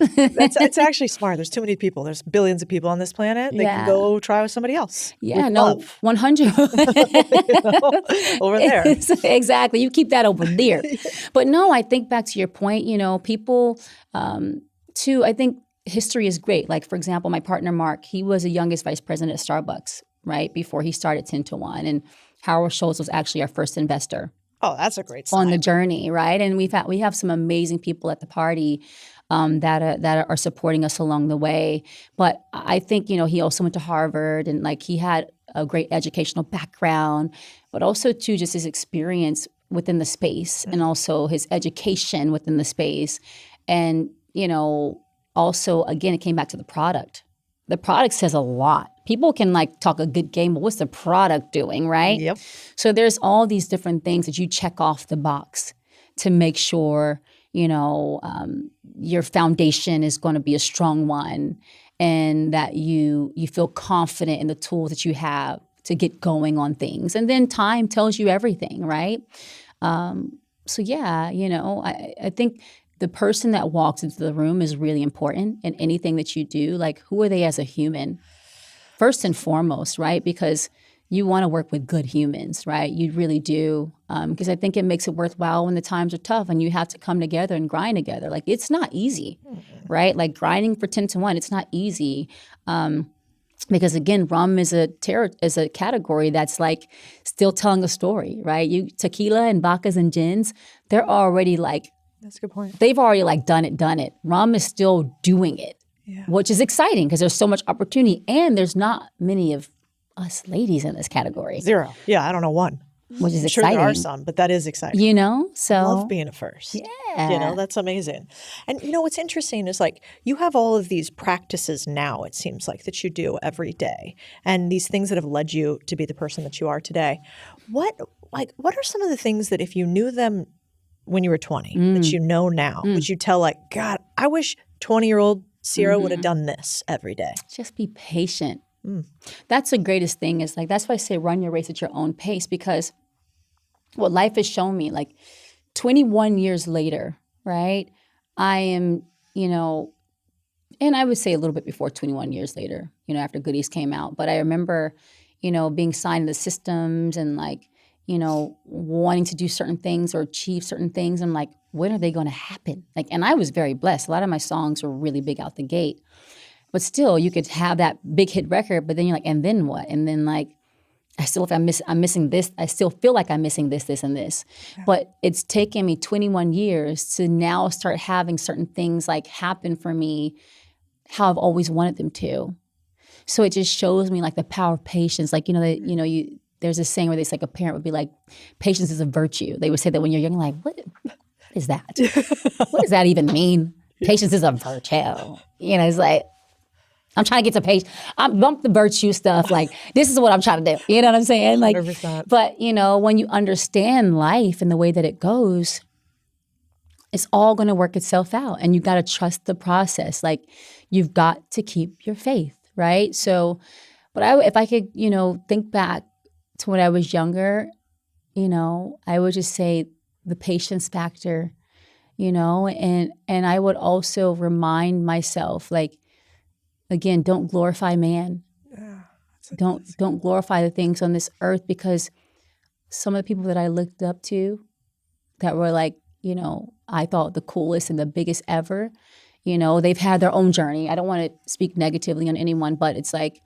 It's actually smart. There's too many people. There's billions of people on this planet. They can go try with somebody else. Yeah, with no, love. 100. Over there. Exactly. You keep that over there. But no, I think back to your point, people, too, I think history is great. Like, for example, my partner, Mark, he was the youngest vice president at Starbucks, right, before he started 10 to 1. And Howard Schultz was actually our first investor. Oh, that's a great sign. On the journey, right? And we have some amazing people at the party that are supporting us along the way. But I think, he also went to Harvard and he had a great educational background, but also too just his experience within the space and also his education within the space. And, also, again, it came back to the product. The product says a lot. People can talk a good game, but what's the product doing, right? Yep. So there's all these different things that you check off the box to make sure, your foundation is going to be a strong one and that you feel confident in the tools that you have to get going on things. And then time tells you everything, right? So yeah, I think the person that walks into the room is really important in anything that you do. Like, who are they as a human? First and foremost, right? Because you want to work with good humans, right? You really do. Because I think it makes it worthwhile when the times are tough and you have to come together and grind together. Like, it's not easy, right? Like grinding for 10 to 1, it's not easy. Because again, rum is a category that's still telling a story, right? Tequila and vodkas and gins, they're already that's a good point. they've already done it. Rum is still doing it, which is exciting because there's so much opportunity and there's not many of us ladies in this category. Zero. Yeah, I don't know one. Which is I'm sure exciting. there are some, but that is exciting. So I love being a first. Yeah. That's amazing. And what's interesting is you have all of these practices now, it seems like, that you do every day. And these things that have led you to be the person that you are today. What are some of the things that if you knew them when you were 20, that you know now, would you tell God, I wish 20-year-old Sierra would have done this every day? Just be patient. That's the greatest thing is that's why I say run your race at your own pace, because what life has shown me, 21 years later, right? I am, and I would say a little bit before 21 years later, after Goodies came out. But I remember, being signed to the systems and wanting to do certain things or achieve certain things. I'm when are they going to happen? And I was very blessed. A lot of my songs were really big out the gate. But still, you could have that big hit record, but then you're and then what? And then I still, if I'm missing this, I still feel like I'm missing this, this, and this. Yeah. But it's taken me 21 years to now start having certain things happen for me how I've always wanted them to. So it just shows me the power of patience. There's a saying where they say a parent would be patience is a virtue. They would say that when you're young, what is that? What does that even mean? Patience is a virtue. It's I'm trying to get to page. I bump the virtue stuff. Like, this is what I'm trying to do. You know what I'm saying? Like, 100%. but you know, when you understand life and the way that it goes, it's all going to work itself out, and you got to trust the process. Like, you've got to keep your faith, right? So, but if I could, you know, think back to when I was younger, you know, I would just say the patience factor, you know, and I would also remind myself, like, again, don't glorify man. Yeah. Don't glorify the things on this earth, because some of the people that I looked up to that were like, you know, I thought the coolest and the biggest ever, you know, they've had their own journey. I don't want to speak negatively on anyone, but it's like,